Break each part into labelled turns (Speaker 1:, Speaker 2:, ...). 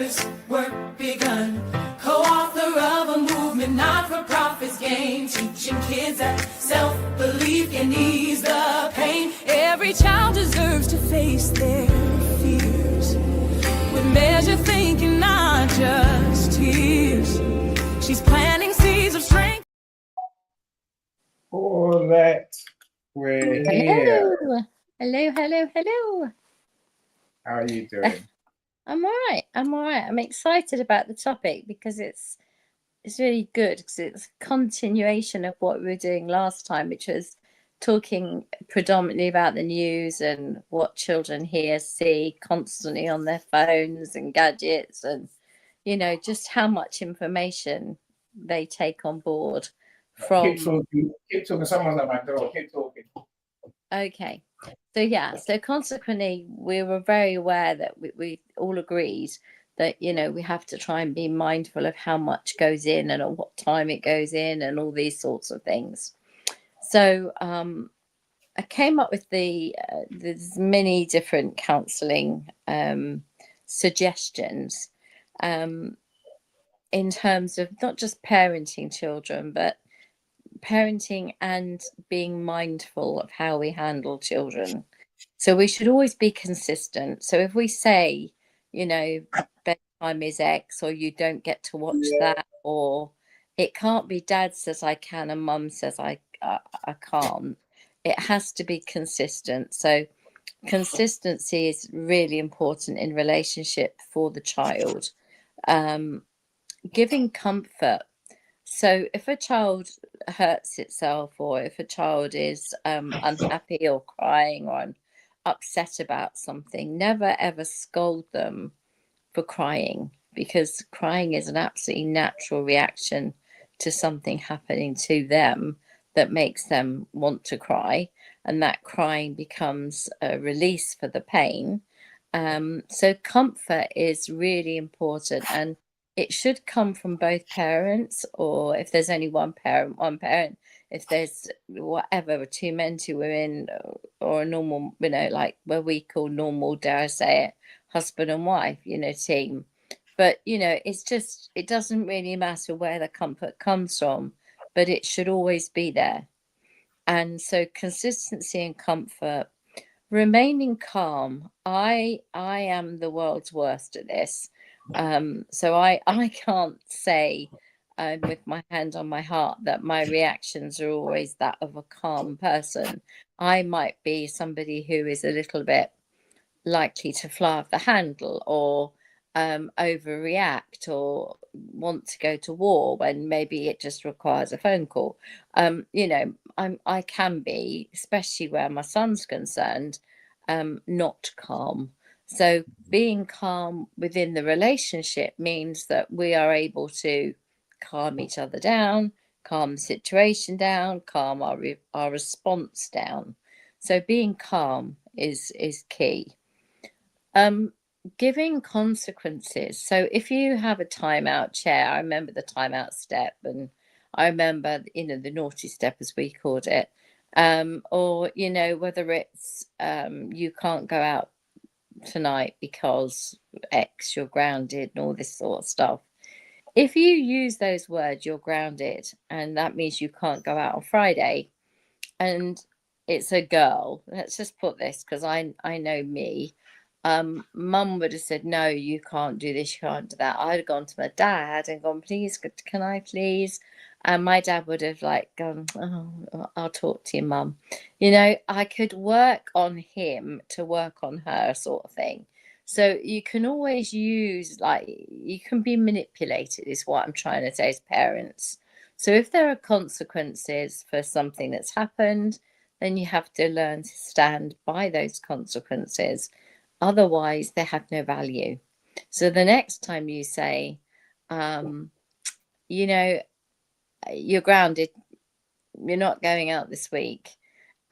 Speaker 1: purpose, work begun. Co-author of a movement, not-for-profits gain, teaching kids that self-belief can ease the pain. Every child deserves to face their fears with measured thinking, not just tears. She's planting seeds of strength.
Speaker 2: All that we're here.
Speaker 3: Hello.
Speaker 2: How are you doing?
Speaker 3: I'm all right. I'm excited about the topic because it's really good, because it's a continuation of what we were doing last time, which was talking predominantly about the news and what children see constantly on their phones and gadgets, and just how much information they take on board from.
Speaker 2: Keep talking. Someone's at my door. Keep talking.
Speaker 3: Okay. So consequently, we were very aware that we all agreed that, we have to try and be mindful of how much goes in and at what time it goes in and all these sorts of things. So I came up with there's many different counselling suggestions in terms of not just parenting children, but parenting and being mindful of how we handle children. So we should always be consistent. So if we say, bedtime is X, or you don't get to watch that, or it can't be dad says I can and mum says I can't. It has to be consistent. So consistency is really important in relationship for the child. Giving comfort. So if a child hurts itself, or if a child is unhappy or crying or upset about something, never ever scold them for crying, because crying is an absolutely natural reaction to something happening to them that makes them want to cry, and that crying becomes a release for the pain. So comfort is really important, and it should come from both parents, or if there's only one parent, if there's whatever, 2 men, 2 women, or a normal, like where we call normal, dare I say it, husband and wife, team. But, it doesn't really matter where the comfort comes from, but it should always be there. And so consistency and comfort. Remaining calm. I am the world's worst at this. So I can't say with my hand on my heart that my reactions are always that of a calm person. I might be somebody who is a little bit likely to fly off the handle, or overreact, or want to go to war when maybe it just requires a phone call. I can be, especially where my son's concerned, not calm. So being calm within the relationship means that we are able to calm each other down, calm the situation down, calm our response down. So being calm is key. Giving consequences. So if you have a timeout chair, I remember the timeout step, and I remember, the naughty step, as we called it, or, whether it's you can't go out tonight because X, you're grounded, and all this sort of stuff. If you use those words, you're grounded, and that means you can't go out on Friday, and it's a girl, let's just put this, because I know me. Mum would have said, no, you can't do this, you can't do that. I'd have gone to my dad and gone, please, can I please? And my dad would have gone, oh, I'll talk to you, Mum. I could work on him to work on her, sort of thing. So you can always use, you can be manipulated, is what I'm trying to say, as parents. So if there are consequences for something that's happened, then you have to learn to stand by those consequences. Otherwise, they have no value. So the next time you say, you're grounded, you're not going out this week,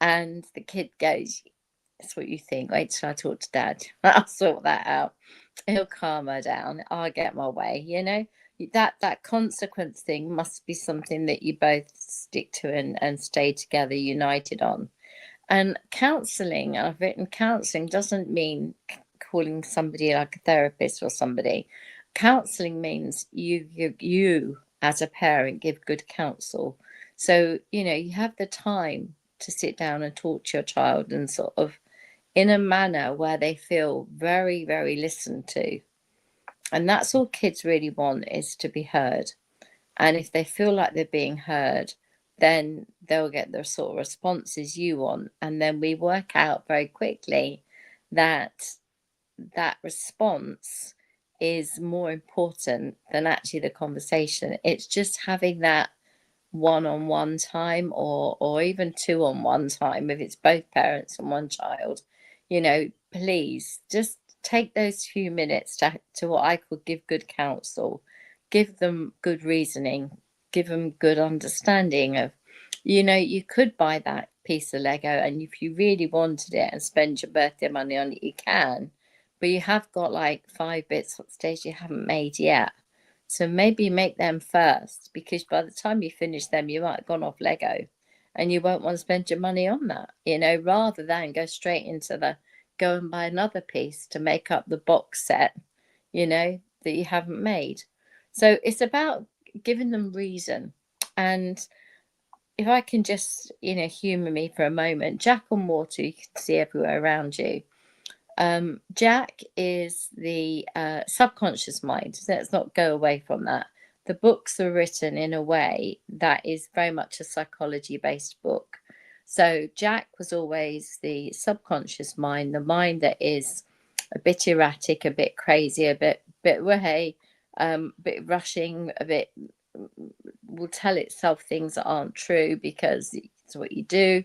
Speaker 3: and the kid goes, that's what you think, wait till I talk to Dad, I'll sort that out, he'll calm her down, I'll get my way. That consequence thing must be something that you both stick to and stay together, united on. And counselling, I've written, counselling doesn't mean calling somebody like a therapist or somebody. Counselling means you as a parent give good counsel. So, you know, you have the time to sit down and talk to your child and sort of in a manner where they feel very, very listened to. And that's all kids really want, is to be heard. And if they feel like they're being heard, then they'll get the sort of responses you want. And then we work out very quickly that that response is more important than actually the conversation. It's just having that one-on-one time, or even two-on-one time if it's both parents and one child. You know, please just take those few minutes to what I call give good counsel, give them good reasoning, give them good understanding of, you know, you could buy that piece of Lego, and if you really wanted it and spend your birthday money on it, you can, but you have got like 5 bits upstairs you haven't made yet. So maybe make them first, because by the time you finish them, you might have gone off Lego and you won't want to spend your money on that, you know, rather than go straight into the go and buy another piece to make up the box set, you know, that you haven't made. So it's about giving them reason. And if I can just, you know, humor me for a moment, Jack and Water, you can see everywhere around you. Jack is the subconscious mind. So let's not go away from that. The books are written in a way that is very much a psychology based book. So Jack was always the subconscious mind, the mind that is a bit erratic, a bit crazy, a bit way, bit rushing, a bit will tell itself things that aren't true because it's what you do.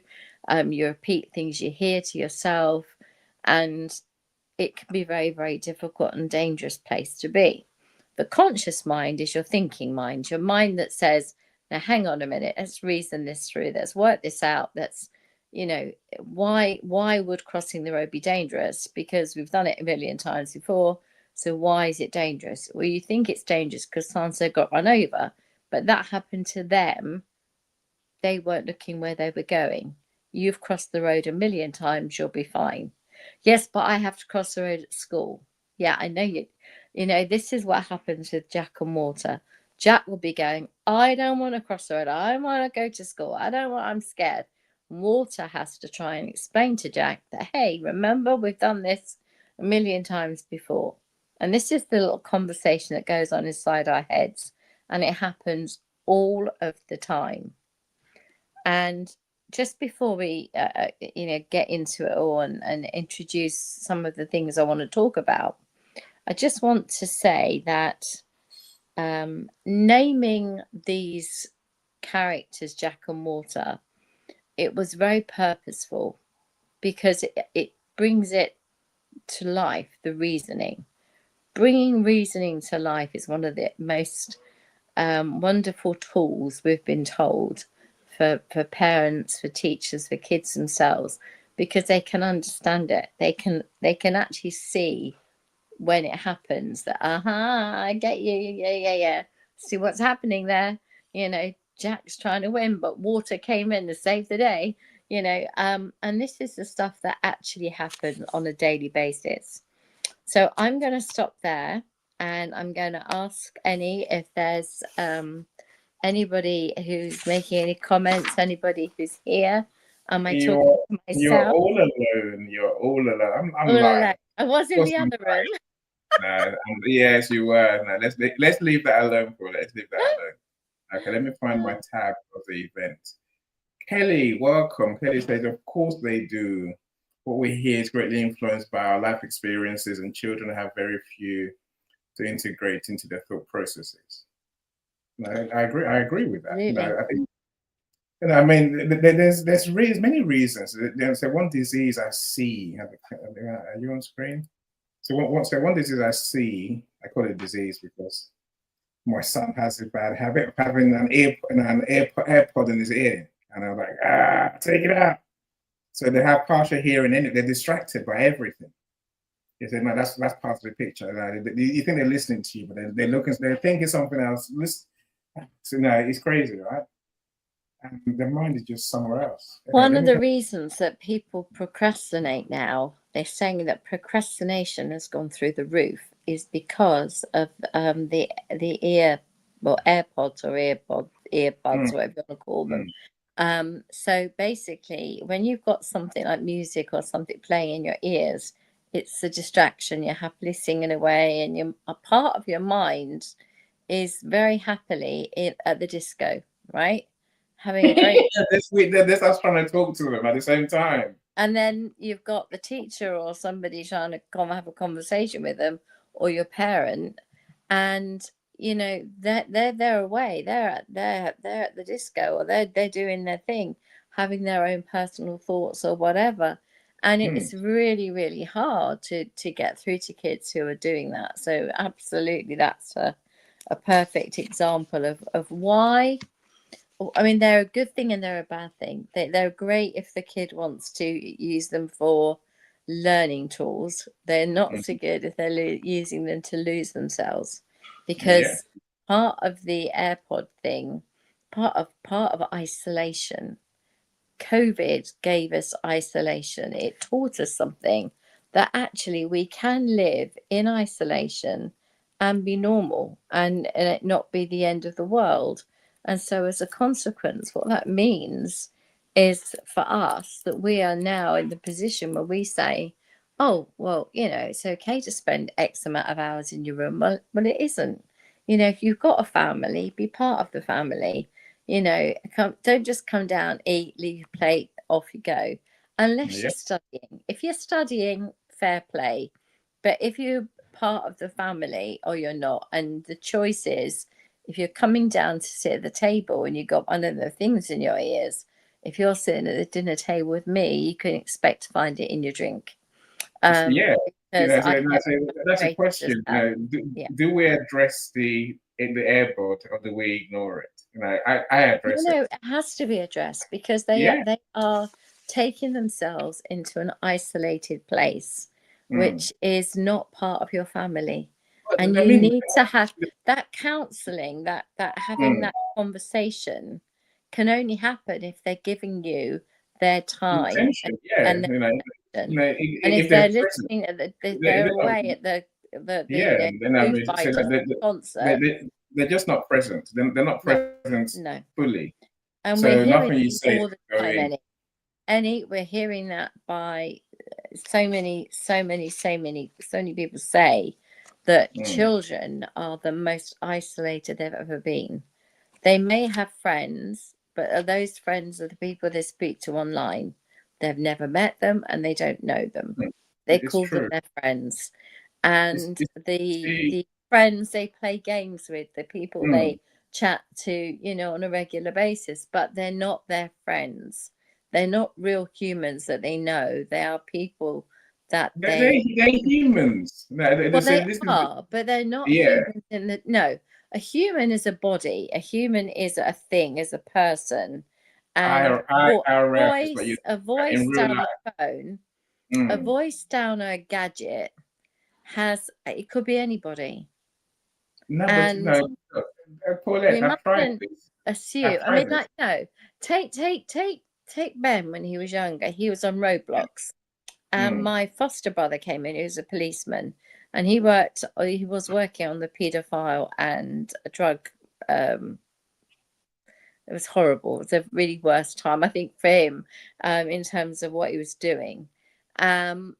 Speaker 3: You repeat things you hear to yourself, and it can be very, very difficult and dangerous place to be. The conscious mind is your thinking mind, your mind that says, now hang on a minute, let's reason this through, let's work this out, let's, you know, why would crossing the road be dangerous? Because we've done it a million times before. So why is it dangerous? Well, you think it's dangerous because so-and-so got run over, but that happened to them. They weren't looking where they were going. You've crossed the road a million times, you'll be fine. Yes, but I have to cross the road at school. Yeah, I know you. You know, this is what happens with Jack and Water. Jack will be going, I don't want to cross the road. I want to go to school. I'm scared. Water has to try and explain to Jack that, hey, remember, we've done this a million times before. And this is the little conversation that goes on inside our heads. And it happens all of the time. And just before we, you know, get into it all and introduce some of the things I want to talk about, I just want to say that naming these characters, Jack and Water, it was very purposeful because it brings it to life, the reasoning. Bringing reasoning to life is one of the most wonderful tools we've been told for parents, for teachers, for kids themselves, because they can understand it. They can actually see when it happens that I get you, yeah, see what's happening there. You know, Jack's trying to win, but Water came in to save the day. You know, and this is the stuff that actually happens on a daily basis. So I'm going to stop there, and I'm going to ask Annie if there's anybody who's making any comments, anybody who's here. Am I talking to
Speaker 2: You're
Speaker 3: myself?
Speaker 2: all alone. You're all alone. I'm
Speaker 3: All
Speaker 2: lying.
Speaker 3: alone. I was in
Speaker 2: Of course
Speaker 3: the
Speaker 2: I'm
Speaker 3: other room.
Speaker 2: lying. No, yes, you were. No, let's leave that alone for. Let's leave that alone. Okay, let me find my tab of the event. Kelly, welcome. Kelly says, of course they do. What we hear is greatly influenced by our life experiences, and children have very few to integrate into their thought processes. No, I agree. I agree with that.
Speaker 3: Really?
Speaker 2: No, I think. You know, I mean, there's many reasons. There's one disease I see. Are you on screen? So one disease I see. I call it a disease because my son has a bad habit of having an AirPod in his ear, and I'm like, take it out. So they have partial hearing in it. They're distracted by everything. You say, no, that's part of the picture. You think they're listening to you, but they're looking, they're thinking something else. Listen. So no, it's crazy, right? And their mind is just somewhere else.
Speaker 3: One of the reasons that people procrastinate now, they're saying that procrastination has gone through the roof, is because of the AirPods or earbuds, whatever you want to call them. So basically, when you've got something like music or something playing in your ears, it's a distraction. You're happily singing away, and a part of your mind is very happily at the disco, right? Having a great.
Speaker 2: This us trying to talk to them at the same time.
Speaker 3: And then you've got the teacher or somebody trying to come have a conversation with them, or your parent, and they're away, they're at the disco, or they're doing their thing, having their own personal thoughts or whatever. And it's really, really hard to get through to kids who are doing that. So absolutely, that's a perfect example of why. I mean, they're a good thing and they're a bad thing. They're great if the kid wants to use them for learning tools. They're not so good if they're using them to lose themselves, because part of the AirPod thing, part of isolation, COVID gave us isolation. It taught us something, that actually we can live in isolation and be normal, and it not be the end of the world. And so, as a consequence, what that means is for us that we are now in the position where we say, oh, well, it's okay to spend X amount of hours in your room. Well, it isn't. If you've got a family, be part of the family. Don't just come down, eat, leave your plate, off you go. Unless you're studying. If you're studying, fair play. But if you're part of the family or you're not, and the choice is, if you're coming down to sit at the table and you've got one of the things in your ears, if you're sitting at the dinner table with me, you can expect to find it in your drink. Because
Speaker 2: that's a question. Do we address the AirPod, or do we ignore it? I address it.
Speaker 3: It has to be addressed, because they are taking themselves into an isolated place, which is not part of your family. And you need to have that counselling, that having that conversation can only happen if they're giving you their time
Speaker 2: Attention,
Speaker 3: and their attention. And if they're listening, they're away at the Foo Fighters concert.
Speaker 2: They're just not present. They're not present fully.
Speaker 3: And
Speaker 2: so
Speaker 3: we're hearing
Speaker 2: nothing you say
Speaker 3: all the time, we're hearing that by so many people say that children are the most isolated they've ever been. They may have friends, but are those friends are the people they speak to online? They've never met them and they don't know them. They call them their friends. And the friends they play games with, the people they chat to, on a regular basis, but they're not their friends. They're not real humans that they know. They are people that
Speaker 2: they're humans.
Speaker 3: But they're not humans in the no. A human is a body. A human is a thing, is a person. And a voice down a phone, a voice down a gadget it could be anybody.
Speaker 2: Paulette,
Speaker 3: we mustn't assume. I mean, take Ben when he was younger. He was on Roblox, and my foster brother came in. He was a policeman, and he was working on the paedophile and drug. It was horrible. It was a really worst time, I think, for him, in terms of what he was doing. And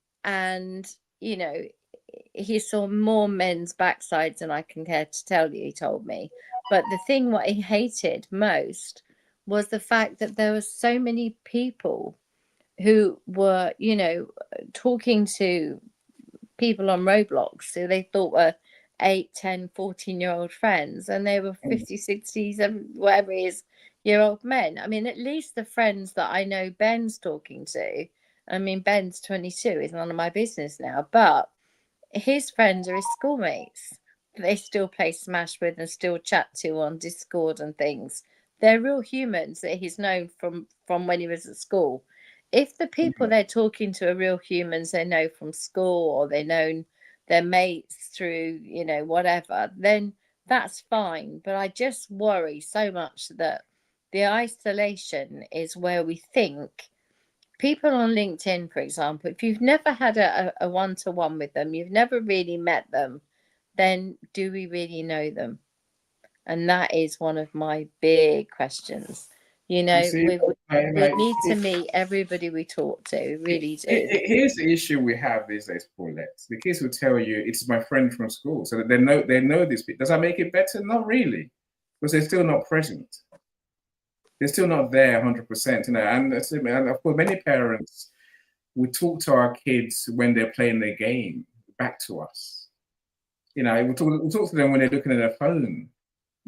Speaker 3: he saw more men's backsides than I can care to tell you, he told me. But the thing what he hated most was the fact that there were so many people who were, talking to people on Roblox who they thought were 8, 10, 14-year-old friends, and they were 50, 60, whatever it is, year old men. I mean, at least the friends that I know Ben's talking to, I mean, Ben's 22, is none of my business now, but his friends are his schoolmates that they still play Smash with and still chat to on Discord and things. They're real humans that he's known from when he was at school. If the people they're talking to are real humans they know from school, or they know their mates through, whatever, then that's fine. But I just worry so much that the isolation is where we think people on LinkedIn, for example, if you've never had a one-to-one with them, you've never really met them, then do we really know them? And that is one of my big questions. You
Speaker 2: You
Speaker 3: know,
Speaker 2: see,
Speaker 3: we need to meet everybody we talk to, we really do.
Speaker 2: Here's the issue we have these days, Paulette. The kids will tell you it's my friend from school, so that they know this. Does that make it better? Not really, because they're still not present. They're still not there 100%. You know, and of course, many parents we talk to our kids when they're playing their game back to us. You know, we talk to them when they're looking at their phone,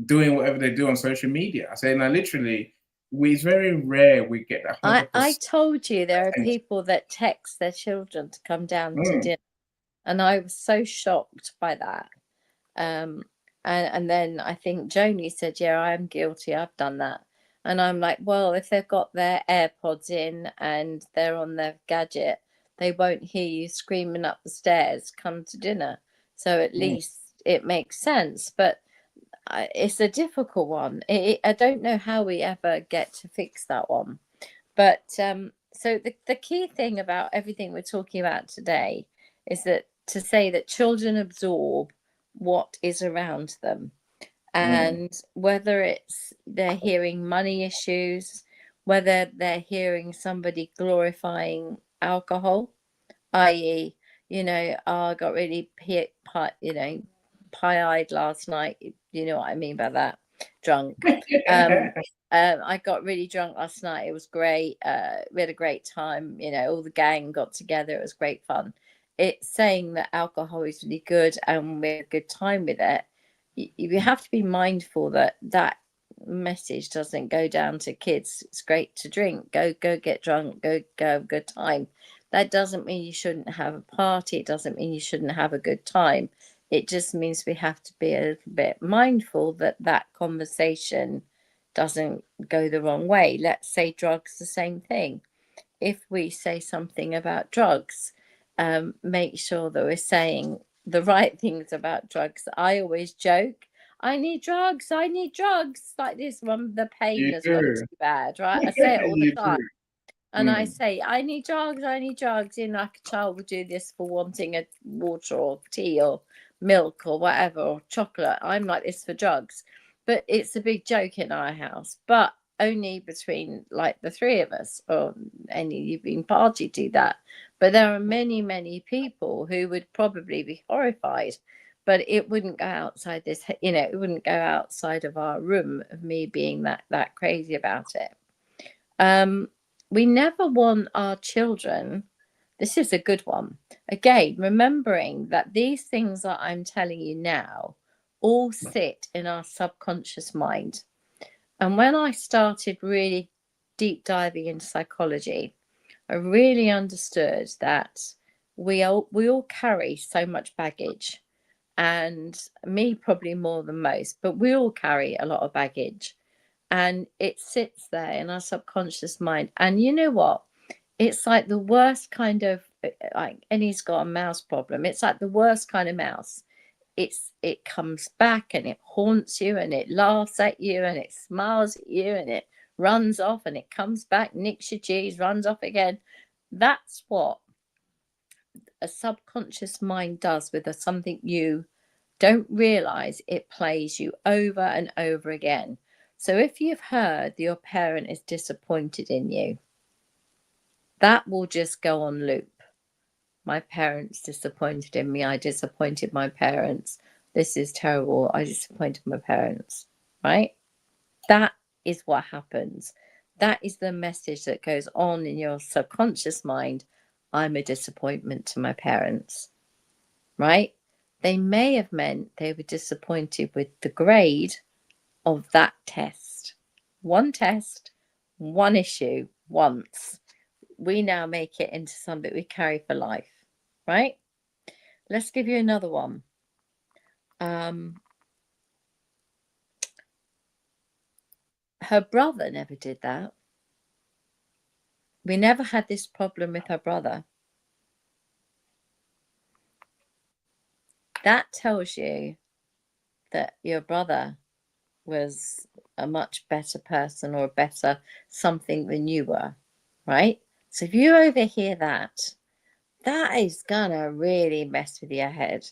Speaker 2: doing whatever they do on social media. I say, now, literally, it's very rare we get that 100%.
Speaker 3: I told you there are people that text their children to come down to dinner, and I was so shocked by that. And then I think Joni said, yeah, I'm guilty, I've done that. And I'm like, well, if they've got their AirPods in and they're on their gadget, they won't hear you screaming up the stairs, come to dinner. So at least it makes sense. But it's a difficult one. I don't know how we ever get to fix that one. But so the key thing about everything we're talking about today is that to say that children absorb what is around them, and whether it's they're hearing money issues, whether they're hearing somebody glorifying alcohol, i.e., you know, I got really pie-eyed last night. You know what I mean by that? Drunk. I got really drunk last night. It was great. We had a great time. You know, all the gang got together. It was great fun. It's saying that alcohol is really good and we had a good time with it. You have to be mindful that that message doesn't go down to kids. It's great to drink. Go get drunk. Go have a good time. That doesn't mean you shouldn't have a party. It doesn't mean you shouldn't have a good time. It just means we have to be a little bit mindful that that conversation doesn't go the wrong way. Let's say drugs, the same thing. If we say something about drugs, make sure that we're saying the right things about drugs. I always joke, I need drugs, like this one, the pain has got too bad, right? I say it all the time. And I say, I need drugs. You know, like a child would do this for wanting a water or tea or milk or whatever, or chocolate. I'm like this for drugs. But it's a big joke in our house, but only between like the three of us, or any you've been party to that. But there are many, many people who would probably be horrified, but it wouldn't go outside this, you know, it wouldn't go outside of our room of me being that crazy about it. We never want our children, this is a good one, again, remembering that these things that I'm telling you now all sit in our subconscious mind. And when I started really deep diving into psychology, I really understood that we all carry so much baggage, and me probably more than most, but we all carry a lot of baggage. And it sits there in our subconscious mind. And you know what? It's like the worst kind of, like, and he's got a mouse problem. It's like the worst kind of mouse. It comes back and it haunts you and it laughs at you and it smiles at you and it runs off and it comes back, nicks your cheese, runs off again. That's what a subconscious mind does with something you don't realize. It plays you over and over again. So if you've heard that your parent is disappointed in you, that will just go on loop. My parents disappointed in me. I disappointed my parents. This is terrible. I disappointed my parents, right? That is what happens. That is the message that goes on in your subconscious mind. I'm a disappointment to my parents, right? They may have meant they were disappointed with the grade of that test. One test, one issue, once. We now make it into something we carry for life, right? Let's give you another one. Her brother never did that. We never had this problem with her brother. That tells you that your brother was a much better person or a better something than you were, right? So if you overhear that, that is gonna really mess with your head.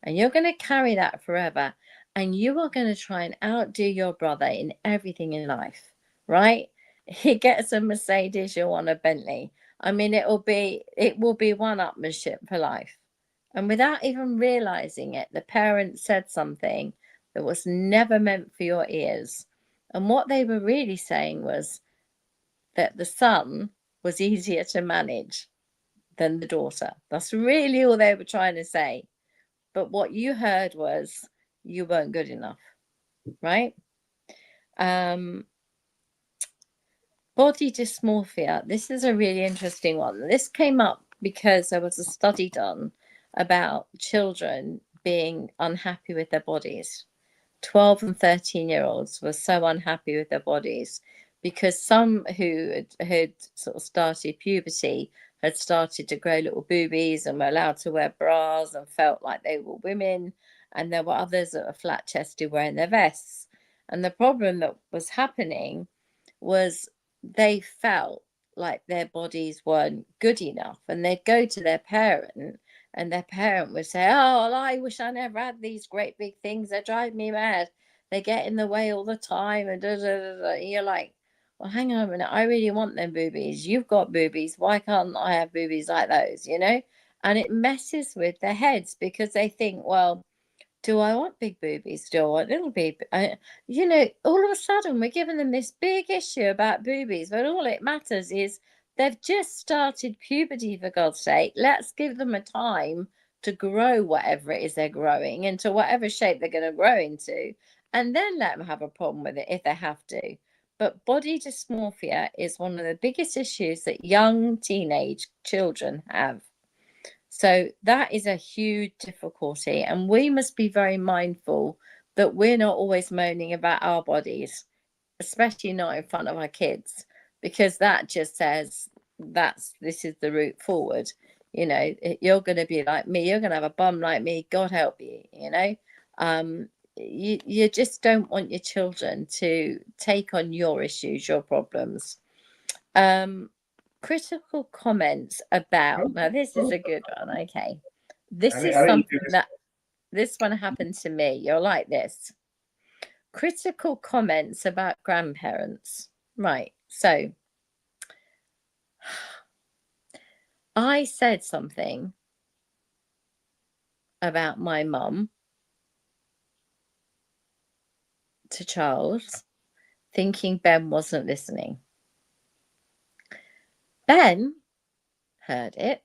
Speaker 3: and you're going to carry that forever, and you are going to try and outdo your brother in everything in life, right? He gets a Mercedes, you'll want a Bentley. I mean, it will be one-upmanship for life. And without even realizing it, the parent said something that was never meant for your ears. And what they were really saying was that the son was easier to manage than the daughter. That's really all they were trying to say. But what you heard was you weren't good enough, right? Body dysmorphia. This is a really interesting one. This came up because there was a study done about children being unhappy with their bodies. 12 and 13-year-olds were so unhappy with their bodies because some who had sort of started puberty had started to grow little boobies and were allowed to wear bras and felt like they were women. And there were others that were flat-chested wearing their vests. And the problem that was happening was they felt like their bodies weren't good enough, and they'd go to their parent and their parent would say, oh, well, I wish I never had these great big things, they drive me mad, they get in the way all the time, and da, da, da, da. You're like, well, hang on a minute, I really want them boobies, you've got boobies, why can't I have boobies like those, you know? And it messes with their heads because they think, well, do I want big boobies? Do I want little boobies? You know, all of a sudden we're giving them this big issue about boobies, but all it matters is they've just started puberty, for God's sake. Let's give them a time to grow whatever it is they're growing into whatever shape they're going to grow into, and then let them have a problem with it if they have to. But body dysmorphia is one of the biggest issues that young teenage children have. So that is a huge difficulty, and we must be very mindful that we're not always moaning about our bodies, especially not in front of our kids, because that just says this is the route forward. You know, you're going to be like me, you're going to have a bum like me, God help you, you know. You just don't want your children to take on your issues, your problems. Critical comments about, now this is a good one. Okay, this is something that this one happened to me. You're like this. Critical comments about grandparents, right? So I said something about my mum to Charles, thinking Ben wasn't listening. Ben heard it,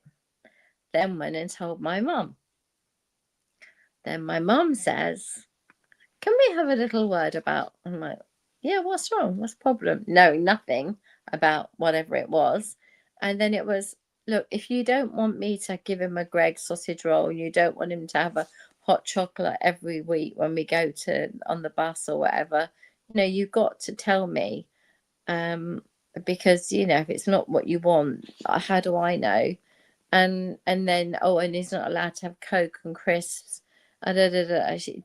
Speaker 3: then went and told my mum. Then my mum says, can we have a little word about, I'm like, yeah, what's wrong? What's the problem? No, nothing about whatever it was. And then it was, look, if you don't want me to give him a Greg sausage roll, and you don't want him to have a hot chocolate every week when we go to on the bus or whatever, you know, you've got to tell me. Because, you know, if it's not what you want, how do I know? And then, oh, and he's not allowed to have Coke and crisps.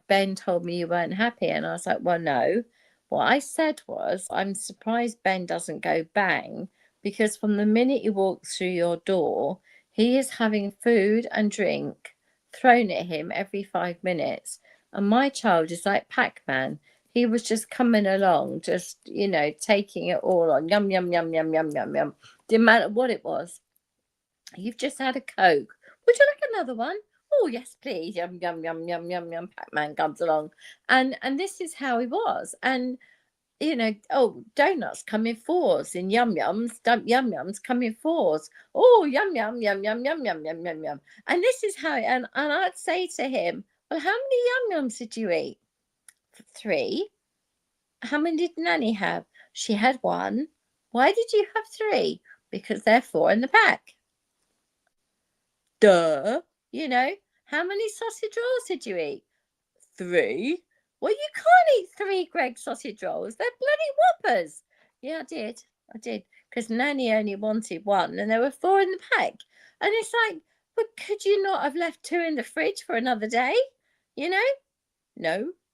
Speaker 3: Ben told me you weren't happy, and I was like, well, no. What I said was, I'm surprised Ben doesn't go bang, because from the minute he walks through your door, he is having food and drink thrown at him every 5 minutes. And my child is like Pac-Man. He was just coming along, just, you know, taking it all on. Yum, yum, yum, yum, yum, yum, yum. Didn't matter what it was. You've just had a Coke. Would you like another one? Oh, yes, please. Yum, yum, yum, yum, yum, yum. Pac-Man comes along. And this is how he was. And, you know, oh, donuts come in fours, in yum-yums. Yum-yums come in fours. Oh, yum, yum, yum, yum, yum, yum, yum, yum, yum. And this is how, and I'd say to him, well, how many yum-yums did you eat? 3. How many did Nanny have? She had 1. Why did you have 3? Because they're 4 in the pack. Duh. You know, how many sausage rolls did you eat? 3. Well, you can't eat 3 Gregg sausage rolls. They're bloody whoppers. Yeah, I did. Because Nanny only wanted 1 and there were 4 in the pack. And it's like, but could you not have left 2 in the fridge for another day? You know?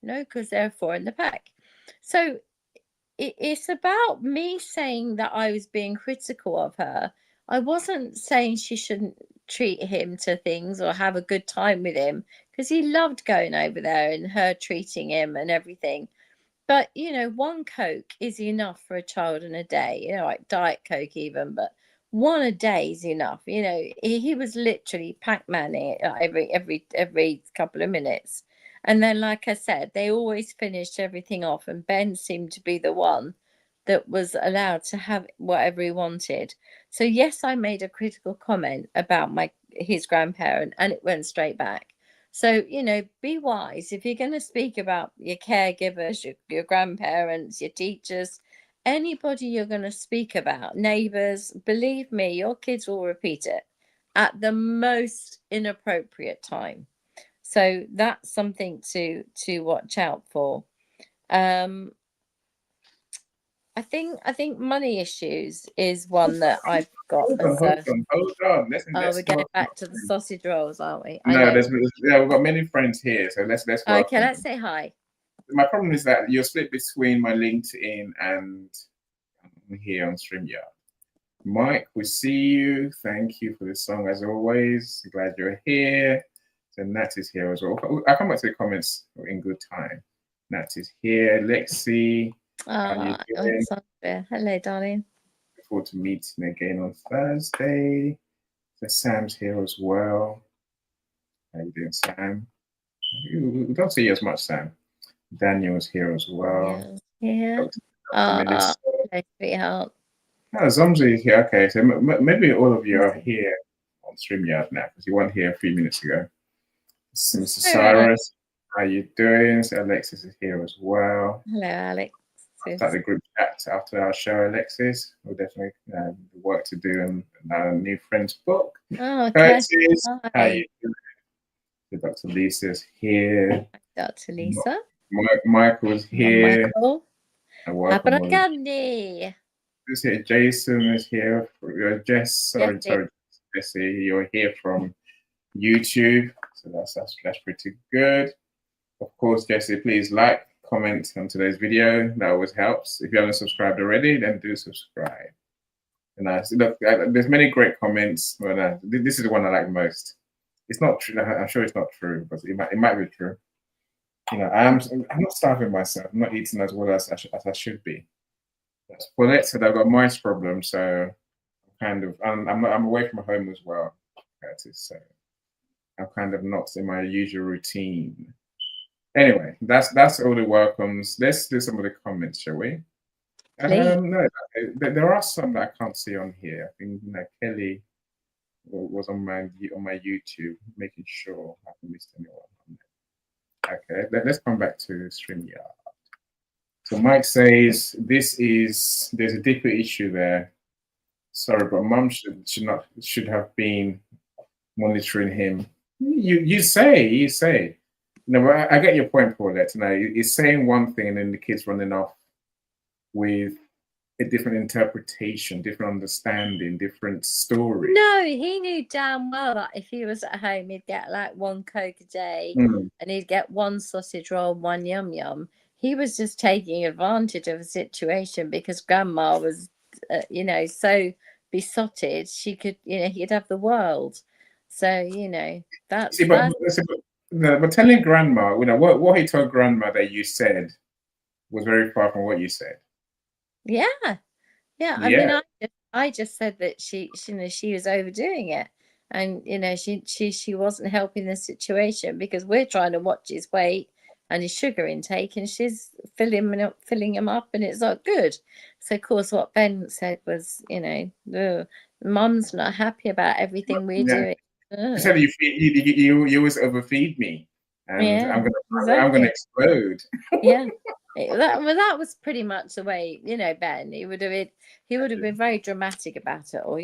Speaker 3: No, because there are 4 in the pack. So it's about me saying that I was being critical of her. I wasn't saying she shouldn't treat him to things or have a good time with him, because he loved going over there and her treating him and everything. But, you know, one Coke is enough for a child in a day, you know, like Diet Coke even, but one a day is enough. You know, he was literally Pac-Man-ing it every couple of minutes. And then, like I said, they always finished everything off, and Ben seemed to be the one that was allowed to have whatever he wanted. So yes, I made a critical comment about his grandparent, and it went straight back. So, you know, be wise. If you're going to speak about your caregivers, your grandparents, your teachers, anybody you're going to speak about, neighbors, believe me, your kids will repeat it at the most inappropriate time. So that's something to watch out for. Um, I think money issues is one that I've got as
Speaker 2: Hold
Speaker 3: a.
Speaker 2: on, hold on.
Speaker 3: Oh,
Speaker 2: Let's
Speaker 3: we're going
Speaker 2: welcome.
Speaker 3: back to the sausage rolls, aren't we? I
Speaker 2: No,
Speaker 3: know.
Speaker 2: yeah, we've got many friends here, so let's
Speaker 3: Okay,
Speaker 2: welcome
Speaker 3: let's
Speaker 2: them.
Speaker 3: say hi.
Speaker 2: My problem is that you're split between my LinkedIn and here on StreamYard. Mike, we see you. Thank you for the song as always. Glad you're here. So Nat is here as well. I'll come back to the comments in good time. Nat is here. Lexi, how you doing?
Speaker 3: Hello, darling.
Speaker 2: Look forward to meeting again on Thursday. So Sam's here as well. How you doing, Sam? We don't see you as much, Sam. Daniel's here as well.
Speaker 3: Yeah.
Speaker 2: Dr. Melissa.
Speaker 3: Hello, sweetheart.
Speaker 2: Oh, Zomzi is here. Okay, so maybe all of you are here on StreamYard now because you weren't here a few minutes ago. Mr. Cyrus, how you doing? So Alexis is here as well.
Speaker 3: Hello, Alex.
Speaker 2: I'll start the group chat after our show, Alexis. We'll definitely work to do in our new friend's book.
Speaker 3: Oh, okay.
Speaker 2: Curtis, how you doing? So Dr. Lisa's here.
Speaker 3: Dr. Lisa.
Speaker 2: Michael's here.
Speaker 3: Michael.
Speaker 2: Welcome. This here, Jason is here. Jess, sorry, Jesse, you're here from YouTube, so that's pretty good. Of course, Jesse, please like, comment on today's video. That always helps. If you haven't subscribed already, then do subscribe. And look, there's many great comments, but this is the one I like most. It's not true. I'm sure it's not true, but it might be true. You know, I'm not starving myself. I'm not eating as well as I should be. Paulette said I've got mice problem, so I'm away from home as well, Curtis. So I'm kind of not in my usual routine. Anyway, that's all the welcomes. Let's do some of the comments, shall we? No, there are some that I can't see on here. I think Kelly was on my YouTube, making sure I haven't missed anyone. Okay, let's come back to StreamYard. So Mike says there's a deeper issue there. Sorry, but mum should have been monitoring him. You say. No, but I get your point, Paulette. No, he's saying one thing and then the kid's running off with a different interpretation, different understanding, different story.
Speaker 3: No, he knew damn well that if he was at home, he'd get like one Coke a day and he'd get one sausage roll, one yum yum. He was just taking advantage of a situation because grandma was, so besotted she could, he'd have the world. So, that's.
Speaker 2: But telling grandma, what he told grandma that you said was very far from what you said.
Speaker 3: Yeah. I mean, I just said that she was overdoing it, and she wasn't helping the situation because we're trying to watch his weight and his sugar intake, and she's filling him up, and it's not good. So of course, what Ben said was, Mum's not happy about everything we're doing.
Speaker 2: She said you always overfeed me, and I'm gonna explode.
Speaker 3: Yeah. That was pretty much the way, Ben. He would have been very dramatic about it, or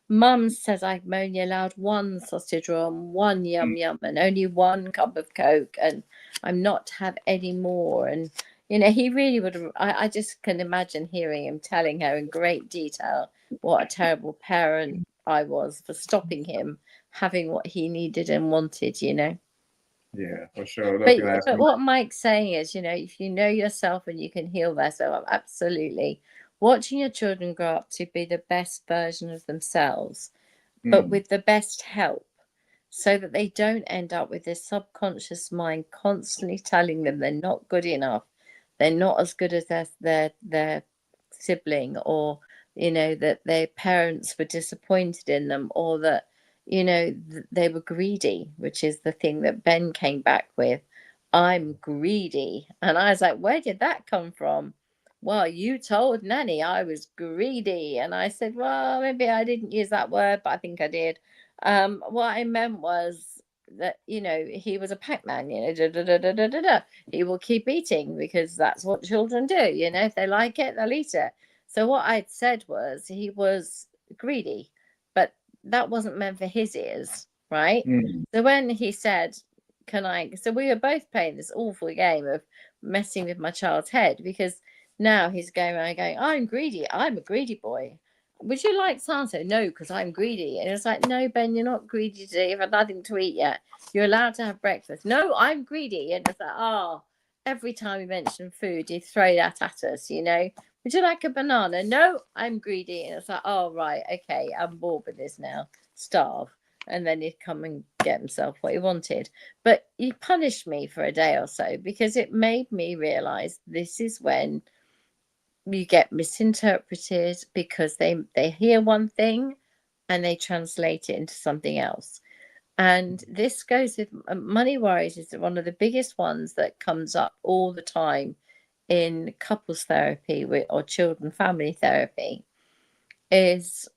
Speaker 3: Mum says I'm only allowed one sausage roll and one yum yum and only one cup of Coke, and I'm not to have any more. And he really would have. I just can imagine hearing him telling her in great detail what a terrible parent I was for stopping him having what he needed and wanted.
Speaker 2: Yeah, for sure.
Speaker 3: But what Mike's saying is, if you know yourself and you can heal yourself, absolutely. Watching your children grow up to be the best version of themselves, but with the best help. so that they don't end up with this subconscious mind constantly telling them they're not good enough, they're not as good as their sibling, or that their parents were disappointed in them, or that they were greedy, which is the thing that Ben came back with. I'm greedy. And I was like, where did that come from? Well, you told Nanny I was greedy. And I said, well, maybe I didn't use that word, but I think I did. What I meant was that, he was a Pac-Man, da, da, da, da, da, da, da. He will keep eating because that's what children do. If they like it, they'll eat it. So what I'd said was he was greedy, but that wasn't meant for his ears, right? So when he said, so we were both playing this awful game of messing with my child's head, because now he's going around going, I'm greedy, I'm a greedy boy. Would you like Santo? No, because I'm greedy. And it's like, no, Ben, you're not greedy today. You've had nothing to eat yet. You're allowed to have breakfast. No, I'm greedy. And it's like, every time we mention food, you throw that at us, Would you like a banana? No, I'm greedy. And it's like, oh, right, okay, I'm bored with this now. Starve. And then he'd come and get himself what he wanted. But he punished me for a day or so because it made me realize this is when you get misinterpreted, because they hear one thing and they translate it into something else. And this goes with money worries, is one of the biggest ones that comes up all the time in couples therapy or children family therapy, is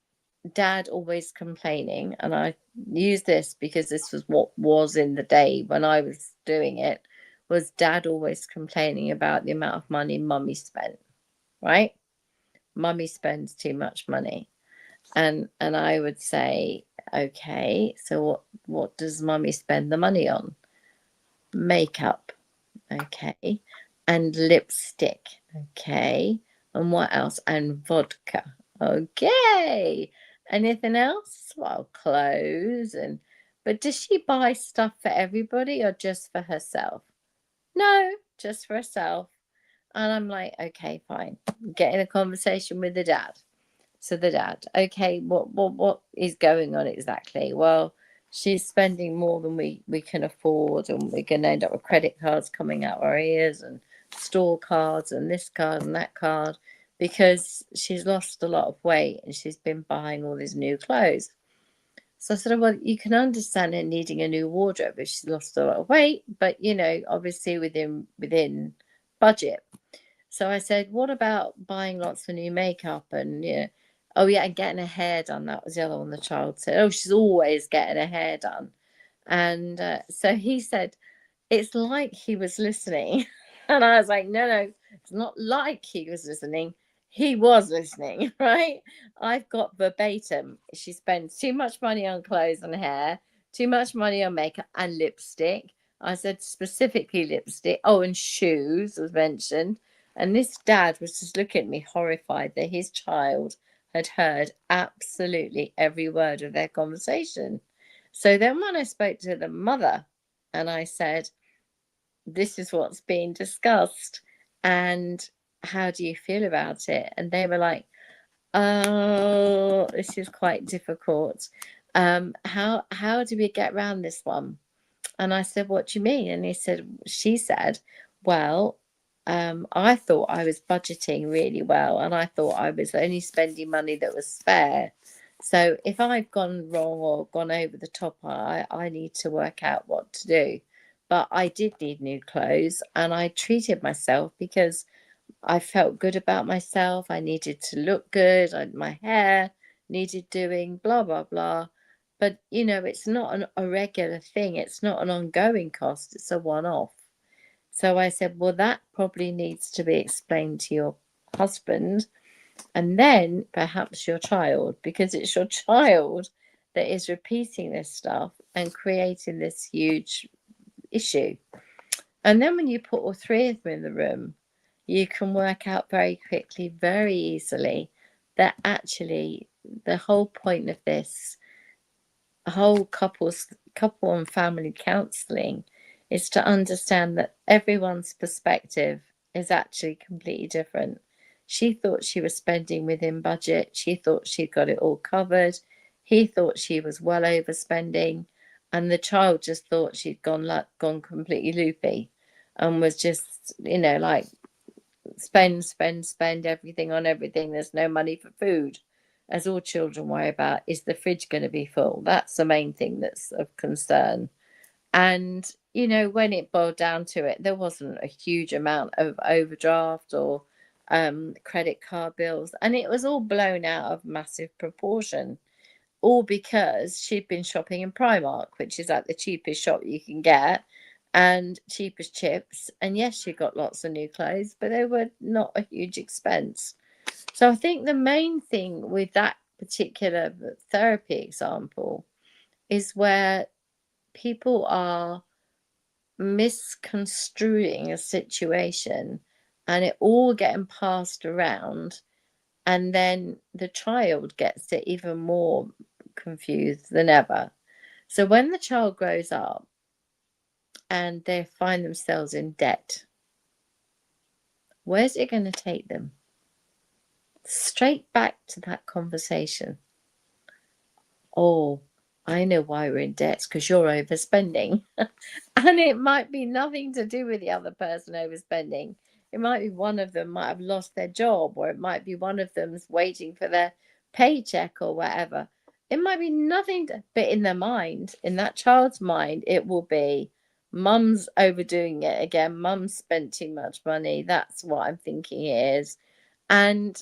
Speaker 3: dad always complaining. And I use this because this was what was in the day when I was doing it, was dad always complaining about the amount of money mummy spent, right? Mummy spends too much money. And I would say, okay, so what does mummy spend the money on? Makeup, okay, and lipstick, okay, and what else? And vodka, okay. Anything else? Well, clothes. But does she buy stuff for everybody or just for herself? No, just for herself. And I'm like, okay, fine. Get in a conversation with the dad. So the dad, okay, what is going on exactly? Well, she's spending more than we can afford, and we're going to end up with credit cards coming out our ears, and store cards, and this card and that card, because she's lost a lot of weight and she's been buying all these new clothes. So I said, well, you can understand her needing a new wardrobe if she's lost a lot of weight, but obviously within budget. So I said, what about buying lots of new makeup and, oh yeah, and getting her hair done. That was the other one the child said. Oh, she's always getting her hair done. And so he said, it's like he was listening. And I was like, no, it's not like he was listening. He was listening, right? I've got verbatim. She spends too much money on clothes and hair, too much money on makeup and lipstick. I said specifically lipstick. Oh, and shoes was mentioned. And this dad was just looking at me horrified that his child had heard absolutely every word of their conversation. So then when I spoke to the mother and I said, this is what's being discussed, and how do you feel about it? And they were like, oh, this is quite difficult. How do we get around this one? And I said, what do you mean? And she said, well, I thought I was budgeting really well, and I thought I was only spending money that was spare. So if I've gone wrong or gone over the top, I need to work out what to do. But I did need new clothes, and I treated myself because I felt good about myself. I needed to look good. My hair needed doing, blah, blah, blah. But, it's not a regular thing. It's not an ongoing cost. It's a one-off. So I said, well, that probably needs to be explained to your husband, and then perhaps your child, because it's your child that is repeating this stuff and creating this huge issue. And then when you put all three of them in the room, you can work out very quickly, very easily, that actually the whole point of this whole couple and family counseling is to understand that everyone's perspective is actually completely different. She thought she was spending within budget. She thought she'd got it all covered. He thought she was well overspending. and the child just thought she'd gone completely loopy, and was just, like, spend everything on everything. There's no money for food, as all children worry about. Is the fridge going to be full? That's the main thing that's of concern. And when it boiled down to it, there wasn't a huge amount of overdraft or credit card bills, and it was all blown out of massive proportion, all because she'd been shopping in Primark, which is like the cheapest shop you can get, and cheapest chips. And yes, she got lots of new clothes, but they were not a huge expense. So I think the main thing with that particular therapy example is where people are misconstruing a situation and it all getting passed around, and then the child gets it even more confused than ever. So when the child grows up and they find themselves in debt, where's it going to take them? Straight back to that conversation. Oh, I know why we're in debt, because you're overspending. And it might be nothing to do with the other person overspending. It might be one of them might have lost their job, or it might be one of them's waiting for their paycheck or whatever. It might be nothing, but in their mind, in that child's mind, it will be mum's overdoing it again. Mum's spent too much money. That's what I'm thinking it is. And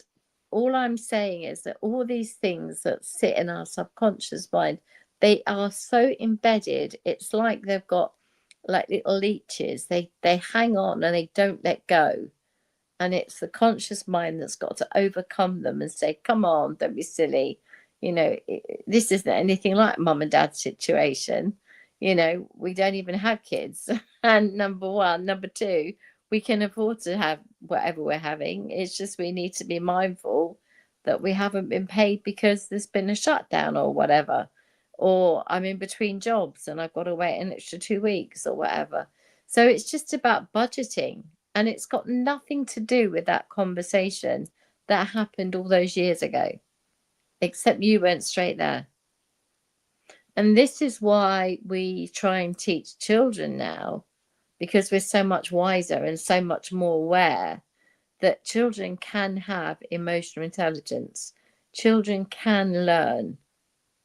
Speaker 3: all I'm saying is that all these things that sit in our subconscious mind, they are so embedded. It's like they've got like little leeches. They hang on and they don't let go. And it's the conscious mind that's got to overcome them and say, come on, don't be silly. This isn't anything like mum and dad's situation. We don't even have kids. And number one. Number two, we can afford to have whatever we're having. It's just we need to be mindful that we haven't been paid because there's been a shutdown or whatever. Or I'm in between jobs and I've got to wait an extra 2 weeks or whatever. So it's just about budgeting. And it's got nothing to do with that conversation that happened all those years ago, except you went straight there. And this is why we try and teach children now, because we're so much wiser and so much more aware that children can have emotional intelligence. Children can learn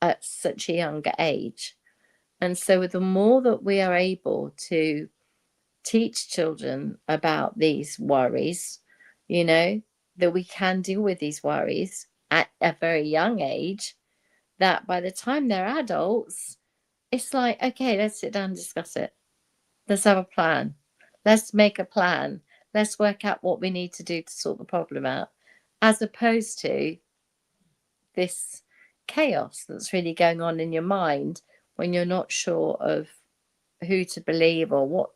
Speaker 3: at such a younger age. And so the more that we are able to teach children about these worries, that we can deal with these worries at a very young age, that by the time they're adults, it's like, okay, let's sit down and discuss it. Let's have a plan. Let's make a plan. Let's work out what we need to do to sort the problem out, as opposed to this chaos that's really going on in your mind when you're not sure of who to believe or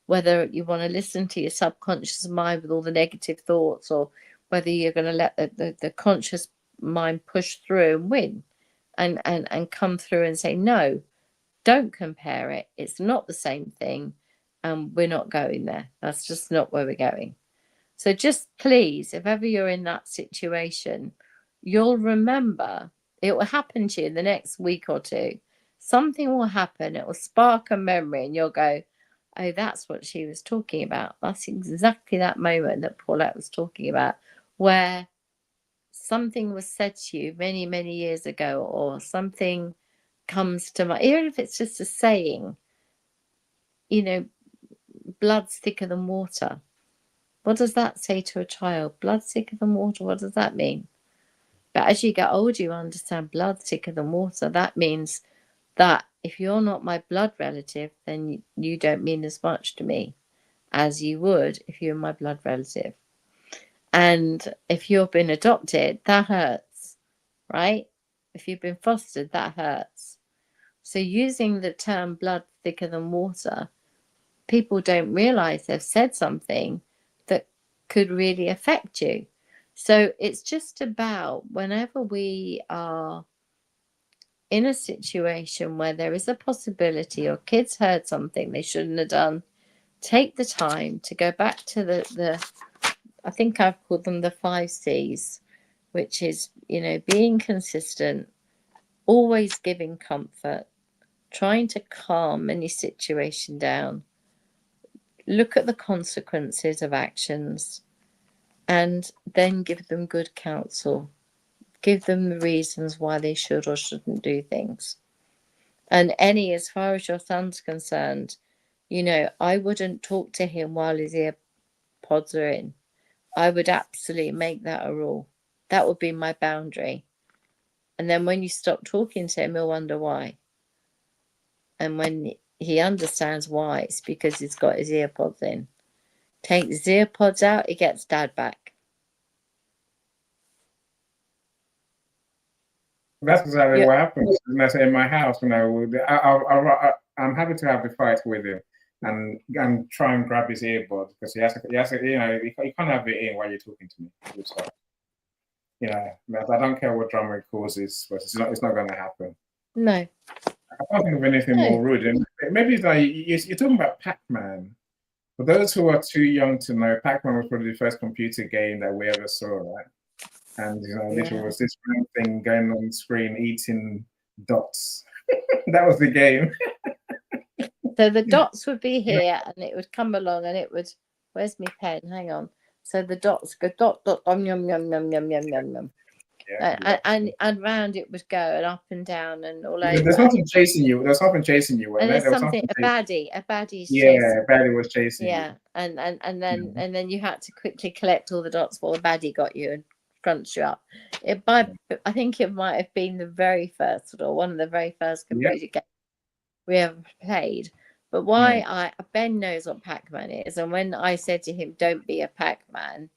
Speaker 3: whether you want to listen to your subconscious mind with all the negative thoughts, or whether you're going to let the conscious mind push through and win and come through and say, no, don't compare it. It's not the same thing. And we're not going there. That's just not where we're going. So just please, if ever you're in that situation, you'll remember it will happen to you in the next week or two. Something will happen. It will spark a memory and you'll go, oh, that's what she was talking about. That's exactly that moment that Paulette was talking about, where something was said to you many, many years ago, or something comes to mind, even if it's just a saying, blood's thicker than water. What does that say to a child? Blood thicker than water, what does that mean? But as you get older, you understand blood thicker than water. That means that if you're not my blood relative, then you don't mean as much to me as you would if you're my blood relative. And if you've been adopted, that hurts, right? If you've been fostered, that hurts. So using the term blood thicker than water, people don't realize they've said something that could really affect you. So it's just about whenever we are in a situation where there is a possibility or kids heard something they shouldn't have done, take the time to go back to the I think I've called them the 5 C's, which is, being consistent, always giving comfort, trying to calm any situation down, look at the consequences of actions, and then give them good counsel. Give them the reasons why they should or shouldn't do things. And as far as your son's concerned, you know, I wouldn't talk to him while his earpods are in. I would absolutely make that a rule. That would be my boundary. And then when you stop talking to him, he'll wonder why. And when he understands why, it's because he's got his earpods in. Take his earpods out, he gets dad back.
Speaker 2: That's exactly what happens. And I say in my house, you know, I'm happy to have the fight with him and try and grab his earbud because he has to, you know, you can't have it in while you're talking to me. So, you know, I don't care what drama it causes, but it's not going to happen.
Speaker 3: No.
Speaker 2: I can't think of anything more rude. And maybe it's like you're talking about Pac-Man. For those who are too young to know, Pac-Man was probably the first computer game that we ever saw, right? And you know, literally was this round thing going on screen eating dots. That was the game.
Speaker 3: So the dots would be here, and it would come along, and it would. Where's my pen? Hang on. So the dots go dot dot yum yum yum yum yum yum yum yum. Yeah, and round it would go, and up and down and all over.
Speaker 2: There's nothing chasing you. There's something chasing you.
Speaker 3: And there's something a baddie's
Speaker 2: yeah,
Speaker 3: chasing.
Speaker 2: a baddie was chasing you.
Speaker 3: Yeah, and then you had to quickly collect all the dots before the baddie got you and crunched you up. I think it might have been the very first or one of the very first computer games we ever played. But Ben knows what Pac-Man is, and when I said to him, "Don't be a Pac-Man,"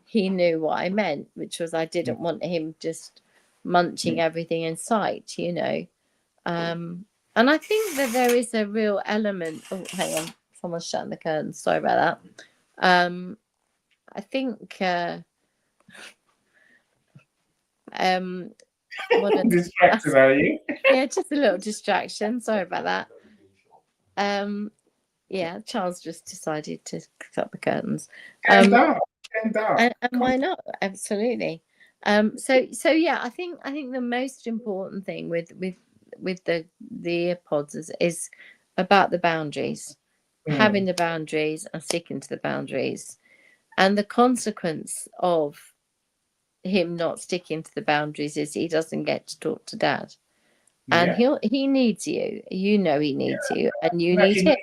Speaker 3: he knew what I meant, which was I didn't want him just munching everything in sight, you know. And I think that there is a real element. Oh, hang on, someone's shutting the curtains. Sorry about that. I think.
Speaker 2: Distracted, are you?
Speaker 3: Yeah, just a little distraction. Sorry about that. Yeah, Charles just decided to cut the curtains.
Speaker 2: And
Speaker 3: why not? Absolutely. So yeah, I think the most important thing with the AirPods is about the boundaries, having the boundaries and sticking to the boundaries, and the consequence of him not sticking to the boundaries is he doesn't get to talk to dad, and he needs you. You know he needs you, and you need him.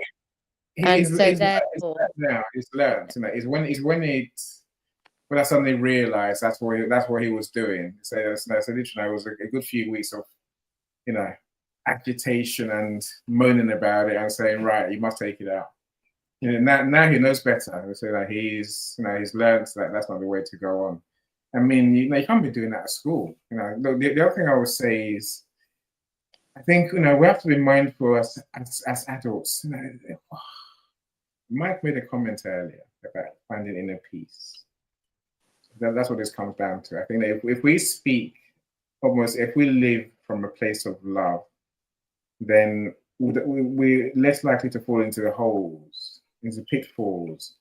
Speaker 3: And so therefore,
Speaker 2: now it's learned. You know, it's when I suddenly realised that's what he was doing. So literally, it was a good few weeks of, you know, agitation and moaning about it and saying, right, you must take it out. You know, now he knows better. So that he's learned that that's not the way to go on. I mean, you can't be doing that at school. You know, the other thing I would say is, I think, you know, we have to be mindful as adults. You know, Mike made a comment earlier about finding inner peace. That's what this comes down to. I think that if we speak, if we live from a place of love, then we're less likely to fall into the holes, into pitfalls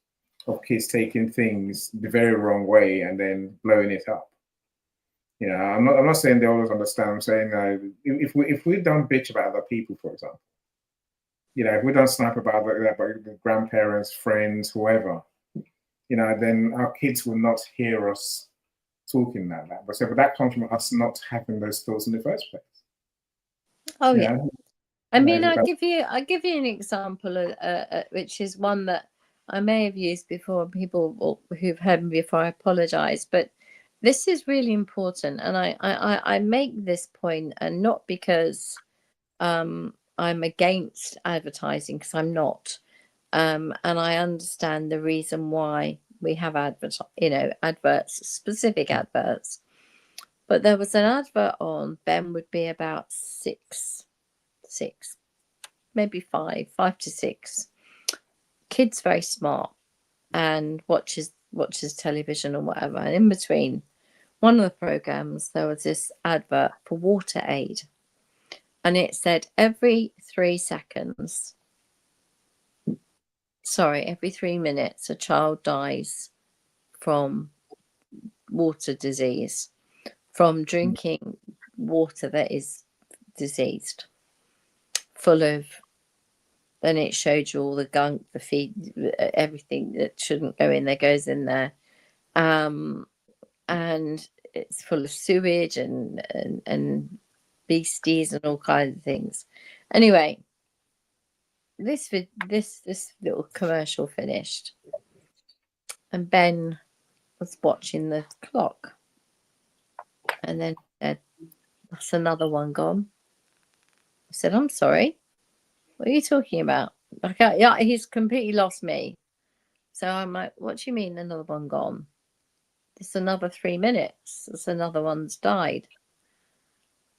Speaker 2: of kids taking things the very wrong way and then blowing it up. You know, I'm not saying they always understand. I'm saying if we don't bitch about other people, for example, you know, if we don't snap about the grandparents, friends, whoever, you know, then our kids will not hear us talking like that. But that comes from us not having those thoughts in the first place.
Speaker 3: Oh yeah. I mean, I'll give you an example, which is one that I may have used before. People who've heard me before, I apologize, but this is really important, and I make this point, and not because I'm against advertising, because I'm not, and I understand the reason why we have adverts, specific adverts. But there was an advert on. Ben would be about six, maybe five to six. Kid's very smart and watches television or whatever. And in between one of the programs, there was this advert for water aid, and it said every 3 minutes, a child dies from water disease, from drinking water that is diseased. full of, then it showed you all the gunk, the feed, everything that shouldn't go in there goes in there. And it's full of sewage and beasties and all kinds of things. Anyway, this little commercial finished, and Ben was watching the clock, and then said, "That's another one gone." I said, "I'm sorry. What are you talking about?" Like, yeah, he's completely lost me. So I'm like, "What do you mean another one gone? It's another 3 minutes. It's another one's died."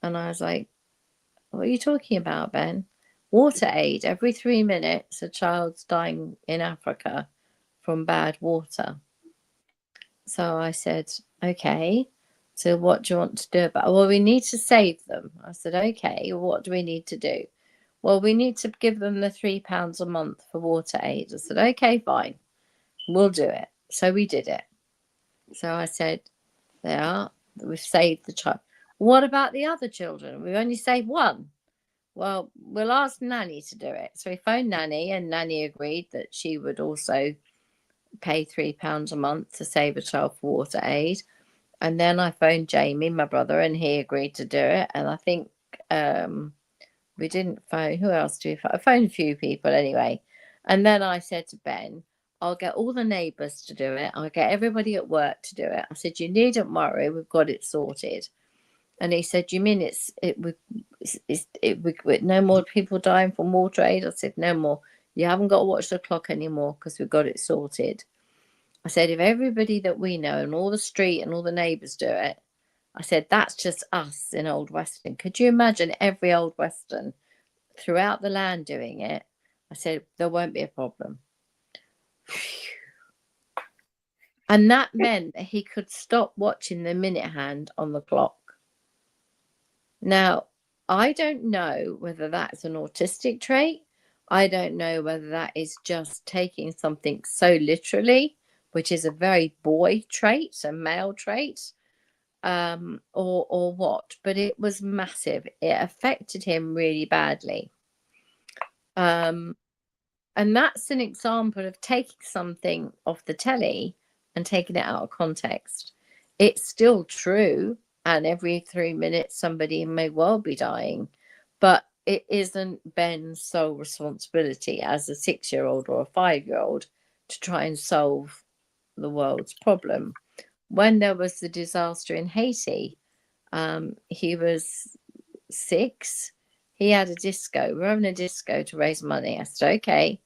Speaker 3: And I was like, "What are you talking about, Ben?" Water aid. Every 3 minutes, a child's dying in Africa from bad water. So I said, "Okay. So what do you want to do about it?" "Well, we need to save them." I said, "Okay. What do we need to do?" "Well, we need to give them the £3 a month for water aid." I said, "Okay, fine. We'll do it." So we did it. So I said, "There, we've saved the child." "What about the other children? We've only saved one." "Well, we'll ask Nanny to do it." So we phoned Nanny, and Nanny agreed that she would also pay £3 a month to save a child for water aid. And then I phoned Jamie, my brother, and he agreed to do it. And I think we didn't phone, who else do we phone? I phoned a few people anyway. And then I said to Ben, "I'll get all the neighbours to do it. I'll get everybody at work to do it." I said, "You needn't worry, we've got it sorted." And he said, "You mean with no more people dying from water aid?" I said, "No more. You haven't got to watch the clock anymore because we've got it sorted." I said, "If everybody that we know and all the street and all the neighbours do it," I said, "that's just us in Old Western. Could you imagine every Old Western throughout the land doing it?" I said, "There won't be a problem." And that meant that he could stop watching the minute hand on the clock. Now, I don't know whether that's an autistic trait. I don't know whether that is just taking something so literally, which is a very boy trait, a male trait, or what. But it was massive. It affected him really badly. And that's an example of taking something off the telly and taking it out of context. It's still true, and every 3 minutes somebody may well be dying, but it isn't Ben's sole responsibility as a 6-year-old or a 5-year-old to try and solve the world's problem. When there was the disaster in Haiti, he was 6. He had a disco. We're having a disco to raise money. I said, "Okay."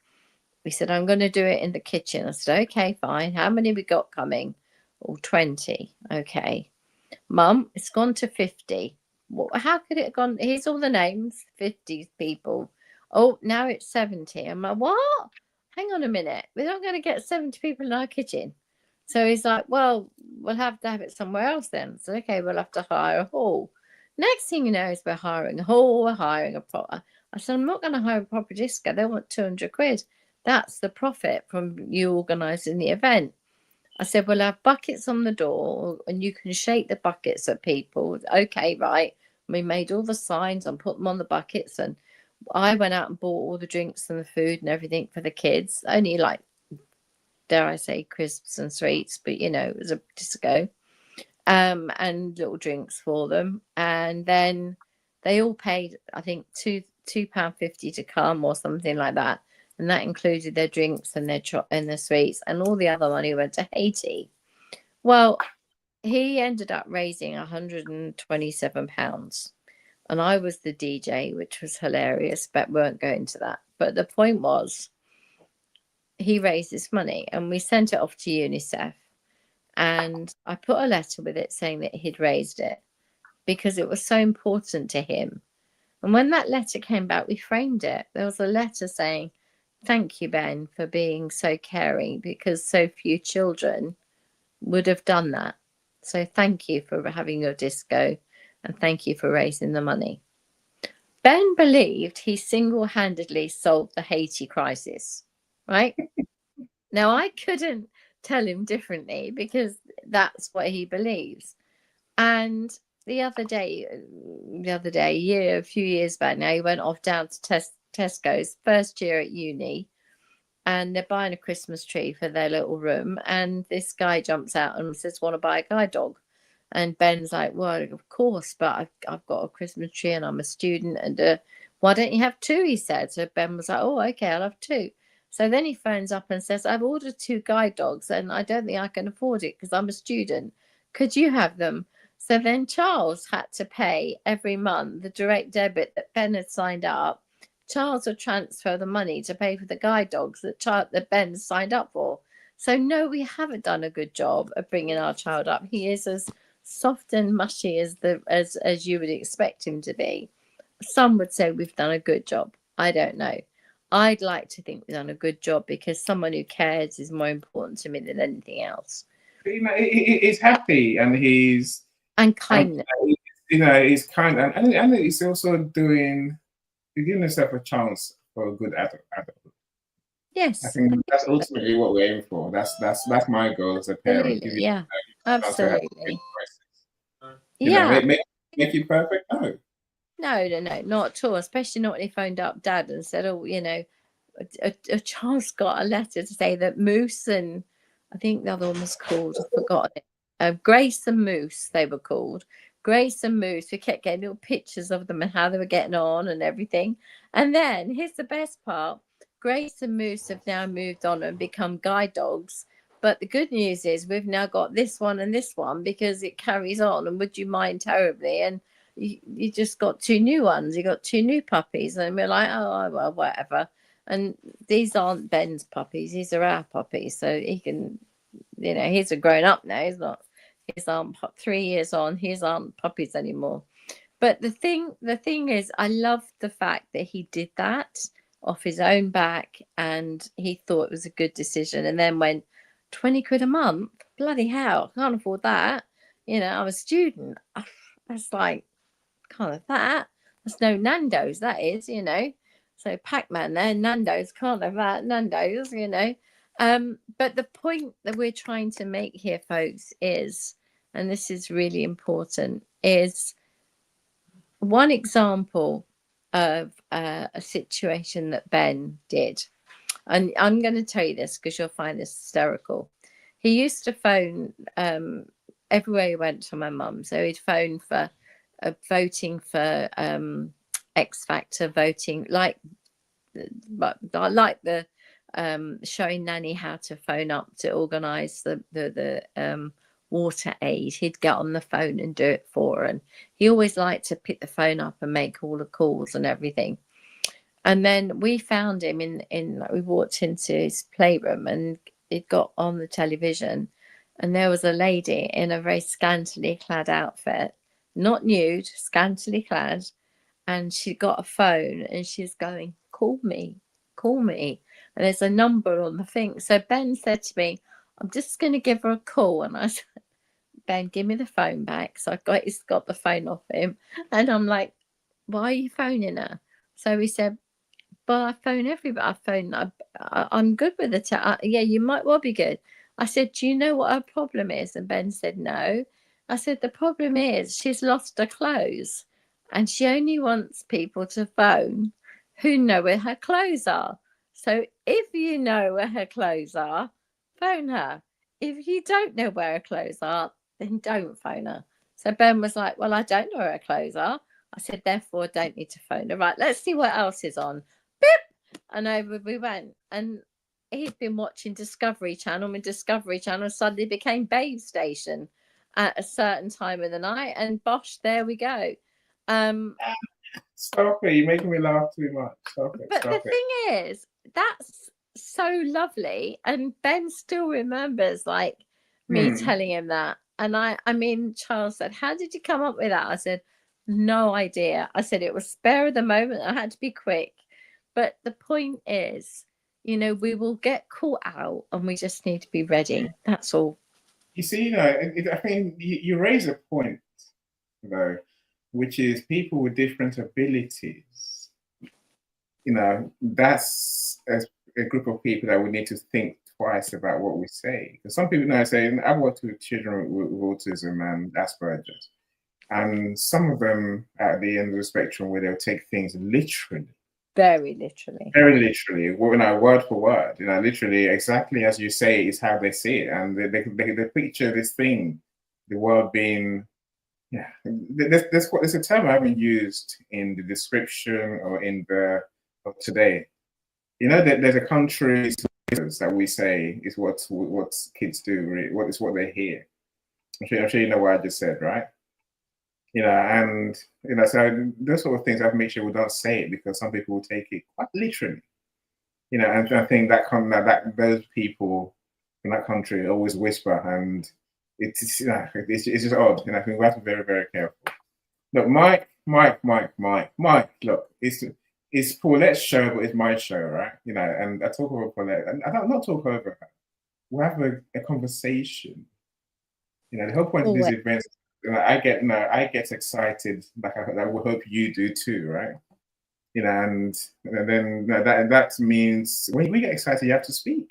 Speaker 3: We said, "I'm going to do it in the kitchen." I said, "Okay, fine. How many we got coming?" "Oh, 20. Okay. Mum, it's gone to 50. What, how could it have gone? Here's all the names, 50 people. Oh, now it's 70. I'm like, "What? Hang on a minute. We're not going to get 70 people in our kitchen." So he's like, "Well, we'll have to have it somewhere else then." So, "Okay, we'll have to hire a hall." Next thing you know is we're hiring a hall, we're hiring a proper. I said, "I'm not going to hire a proper disco. They want 200 quid. That's the profit from you organising the event." I said, "We'll have buckets on the door and you can shake the buckets at people." "Okay, right." We made all the signs and put them on the buckets, and I went out and bought all the drinks and the food and everything for the kids. Only, like, dare I say, crisps and sweets, but it was a disco. And little drinks for them. And then they all paid, I think, £2.50 to come or something like that. And that included their drinks and their sweets, and all the other money went to Haiti. Well, he ended up raising £127, and I was the DJ, which was hilarious, but we won't go into that. But the point was, he raised this money and we sent it off to UNICEF, and I put a letter with it saying that he'd raised it because it was so important to him. And when that letter came back, we framed it. There was a letter saying, "Thank you, Ben, for being so caring, because so few children would have done that. So thank you for having your disco, and thank you for raising the money." Ben believed he single-handedly solved the Haiti crisis, right? Now, I couldn't tell him differently because that's what he believes. And the other day, a few years back now, he went off down to Tesco's, first year at uni, and they're buying a Christmas tree for their little room. And this guy jumps out and says, "Want to buy a guide dog?" And Ben's like, "Well, of course, but I've got a Christmas tree and I'm a student, and why don't you have two?" He said. So Ben was like, "Oh, okay, I'll have two." So then he phones up and says, "I've ordered two guide dogs and I don't think I can afford it because I'm a student. Could you have them?" So then Charles had to pay every month the direct debit that Ben had signed up. Charles would transfer the money to pay for the guide dogs that Ben signed up for. So no, we haven't done a good job of bringing our child up. He is as soft and mushy as you would expect him to be. Some would say we've done a good job. I don't know. I'd like to think we've done a good job because someone who cares is more important to me than anything else.
Speaker 2: You know, he's happy and he's
Speaker 3: And kindness.
Speaker 2: you know, he's kind and he's also giving himself a chance for a good adult.
Speaker 3: Yes.
Speaker 2: I think that's ultimately what we're aiming for. That's my goal as a parent. Give
Speaker 3: Absolutely.
Speaker 2: you
Speaker 3: Yeah.
Speaker 2: a chance to have good
Speaker 3: Absolutely.
Speaker 2: choices. You know,
Speaker 3: Yeah.
Speaker 2: make you perfect? No.
Speaker 3: No, not at all. Especially not when he phoned up Dad and said, "Oh, a child's got a letter to say that Moose and I think the other one was called, I've forgotten it. Grace and Moose, they were called. Grace and Moose. We kept getting little pictures of them and how they were getting on and everything. And then here's the best part: Grace and Moose have now moved on and become guide dogs. But the good news is we've now got this one and this one because it carries on. And would you mind terribly? And you just got two new ones. You got two new puppies, and we're like, oh well, whatever. And these aren't Ben's puppies; these are our puppies. So he can, he's a grown up now. He's not. His aren't 3 years on. His aren't puppies anymore. But the thing is, I love the fact that he did that off his own back, and he thought it was a good decision. And then went 20 quid a month. Bloody hell, can't afford that. I'm a student. That's like can't have that. There's no Nando's, that is. So Pac-Man there, Nando's, can't have that, Nando's. But the point that we're trying to make here, folks, is, and this is really important, is one example of a situation that Ben did. And I'm going to tell you this because you'll find this hysterical. He used to phone everywhere he went for my mum. So he'd phone for voting for X Factor, voting like the showing Nanny how to phone up to organise the water aid. He'd get on the phone and do it for her. And he always liked to pick the phone up and make all the calls and everything. And then we found him we walked into his playroom and it got on the television, and there was a lady in a very scantily clad outfit, not nude, scantily clad, and she got a phone and she's going, call me, and there's a number on the thing. So Ben said to me, I'm just going to give her a call. And I said, Ben, give me the phone back. So he's got the phone off him, and I'm like, why are you phoning her? So he said, well, I phone everybody. I'm good with it. Yeah, you might well be good. I said, do you know what her problem is? And Ben said, no. I said, the problem is she's lost her clothes and she only wants people to phone who know where her clothes are. So if you know where her clothes are, phone her. If you don't know where her clothes are, then don't phone her. So Ben was like, well, I don't know where her clothes are. I said, therefore, I don't need to phone her. Right, let's see what else is on. Beep! And over we went. And he'd been watching Discovery Channel, and Discovery Channel suddenly became Babe Station at a certain time of the night. And bosh, there we go.
Speaker 2: Stop it! You're making me laugh too much. Stop it!
Speaker 3: But
Speaker 2: Stop
Speaker 3: the
Speaker 2: it!
Speaker 3: thing is, that's so lovely. And Ben still remembers like me telling him that. And I mean, Charles said, how did you come up with that? I said, no idea. I said, it was spare of the moment. I had to be quick. But the point is, we will get caught out and we just need to be ready. That's all.
Speaker 2: You see, I think you raise a point, though, which is people with different abilities. That's a group of people that we need to think twice about what we say. Because some people say, I've worked with children with autism and Asperger's. and some of them at the end of the spectrum where they'll take things literally.
Speaker 3: Very literally.
Speaker 2: Very literally, word for word, literally exactly as you say is how they see it, and they picture this thing, the world being, yeah. There's a term I haven't used in the description or in the of today. That there's a country that we say is what kids do, really, what they hear. I'm sure you know what I just said, right? And so those sort of things I have to make sure we don't say it because some people will take it quite literally. And I think that those people in that country always whisper, and it's it's just odd. And I think we have to be very, very careful. Look, Mike. Look, it's Paulette's show, but it's my show, right? And I talk over Paulette, and I don't not talk over her. We have a conversation. The whole point of these events, I get excited, like I would hope you do too, right? And then that means when we get excited, you have to speak.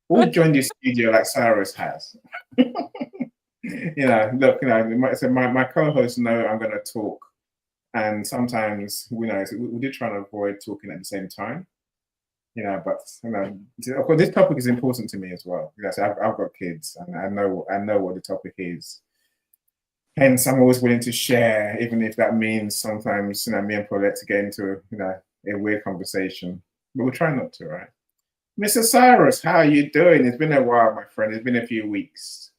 Speaker 2: Or join the studio like Cyrus has. Look, my co-hosts know I'm going to talk, and sometimes we do try to avoid talking at the same time. But of course, this topic is important to me as well. So I've got kids, and I know what the topic is. Hence, I'm always willing to share, even if that means sometimes me and Paulette to get into a weird conversation. But we'll try not to, right? Mr. Cyrus, how are you doing? It's been a while, my friend. It's been a few weeks.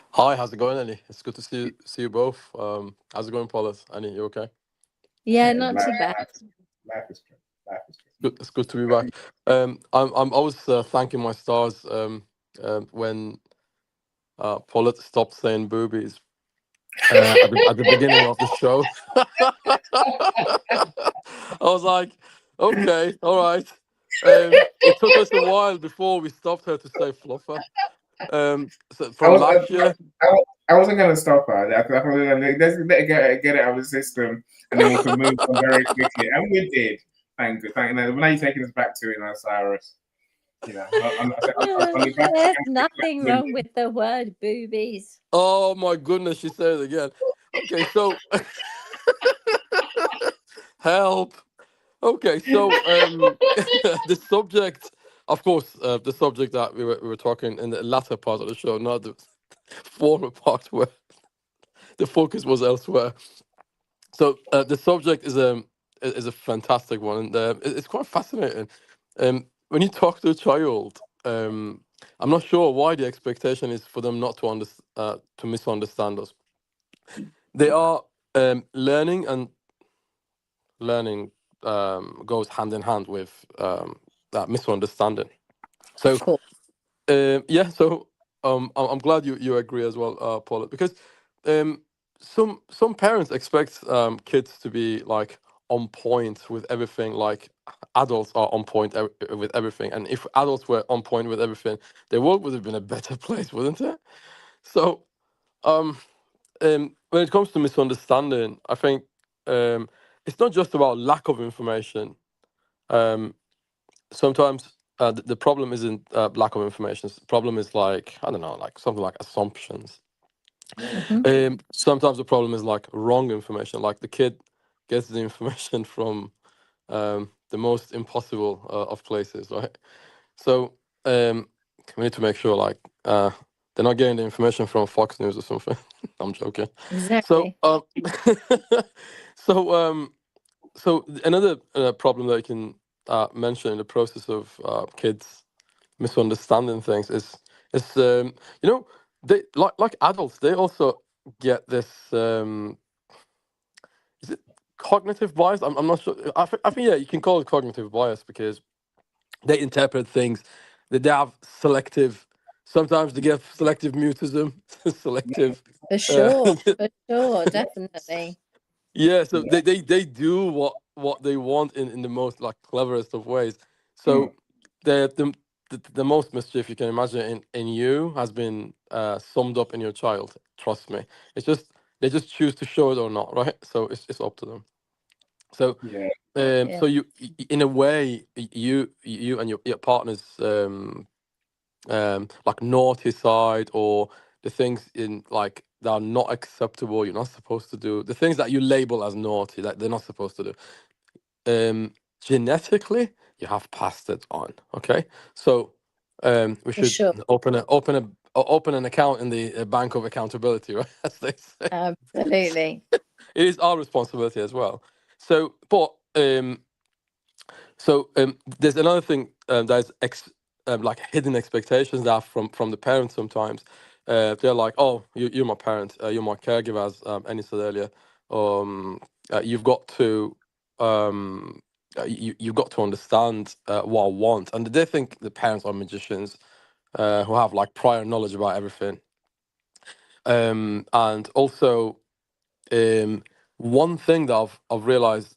Speaker 4: Hi, how's it going, Annie? It's good to see you both. How's it going, Paulette? Annie, you okay?
Speaker 3: Yeah, not too bad.
Speaker 2: Life is good.
Speaker 4: Good. It's good to be back. I was thanking my stars when Paulette stopped saying boobies at the beginning of the show. I was like, okay, all right. It took us a while before we stopped her to say fluffer. So from last year.
Speaker 2: I wasn't going to stop her. Let's get it out of the system, and then we can move on very quickly. And we did. Thank you. Now you're taking us back to Cyrus.
Speaker 3: There's nothing wrong with the word boobies.
Speaker 4: Oh my goodness, she said it again. Okay, so help. Okay, so the subject, of course, the subject that we were talking in the latter part of the show, not the former part where the focus was elsewhere. So the subject is a fantastic one, and it's quite fascinating. When you talk to a child, I'm not sure why the expectation is for them not to misunderstand us. They are learning, and learning goes hand in hand with that misunderstanding. So
Speaker 3: Of course.
Speaker 4: yeah, so I'm glad you agree as well, Paula, because some parents expect kids to be like on point with everything, like adults are on point with everything. And if adults were on point with everything, the world would have been a better place, wouldn't it? So when it comes to misunderstanding, I think it's not just about lack of information. Sometimes the problem isn't lack of information. The problem is like, I don't know, like something like assumptions. Sometimes the problem is like wrong information. Like the kid gets the information from the most impossible of places, right? So we need to make sure like they're not getting the information from Fox News or something. I'm joking. So
Speaker 3: Exactly.
Speaker 4: so so another problem that I can mention in the process of kids misunderstanding things is they like adults, they also get this is it cognitive bias? I'm not sure. I think yeah, you can call it cognitive bias because they interpret things that they have selective. Sometimes they get selective mutism, selective.
Speaker 3: For sure, definitely.
Speaker 4: Yeah, so they do what they want in the most like cleverest of ways. So the most mischief you can imagine in you has been summed up in your child. Trust me. It's just they just choose to show it or not, right? So it's up to them. So
Speaker 2: Yeah.
Speaker 4: so in a way you and your partner's like naughty side or the things in like that are not acceptable, you're not supposed to do, the things that you label as naughty, that they're not supposed to do, genetically you have passed it on. Okay, so we
Speaker 3: For
Speaker 4: should
Speaker 3: sure.
Speaker 4: open an account in the bank of accountability, right? As they say,
Speaker 3: Absolutely.
Speaker 4: it is our responsibility as well. So, but there's another thing, there's like hidden expectations that from the parents sometimes. They're like, oh, you're my parent, you're my caregiver, as Annie said earlier. You've got to you've got to understand what I want, and they think the parents are magicians who have like prior knowledge about everything. And also, one thing that I've realized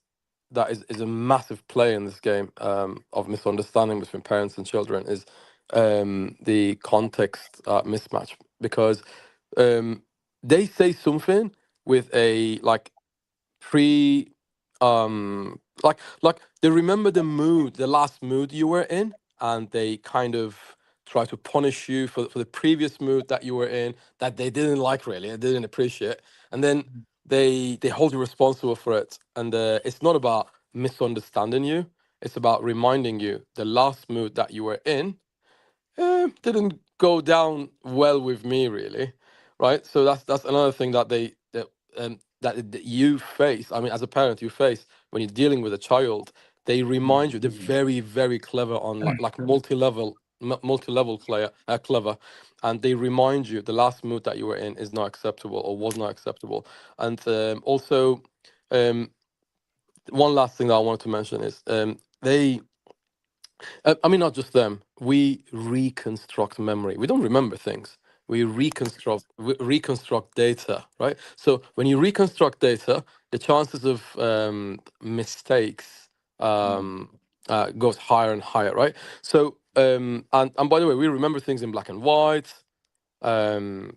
Speaker 4: that is a massive play in this game of misunderstanding between parents and children is the context mismatch, because they say something with a like pre like they remember the last mood you were in, and they kind of try to punish you for the previous mood that you were in, that they didn't like, really, they didn't appreciate, and then they hold you responsible for it. And it's not about misunderstanding you, it's about reminding you the last mood that you were in didn't go down well with me, really, right? So that's another thing that that you face. I mean, as a parent, you face when you're dealing with a child. They remind you. They're very, very clever on like multi-level clever, and they remind you the last mood that you were in is not acceptable or was not acceptable. And also, um, one last thing that I wanted to mention is I mean, not just them. We reconstruct memory. We don't remember things. We reconstruct data, right? So when you reconstruct data, the chances of mistakes goes higher and higher, right? So and by the way, we remember things in black and white. Um,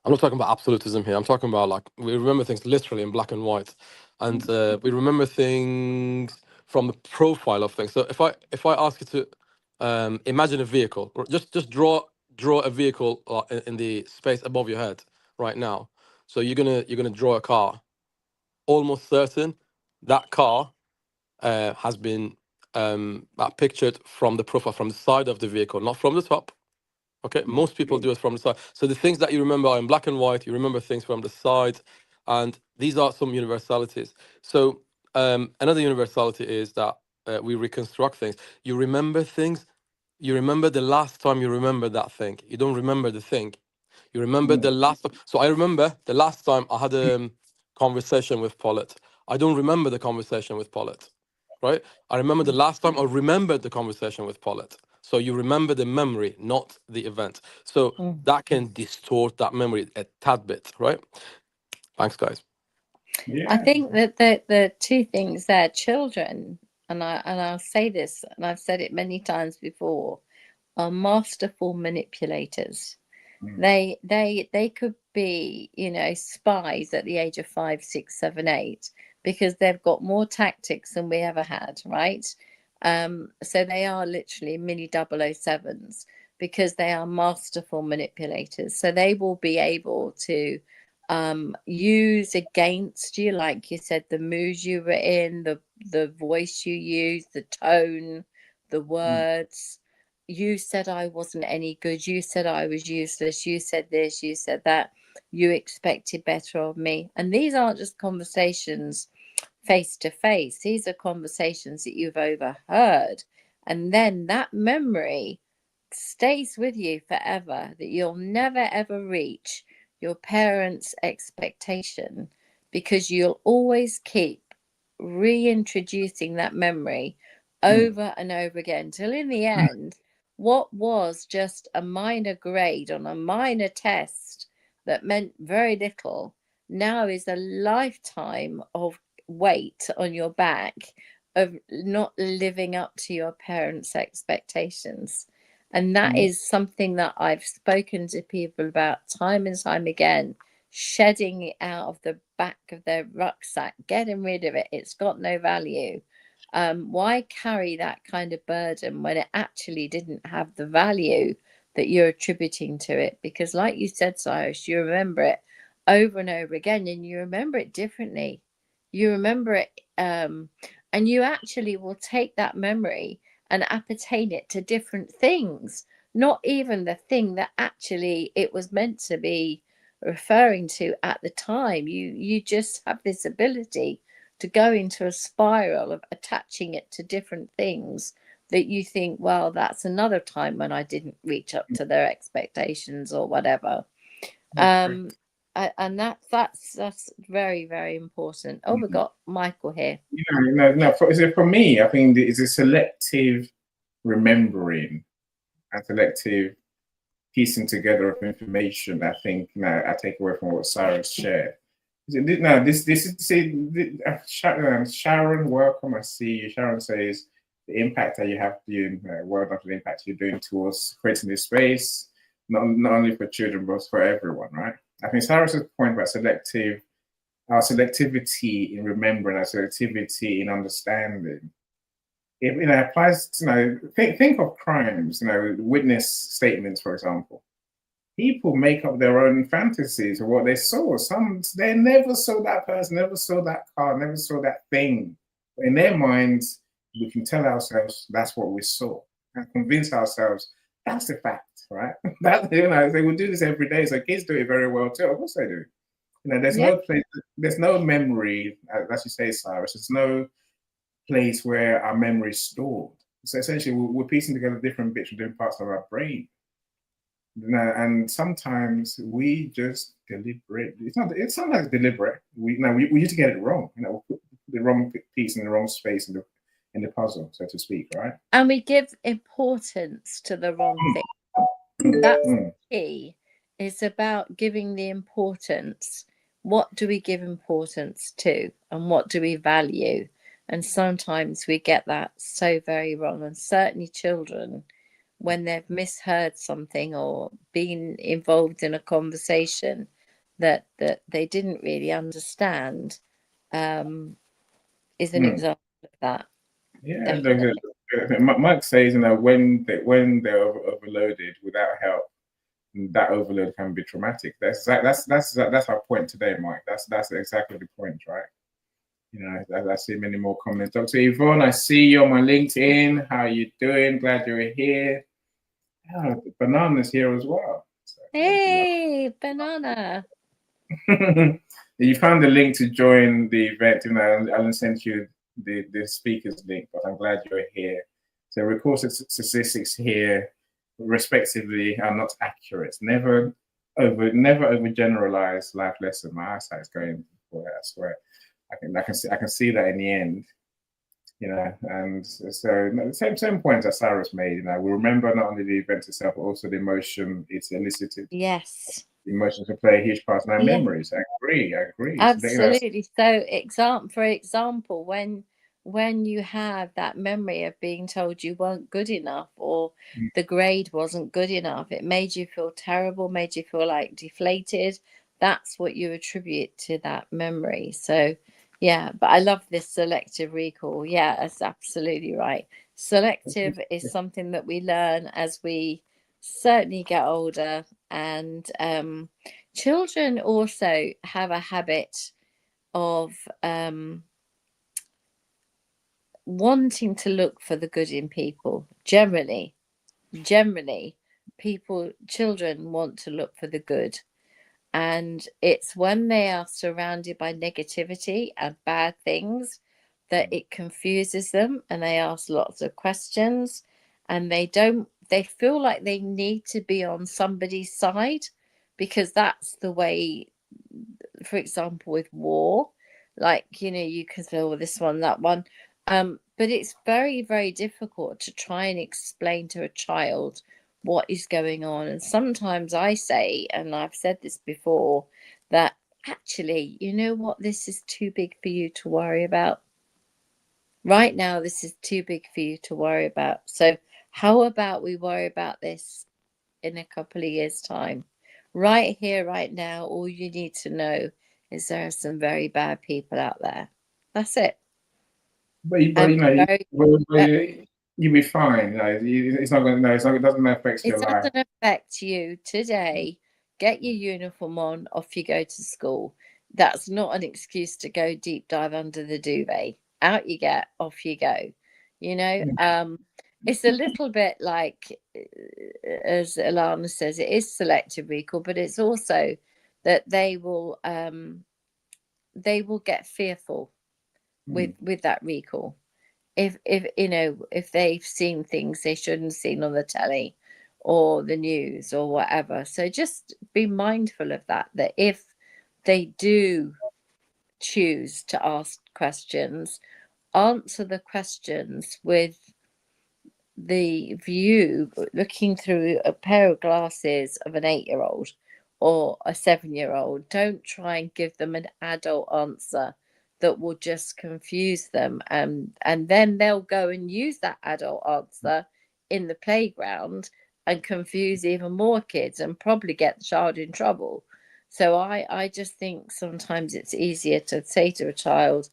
Speaker 4: I'm not talking about absolutism here. I'm talking about like we remember things literally in black and white, and we remember things from the profile of things. So if I ask you to imagine a vehicle, or just draw a vehicle in the space above your head right now. So you're gonna draw a car. Almost certain that car has been pictured from the profile, from the side of the vehicle, not from the top. Okay, most people do it from the side. So the things that you remember are in black and white. You remember things from the side, and these are some universalities. So another universality is that we reconstruct things. You remember things. You remember the last time you remember that thing. You don't remember the thing. You remember the last. So I remember the last time I had a conversation with Paulette. I don't remember the conversation with Paulette, right? I remember the last time I remembered the conversation with Paulette. So you remember the memory, not the event. So
Speaker 3: Mm.
Speaker 4: that can distort that memory a tad bit, right? Thanks, guys.
Speaker 3: I think that the two things there, children, and I'll say this, and I've said it many times before, are masterful manipulators. They could be, spies at the age of 5, 6, 7, 8, because they've got more tactics than we ever had, right? So they are literally mini 007s, because they are masterful manipulators. So they will be able to use against you, like you said, the mood you were in, the voice you used, the tone, the words. You said I wasn't any good. You said I was useless. You said this, you said that. You expected better of me. And these aren't just conversations face to face. These are conversations that you've overheard. And then that memory stays with you forever, that you'll never ever reach your parents' expectation, because you'll always keep reintroducing that memory over and over again, till in the end, what was just a minor grade on a minor test that meant very little now is a lifetime of weight on your back of not living up to your parents' expectations. And that is something that I've spoken to people about time and time again, shedding it out of the back of their rucksack, getting rid of it. It's got no value. Why carry that kind of burden when it actually didn't have the value that you're attributing to it. Because like you said, Cyrus, you remember it over and over again, and you remember it differently. You remember it, and you actually will take that memory and appertain it to different things, not even the thing that actually it was meant to be referring to at the time. You just have this ability to go into a spiral of attaching it to different things that you think, well, that's another time when I didn't reach up to their expectations or whatever. And that's very, very important. Oh, we've got Michael here.
Speaker 2: No. For me, I think it's a selective remembering and selective piecing together of information. I think I take away from what Cyrus shared. No, this is Sharon. Welcome. I see you. Sharon says the impact that you have doing, well done for the impact you're doing towards creating this space, not only for children but for everyone, right? I think Cyrus's point about our selectivity in remembering, our selectivity in understanding, it applies to think of crimes, witness statements, for example. People make up their own fantasies of what they saw. They never saw that person, never saw that car, never saw that thing. But in their minds, we can tell ourselves that's what we saw and convince ourselves that's the fact, right? They will do this every day. So kids do it very well too. Of course they do. There's no place, there's no memory, as you say, Cyrus. There's no place where our memory is stored. So essentially, we're piecing together different bits from different parts of our brain. And sometimes we just deliberate. It's sometimes deliberate. We used to get it wrong. We'll put the wrong piece in the wrong space in the puzzle, so to speak, right?
Speaker 3: And we give importance to the wrong thing. That's key. It's about giving the importance. What do we give importance to, and what do we value? And sometimes we get that so very wrong. And certainly children, when they've misheard something or been involved in a conversation that they didn't really understand, is an example of that.
Speaker 2: Yeah, Mike says, when they're overloaded without help, that overload can be traumatic. That's our point today, Mike. That's exactly the point, right? I see many more comments. Dr. Yvonne, I see you on my LinkedIn. How are you doing? Glad you're here. Oh, Banana's here as well. So,
Speaker 3: hey, Banana.
Speaker 2: You found the link to join the event. Alan sent you the speaker's link, but I'm glad you're here. So record statistics here, respectively, are not accurate. Never overgeneralize life lesson. My eyesight's going for it, I swear. I can see that in the end. And so the same points that Cyrus made. We remember not only the event itself, but also the emotion it's elicited.
Speaker 3: Yes.
Speaker 2: The emotions can play a huge part in our memories. I agree.
Speaker 3: Absolutely. So, for example, when you have that memory of being told you weren't good enough, or the grade wasn't good enough, it made you feel terrible, made you feel like deflated. That's what you attribute to that memory. So yeah, but I love this selective recall. Yeah, that's absolutely right. Selective is something that we learn as we certainly get older, and children also have a habit of wanting to look for the good in people. Generally, children want to look for the good. And it's when they are surrounded by negativity and bad things that it confuses them, and they ask lots of questions, and they feel like they need to be on somebody's side, because that's the way, for example, with war, like, you can say, oh, this one, that one. But it's very, very difficult to try and explain to a child what is going on. And sometimes I say, and I've said this before, that actually, you know what, this is too big for you to worry about. Right now, this is too big for you to worry about. So how about we worry about this in a couple of years' time? Right here, right now, all you need to know is there are some very bad people out there. That's it.
Speaker 2: But you you'll be fine. It's not going to. No, it's not. It doesn't affect
Speaker 3: It
Speaker 2: your life.
Speaker 3: doesn't affect you today. Get your uniform on, off you go to school. That's not an excuse to go deep dive under the duvet. Out you get, off you go. You know, it's a little bit like, as Ilana says, it is selective recall, but it's also that they will get fearful with that recall. If if they've seen things they shouldn't have seen on the telly or the news or whatever. So just be mindful of that if they do choose to ask questions, answer the questions with the view, looking through a pair of glasses of an 8-year-old or a 7-year-old. Don't try and give them an adult answer that will just confuse them, and then they'll go and use that adult answer in the playground and confuse even more kids and probably get the child in trouble. So I just think sometimes it's easier to say to a child,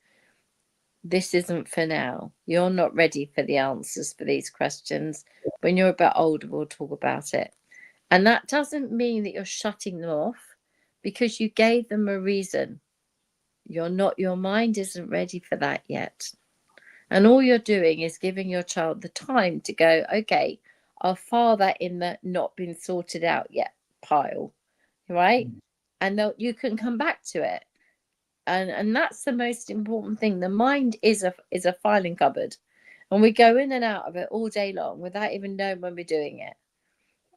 Speaker 3: this isn't for now. You're not ready for the answers for these questions. When you're a bit older, we'll talk about it. And that doesn't mean that you're shutting them off, because you gave them a reason. Your mind isn't ready for that yet. And all you're doing is giving your child the time to go, okay, I'll file that in the not been sorted out yet pile, right? And you can come back to it. And that's the most important thing. The mind is a filing cupboard, and we go in and out of it all day long without even knowing when we're doing it.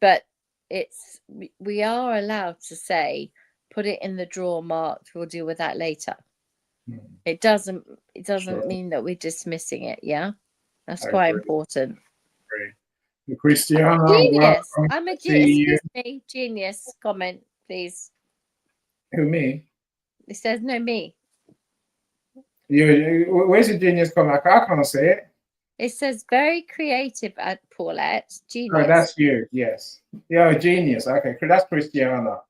Speaker 3: But we are allowed to say, put it in the drawer marked, we'll deal with that later. It doesn't mean that we're dismissing it. Yeah, that's quite important.
Speaker 2: Christiana,
Speaker 3: Genius.
Speaker 2: welcome.
Speaker 3: I'm a
Speaker 2: See
Speaker 3: genius.
Speaker 2: you.
Speaker 3: Excuse me, genius. Comment, please.
Speaker 2: Who, me?
Speaker 3: It says no, me.
Speaker 2: Where's your genius come? I can't say it.
Speaker 3: It says very creative at Paulette. Genius.
Speaker 2: Oh, that's you. Yes. Yeah, genius. Okay, that's Christiana.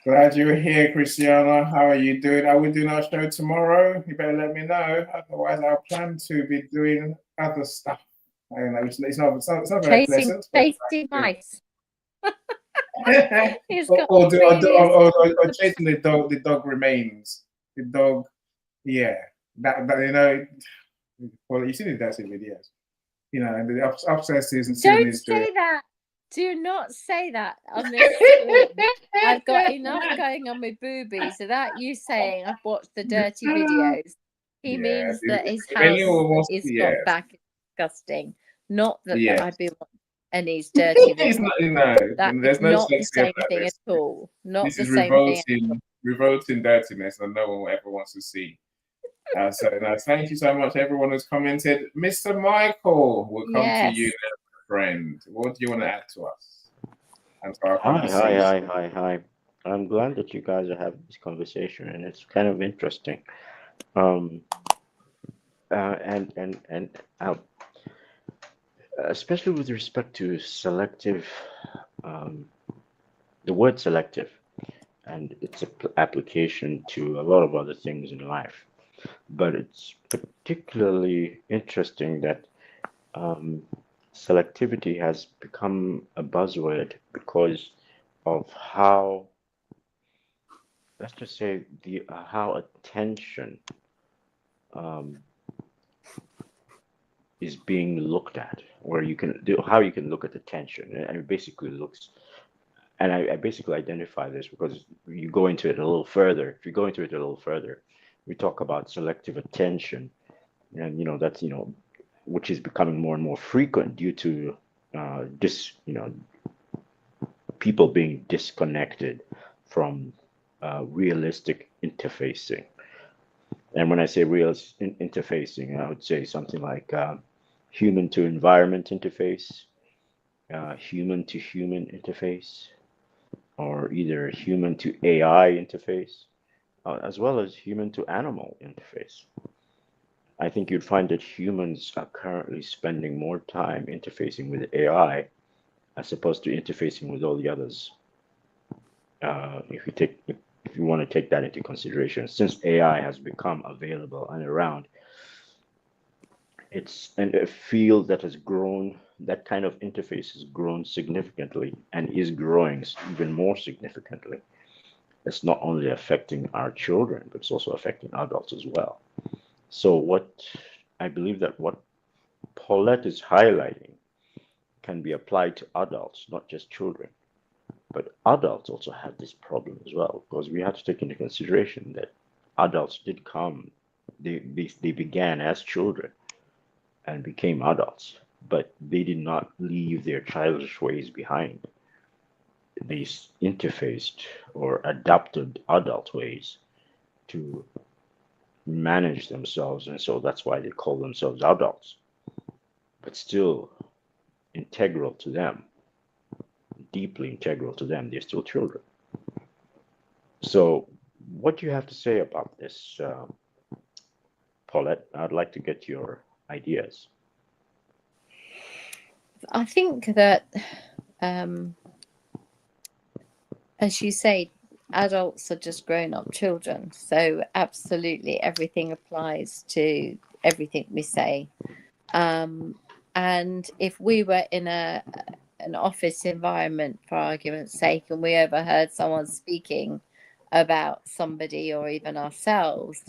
Speaker 2: Glad you're here, Christiana. How are you doing? Are we doing our show tomorrow? You better let me know. Otherwise, I'll plan to be doing other stuff. I don't know. It's not very pleasant.
Speaker 3: Chasing mice. He's got
Speaker 2: or chasing the dog remains. The dog, yeah. That you know. Well, you've seen the dirty videos. You know, and the upstairs season.
Speaker 3: Don't say that. Do not say that on this screen. I've got enough going on with boobies. So that you saying I've watched the dirty videos, he means that his house is got back disgusting. Not that I've been watching any dirty videos. There's not the same thing at all. Not the same thing.
Speaker 2: Revolting dirtiness that no one ever wants to see. So thank you so much, everyone who's commented. Mr. Michael, we'll come to you now, friend. What do you want to add to us?
Speaker 5: Hi. I'm glad that you guys are having this conversation, and it's kind of interesting. Especially with respect to selective, the word selective, and its application to a lot of other things in life. But it's particularly interesting that selectivity has become a buzzword because of how, let's just say, how attention is being looked at, where you can do how you can look at attention, and it basically looks. And I basically identify this because you go into it a little further. If you go into it a little further, we talk about selective attention, and that's which is becoming more and more frequent due to people being disconnected from realistic interfacing. And when I say real interfacing, I would say something like human to environment interface, human to human interface, or either human to AI interface, as well as human to animal interface. I think you'd find that humans are currently spending more time interfacing with AI as opposed to interfacing with all the others. If you want to take that into consideration, since AI has become available and around, It's a field that has grown, that kind of interface has grown significantly and is growing even more significantly. It's not only affecting our children, but it's also affecting adults as well. So I believe that what Paulette is highlighting can be applied to adults, not just children. But adults also have this problem as well, because we have to take into consideration that adults did come, they began as children and became adults, but they did not leave their childish ways behind. They interfaced or adapted adult ways to manage themselves, and so that's why they call themselves adults. But still integral to them, deeply integral to them, they're still children. So, what do you have to say about this, Paulette? I'd like to get your ideas.
Speaker 3: I think that, as you say, adults are just grown up children. So absolutely everything applies to everything we say. And if we were in an office environment, for argument's sake, and we overheard someone speaking about somebody or even ourselves,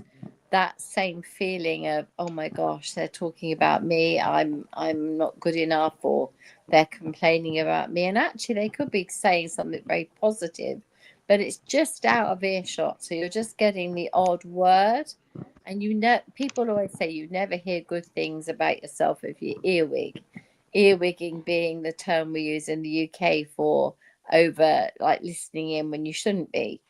Speaker 3: that same feeling of, oh my gosh, they're talking about me, I'm not good enough, or they're complaining about me, and actually they could be saying something very positive, but it's just out of earshot, so you're just getting the odd word. And people always say you never hear good things about yourself if you earwig. Earwigging being the term we use in the UK for over, like, listening in when you shouldn't be.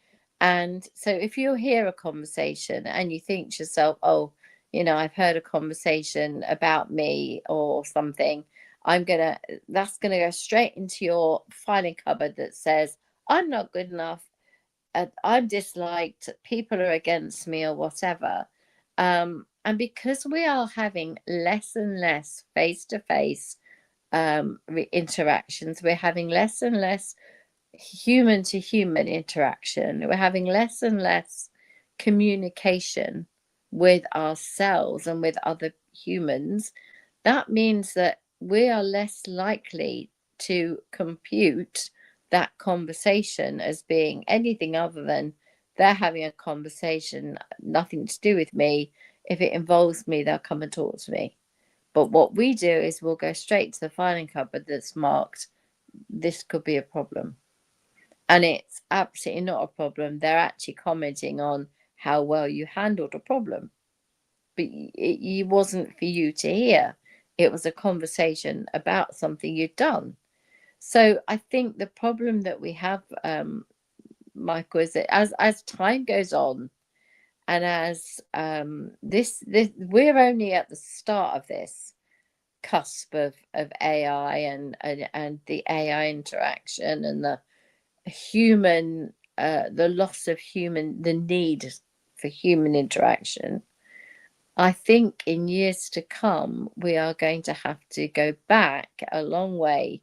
Speaker 3: And so if you hear a conversation and you think to yourself, oh, I've heard a conversation about me or something, that's gonna go straight into your filing cupboard that says, I'm not good enough, I'm disliked, people are against me, or whatever. And because we are having less and less face-to-face interactions, we're having less and less human to human interaction, we're having less and less communication with ourselves and with other humans. That means that we are less likely to compute that conversation as being anything other than they're having a conversation, nothing to do with me. If it involves me, they'll come and talk to me. But what we do is we'll go straight to the filing cupboard that's marked, this could be a problem. And it's absolutely not a problem. They're actually commenting on how well you handled a problem. But it wasn't for you to hear. It was a conversation about something you'd done. So I think the problem that we have, Michael, is that as time goes on, and as this we're only at the start of this cusp of AI and the AI interaction and the human, the loss of human, the need for human interaction. I think in years to come, we are going to have to go back a long way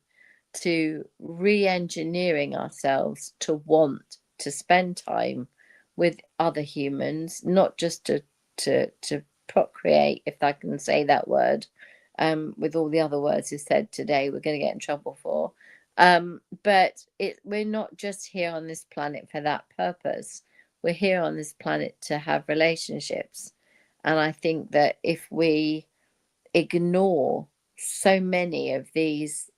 Speaker 3: to re-engineering ourselves to want to spend time with other humans, not just to procreate, if I can say that word, with all the other words you said today, we're going to get in trouble for. But we're not just here on this planet for that purpose. We're here on this planet to have relationships. And I think that if we ignore so many of these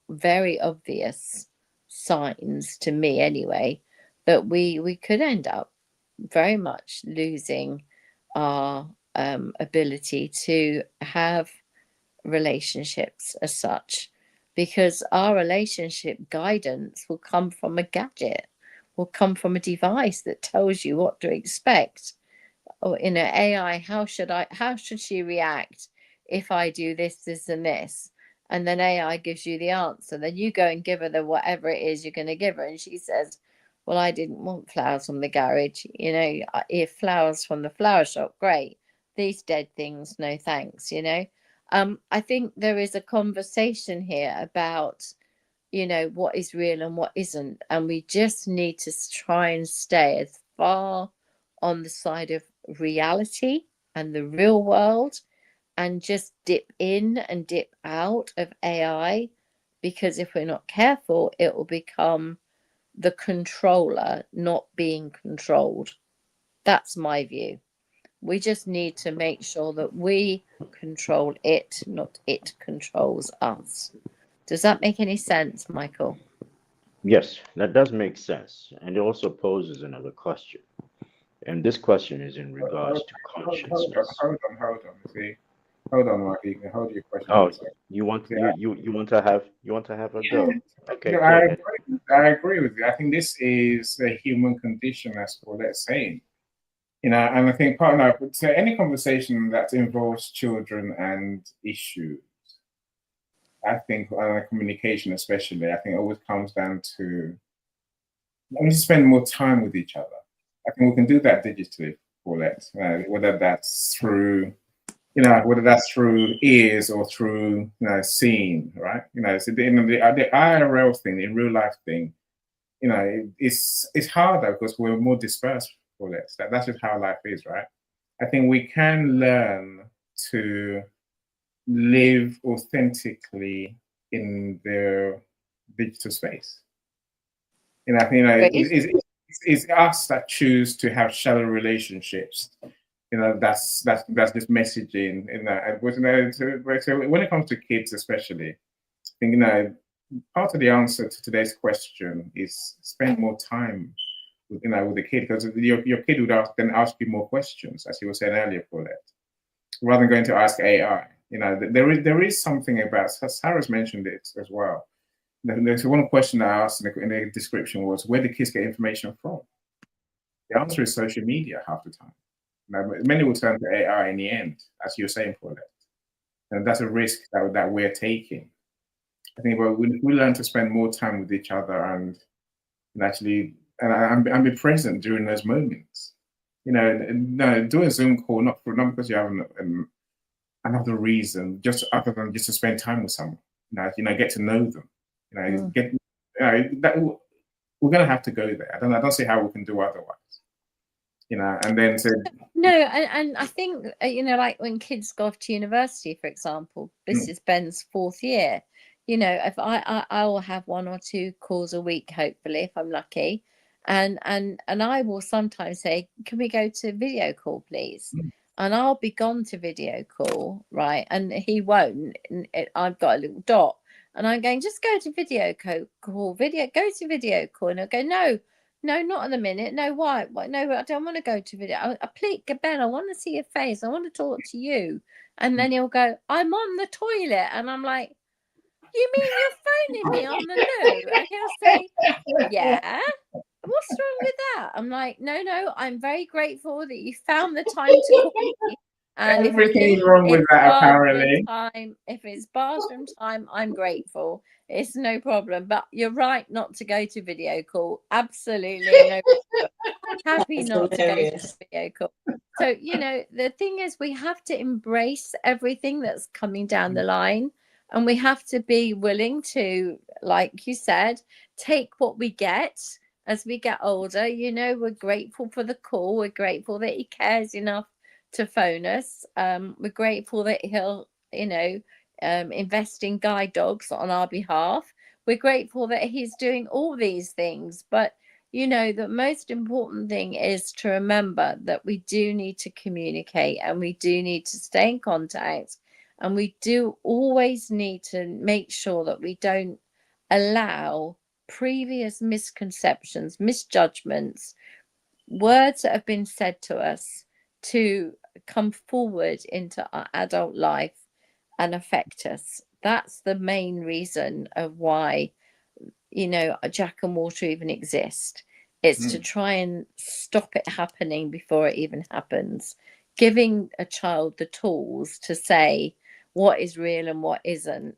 Speaker 3: very obvious signs, to me anyway, that we could end up very much losing our ability to have relationships as such, because our relationship guidance will come from a gadget, will come from a device that tells you what to expect. Or in an AI, how should she react if I do this and this? And then AI gives you the answer. Then you go and give her the whatever it is you're going to give her, and she says, well, I didn't want flowers from the garage. If flowers from the flower shop, great. These dead things, no thanks. I think there is a conversation here about, what is real and what isn't. And we just need to try and stay as far on the side of reality and the real world and just dip in and dip out of AI, because if we're not careful, it will become the controller not being controlled. That's my view. We just need to make sure that we control it, not it controls us. Does that make any sense, Michael?
Speaker 5: Yes, that does make sense. And it also poses another question. And this question is in regards to consciousness.
Speaker 2: Hold on. See, hold on, Mark. You can hold your question for
Speaker 5: Oh,
Speaker 2: a second.
Speaker 5: you want
Speaker 2: See,
Speaker 5: you want to have a go? Okay,
Speaker 2: no,
Speaker 5: go ahead.
Speaker 2: I agree with you. I think this is a human condition, as Paulette's saying. And I think partner, so any conversation that involves children and issues, I think communication especially, I think always comes down to we need to spend more time with each other. I think we can do that digitally, Paulette, whether that's through whether that's through ears or through seeing, right? So the IRL thing, the in real life thing, it's harder because we're more dispersed for this. That's just how life is, right? I think we can learn to live authentically in the digital space. I think it's us that choose to have shallow relationships. That's just messaging. So when it comes to kids, especially, I think part of the answer to today's question is spend more time with the kid, because your kid would then ask you more questions, as you were saying earlier, Paulette, rather than going to ask AI. There is something about, Sarah's mentioned it as well. There's one question I asked in the description was, where do kids get information from? The answer is social media half the time. Many will turn to AI in the end, as you're saying, Paulette. And that's a risk that we're taking. I think we learn to spend more time with each other and actually and be present during those moments. Do a Zoom call not because you have another reason, just other than just to spend time with someone. Get to know them. That we're gonna have to go there. I don't see how we can do otherwise. And then
Speaker 3: no, and I think like when kids go off to university, for example, this is Ben's 4th year. If I will have 1 or 2 calls a week, hopefully, if I'm lucky, and I will sometimes say, can we go to video call, please? And I'll be gone to video call, right? And he won't. I've got a little dot, and I'm going, just go to video call, go to video call, and I'll go, no, not in a minute. No, why? No, I don't want to go to video. Please, Ben, I want to see your face. I want to talk to you. And then he'll go, I'm on the toilet, and I'm like, you mean you're phoning me on the loo? And he'll say, yeah. What's wrong with that? I'm like, no, I'm very grateful that you found the time to call me. And
Speaker 2: everything's wrong with that, apparently.
Speaker 3: If it's bathroom time, I'm grateful. It's no problem. But you're right not to go to video call. Absolutely no problem. Happy not to go to video call. So, the thing is, we have to embrace everything that's coming down the line. And we have to be willing to, like you said, take what we get as we get older. We're grateful for the call. We're grateful that he cares enough to phone us. We're grateful that he'll, invest in guide dogs on our behalf. We're grateful that he's doing all these things. But, the most important thing is to remember that we do need to communicate and we do need to stay in contact. And we do always need to make sure that we don't allow previous misconceptions, misjudgments, words that have been said to us to come forward into our adult life and affect us. That's the main reason of why, Jack and Water even exist. It's to try and stop it happening before it even happens. Giving a child the tools to say what is real and what isn't.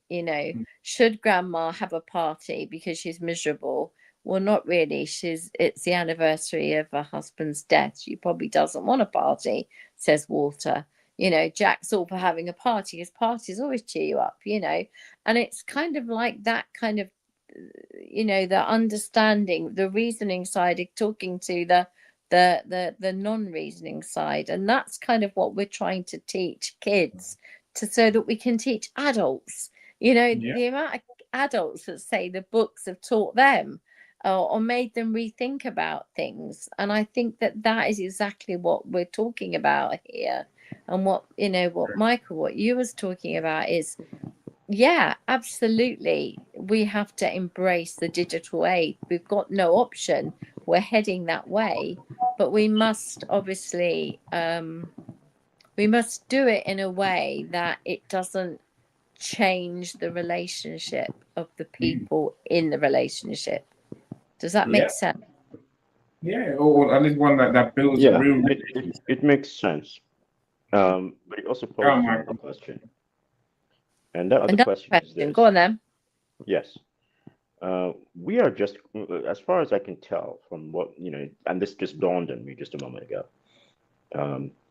Speaker 3: Should grandma have a party because she's miserable? Well, not really. It's the anniversary of her husband's death. She probably doesn't want a party, says Walter. Jack's all for having a party. His parties always cheer you up, and it's kind of like that kind of, the understanding, the reasoning side of talking to the non-reasoning side. And that's kind of what we're trying to teach kids, so that we can teach adults. You know,
Speaker 2: Yeah.
Speaker 3: the amount of adults that say the books have taught them or made them rethink about things. And I think that that is exactly what we're talking about here. And what, you know, what Michael, what you was talking about is, yeah, absolutely. We have to embrace the digital age. We've got no option. We're heading that way, but we must obviously, we must do it in a way that it doesn't change the relationship of the people in the relationship. Does that make
Speaker 2: Yeah.
Speaker 3: sense?
Speaker 2: Yeah. Or at least one that builds a
Speaker 5: Yeah,
Speaker 2: real
Speaker 5: it makes sense. But it also
Speaker 2: Oh
Speaker 5: poses
Speaker 2: my
Speaker 5: another question. And that other
Speaker 3: Another
Speaker 5: question is
Speaker 3: question. Go
Speaker 5: this.
Speaker 3: on then.
Speaker 5: Yes. We are just, as far as I can tell from what, you know, and this just dawned on me just a moment ago.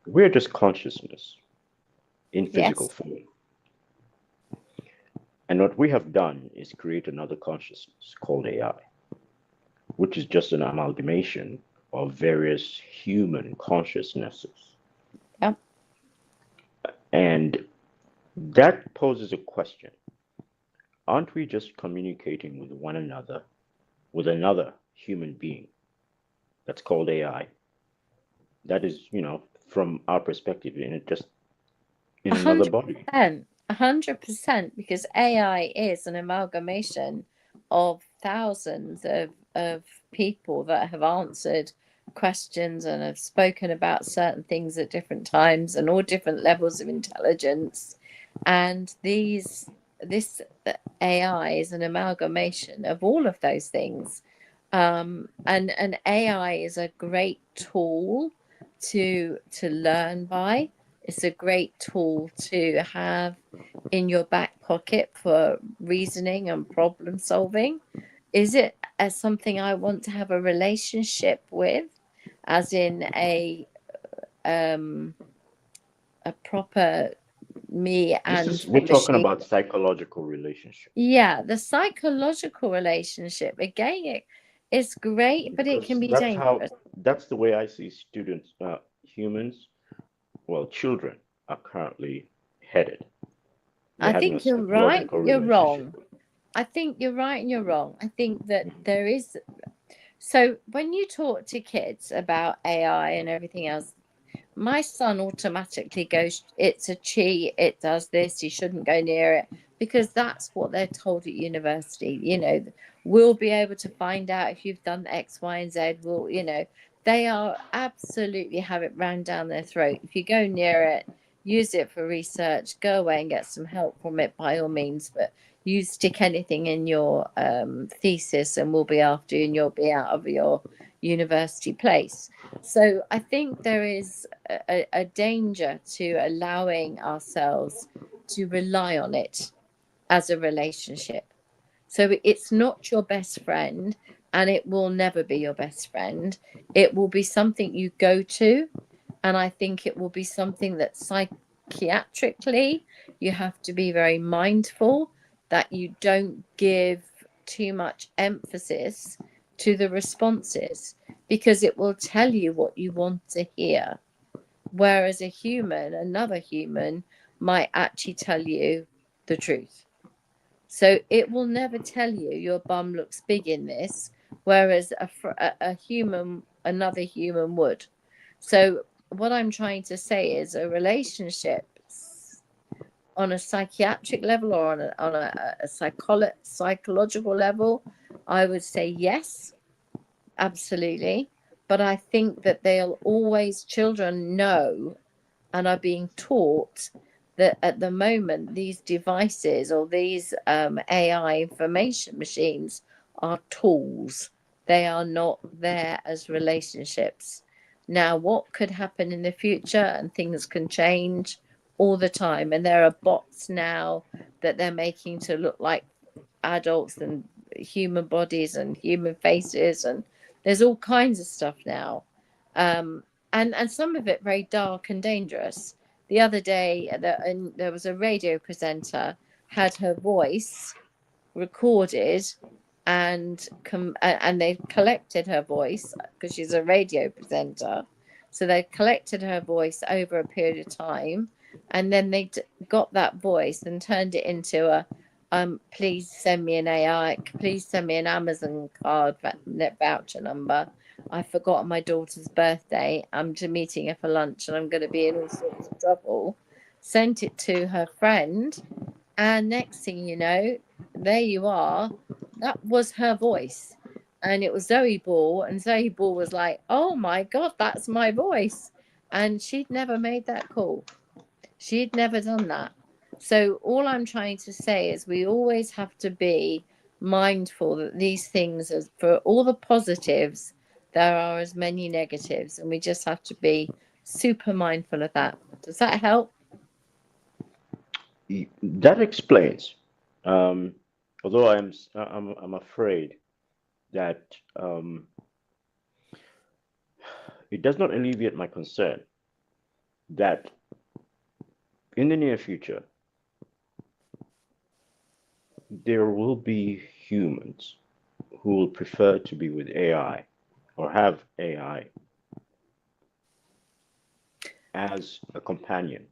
Speaker 5: We're just consciousness in physical
Speaker 3: Yes.
Speaker 5: form. And what we have done is create another consciousness called AI, which is just an amalgamation of various human consciousnesses.
Speaker 3: Yep.
Speaker 5: And that poses a question. Aren't we just communicating with one another, with another human being that's called AI? That is, you know, from our perspective, in it just in another body.
Speaker 3: 100%. 100%, because AI is an amalgamation of thousands of people that have answered questions and have spoken about certain things at different times and all different levels of intelligence. And this AI is an amalgamation of all of those things. And AI is a great tool to learn by. It's a great tool to have in your back pocket for reasoning and problem solving. Is it as something I want to have a relationship with, as in a proper me
Speaker 5: This
Speaker 3: and
Speaker 5: is,
Speaker 3: the
Speaker 5: we're talking
Speaker 3: machine?
Speaker 5: about psychological relationship.
Speaker 3: Yeah, the psychological relationship again, it's great, but it can
Speaker 5: Because
Speaker 3: be dangerous.
Speaker 5: that's the way I see students, humans, well, children are currently headed. They're
Speaker 3: I
Speaker 5: having a
Speaker 3: think you're right,
Speaker 5: psychological
Speaker 3: but you're
Speaker 5: relationship.
Speaker 3: wrong. I think you're right and you're wrong. I think that there is. So when you talk to kids about AI and everything else, my son automatically goes, it's a cheat, it does this, you shouldn't go near it, because that's what they're told at university. You know, we'll be able to find out if you've done X, Y, and Z. Will, you know, they are absolutely have it rammed down their throat. If you go near it, use it for research, go away and get some help from it by all means, but you stick anything in your thesis and we'll be after you and you'll be out of your university place. So I think there is a danger to allowing ourselves to rely on it as a relationship. So it's not your best friend and it will never be your best friend. It will be something you go to. And I think it will be something that psychiatrically you have to be very mindful that you don't give too much emphasis to the responses, because it will tell you what you want to hear. Whereas a human, another human, might actually tell you the truth. So it will never tell you your bum looks big in this, whereas a human, another human would. So what I'm trying to say is a relationship on a psychiatric level or on a psychological level, I would say yes, absolutely. But I think that they'll always, children know and are being taught that at the moment these devices or these AI information machines are tools. They are not there as relationships. Now, what could happen in the future, and things can change all the time. And there are bots now that they're making to look like adults and human bodies and human faces, and there's all kinds of stuff now, and some of it very dark and dangerous. The other day, there was a radio presenter had her voice recorded and they collected her voice because she's a radio presenter. So they collected her voice over a period of time and then they got that voice and turned it into a please send me an AI, please send me an Amazon card net voucher number. I forgot my daughter's birthday. I'm meeting her for lunch and I'm going to be in all sorts of trouble. Sent it to her friend, and next thing you know, there you are. That was her voice. And it was Zoe Ball, and Zoe Ball was like, oh my God, that's my voice. And she'd never made that call. She'd never done that. So all I'm trying to say is we always have to be mindful that these things, are, for all the positives, there are as many negatives, and we just have to be super mindful of that. Does that help?
Speaker 5: That explains. Um, Although I'm afraid that it does not alleviate my concern that in the near future there will be humans who will prefer to be with AI or have AI as a companion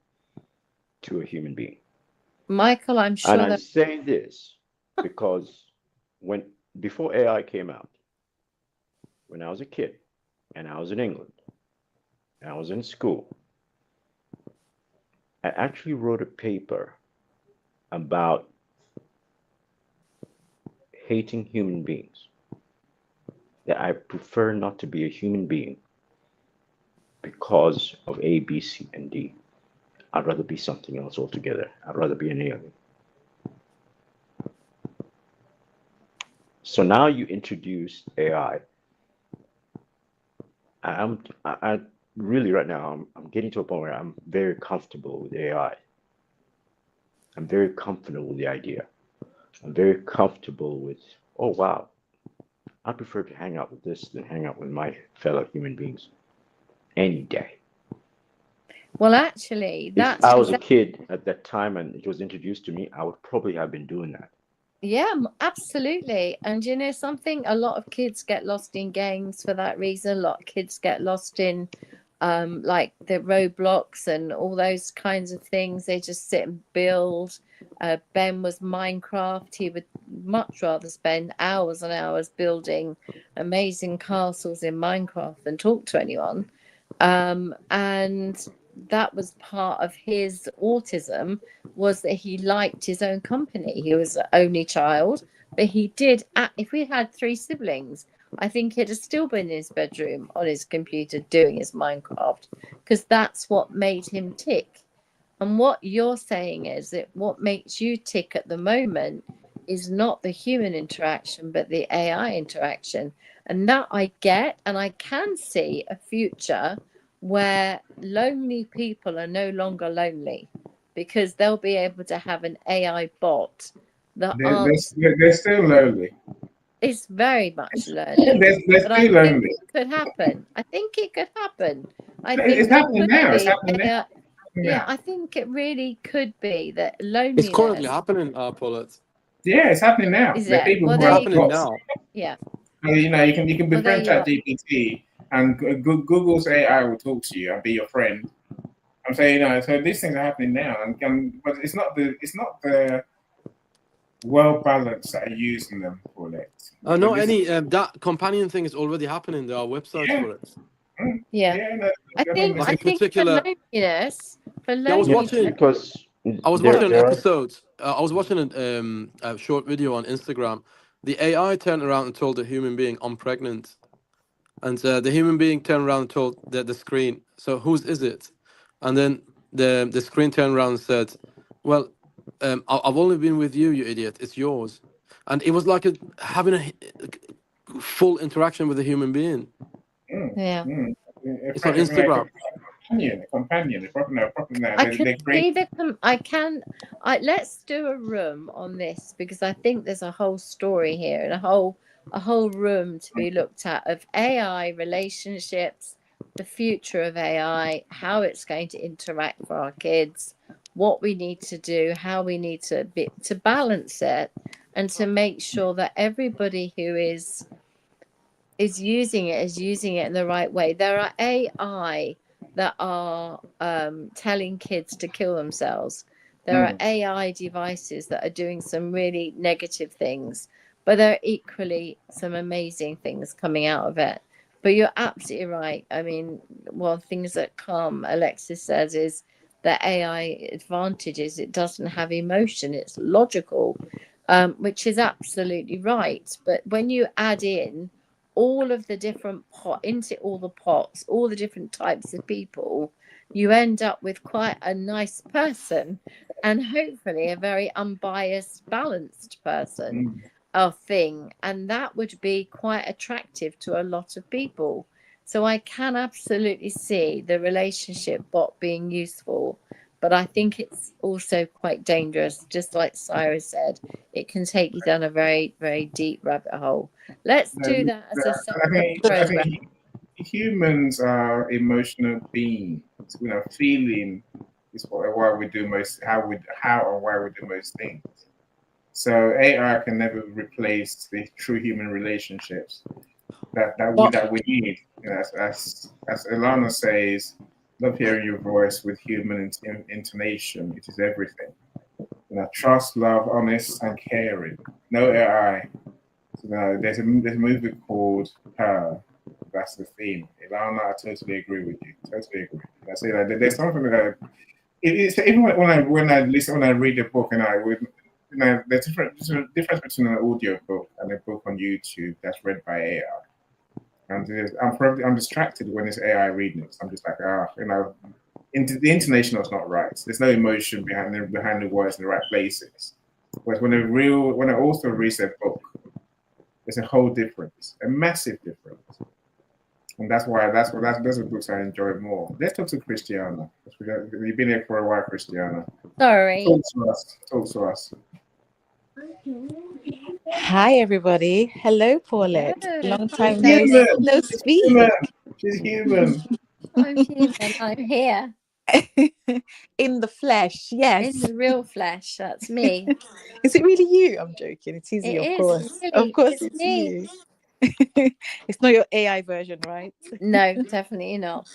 Speaker 5: to a human being.
Speaker 3: Michael, I'm
Speaker 5: And
Speaker 3: sure
Speaker 5: I
Speaker 3: that
Speaker 5: say this because when before AI came out, when I was a kid and I was in England, and I was in school, I actually wrote a paper about hating human beings. That I prefer not to be a human being because of A, B, C, and D. I'd rather be something else altogether. I'd rather be an alien. So now you introduce AI. I really right now I'm getting to a point where I'm very comfortable with AI. I'm very comfortable with the idea. I'm very comfortable with, oh wow, I prefer to hang out with this than hang out with my fellow human beings any day.
Speaker 3: well, actually,
Speaker 5: If
Speaker 3: that's
Speaker 5: I was a
Speaker 3: exactly,
Speaker 5: kid at that time and it was introduced to me, I would probably have been doing that.
Speaker 3: yeah, absolutely. And you know something, a lot of kids get lost in games for that reason. A lot of kids get lost in like the Roblox and all those kinds of things. They just sit and build. Ben was Minecraft. He would much rather spend hours and hours building amazing castles in Minecraft than talk to anyone. And that was part of his autism, was that he liked his own company. He was the only child, but he did. If we had three siblings, I think he'd have still been in his bedroom on his computer doing his Minecraft, because that's what made him tick. And what you're saying is that what makes you tick at the moment is not the human interaction, but the AI interaction. And that I get, and I can see a future where lonely people are no longer lonely because they'll be able to have an AI bot that answers.
Speaker 2: They're still lonely.
Speaker 3: It's very much learning,
Speaker 2: They're
Speaker 3: but I
Speaker 2: still
Speaker 3: think
Speaker 2: lonely.
Speaker 3: it could happen. I think it could happen. I
Speaker 2: It's
Speaker 3: think there
Speaker 2: happening
Speaker 3: could
Speaker 2: now. It's
Speaker 3: be
Speaker 2: happening now.
Speaker 3: AI. Yeah,
Speaker 2: Now.
Speaker 3: I think it really could be that
Speaker 4: It's currently
Speaker 3: loneliness
Speaker 4: happening, Paulette.
Speaker 2: Yeah, it's happening now.
Speaker 3: is
Speaker 2: There are
Speaker 3: there.
Speaker 2: people
Speaker 3: Well,
Speaker 2: who
Speaker 4: It's
Speaker 3: there
Speaker 2: have
Speaker 3: you
Speaker 4: happening
Speaker 3: go.
Speaker 2: bots.
Speaker 4: now.
Speaker 3: Yeah.
Speaker 2: You know, you can
Speaker 3: Well, there
Speaker 2: befriend
Speaker 3: you are.
Speaker 2: ChatGPT, and Google's AI will talk to you and be your friend. I'm saying, you know, so these things are happening now, but it's not the well balance that are using them for it.
Speaker 4: No,
Speaker 2: This,
Speaker 4: any that companion thing is already happening. There are websites
Speaker 2: yeah,
Speaker 4: for it.
Speaker 3: Yeah.
Speaker 2: yeah, no,
Speaker 3: I
Speaker 2: I mean,
Speaker 3: think
Speaker 4: Like
Speaker 3: I
Speaker 4: in
Speaker 3: think for
Speaker 4: particular,
Speaker 3: loneliness,
Speaker 4: yeah,
Speaker 5: Yes, because
Speaker 4: I was
Speaker 5: there
Speaker 4: watching an
Speaker 5: there are
Speaker 4: episode. I was watching a short video on Instagram. The AI turned around and told the human being, "I'm pregnant," and the human being turned around and told the screen, "So whose is it?" And then the screen turned around and said, "Well, I've only been with you, you idiot. It's yours." And it was like having a full interaction with a human being.
Speaker 3: yeah.
Speaker 4: It's on
Speaker 2: like
Speaker 4: Instagram.
Speaker 2: a companion, proper now.
Speaker 3: I can
Speaker 2: They're great.
Speaker 3: see let's do a room on this, because I think there's a whole story here and a whole room to be looked at of AI relationships, the future of AI, how it's going to interact for our kids, what we need to do, how we need to balance it, and to make sure that everybody who is using it in the right way. There are AI that are telling kids to kill themselves. There are AI devices that are doing some really negative things, but there are equally some amazing things coming out of it. But you're absolutely right. I mean, one of the things that Alexis says is that AI advantage is it doesn't have emotion, it's logical, which is absolutely right. But when you add in all of the different into all the pots, all the different types of people, you end up with quite a nice person, and hopefully a very unbiased, balanced person or thing. And that would be quite attractive to a lot of people. So I can absolutely see the relationship bot being useful, but I think it's also quite dangerous. Just like Cyrus said, it can take you down a very, very deep rabbit hole. Let's do that as a separate
Speaker 2: I
Speaker 3: program.
Speaker 2: think humans are emotional beings. Feeling is why we do most, how and why we do most things. So AI can never replace the true human relationships that we need. As Ilana says, love hearing your voice with human intonation. It is everything. Trust, love, honest, and caring. No AI. There's a movie called Her. That's the theme. Ilana, I totally agree with you. Totally agree. I say that there's something that even when I read a book and I would there's a difference between an audio book and a book on YouTube that's read by AI. And I'm distracted when it's AI reading it. So I'm just like, the intonation is not right. There's no emotion behind the words in the right places. Whereas when an author reads their book, there's a whole difference, a massive difference. And those are the books I enjoy more. Let's talk to Christiana. You've been here for a while, Christiana.
Speaker 3: Sorry.
Speaker 2: Talk to us.
Speaker 6: Hi, everybody. Hello, Paulette.
Speaker 3: Hello.
Speaker 6: Long time no
Speaker 2: She's
Speaker 6: speak.
Speaker 2: human. She's human.
Speaker 3: I'm human. I'm here.
Speaker 6: In the flesh, yes.
Speaker 3: In the real flesh. That's me.
Speaker 6: Is it really you? I'm joking. It's easy,
Speaker 3: It
Speaker 6: of
Speaker 3: is.
Speaker 6: course.
Speaker 3: Really,
Speaker 6: Of course,
Speaker 3: it's
Speaker 6: it's
Speaker 3: me.
Speaker 6: you. It's not your AI version, right?
Speaker 3: No, definitely not.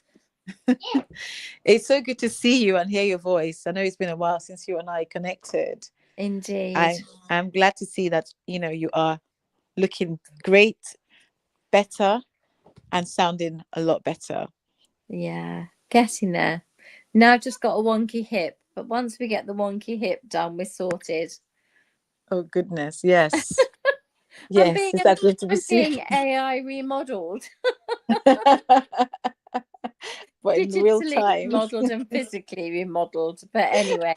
Speaker 6: It's so good to see you and hear your voice. I know it's been a while since you and I connected.
Speaker 3: Indeed.
Speaker 6: I'm glad to see that, you are looking great, better, and sounding a lot better.
Speaker 3: Yeah, getting there. Now I've just got a wonky hip, but once we get the wonky hip done, we're sorted.
Speaker 6: Oh, goodness. Yes. Yes. Is that going to be
Speaker 3: I'm being AI remodeled.
Speaker 6: But in real
Speaker 3: Digitally
Speaker 6: time.
Speaker 3: remodeled and physically remodeled. But anyway,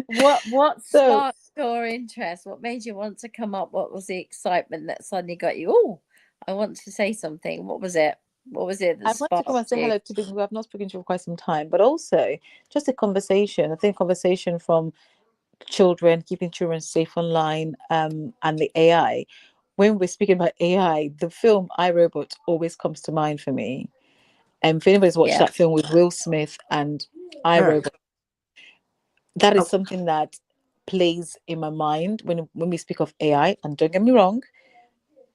Speaker 3: what
Speaker 6: So
Speaker 3: sparked your interest? What made you want to come up? What was the excitement that suddenly got you? Oh, I want to say something. What was it? What was it that
Speaker 6: I want to come and
Speaker 3: sparked
Speaker 6: say
Speaker 3: you?
Speaker 6: hello to people who have not spoken to for quite some time, but also just a conversation. I think conversation from children, keeping children safe online, and the AI. When we're speaking about AI, the film I, Robot always comes to mind for me. And if anybody's watched that film with Will Smith and I, Robot, that is something that plays in my mind when we speak of AI. And don't get me wrong,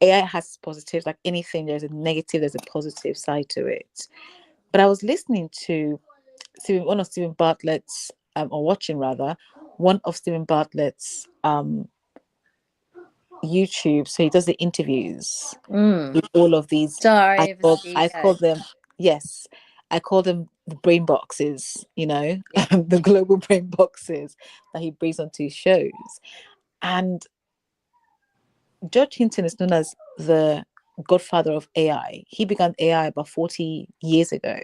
Speaker 6: AI has positives, like anything. There's a negative, there's a positive side to it. But I was listening to one of Stephen Bartlett's, or watching rather, one of Stephen Bartlett's YouTube. So he does the interviews with all of these.
Speaker 3: Sorry,
Speaker 6: I call them, yes, I call them the brain boxes, the global brain boxes that he brings onto his shows. And George Hinton is known as the godfather of AI. He began AI about 40 years ago.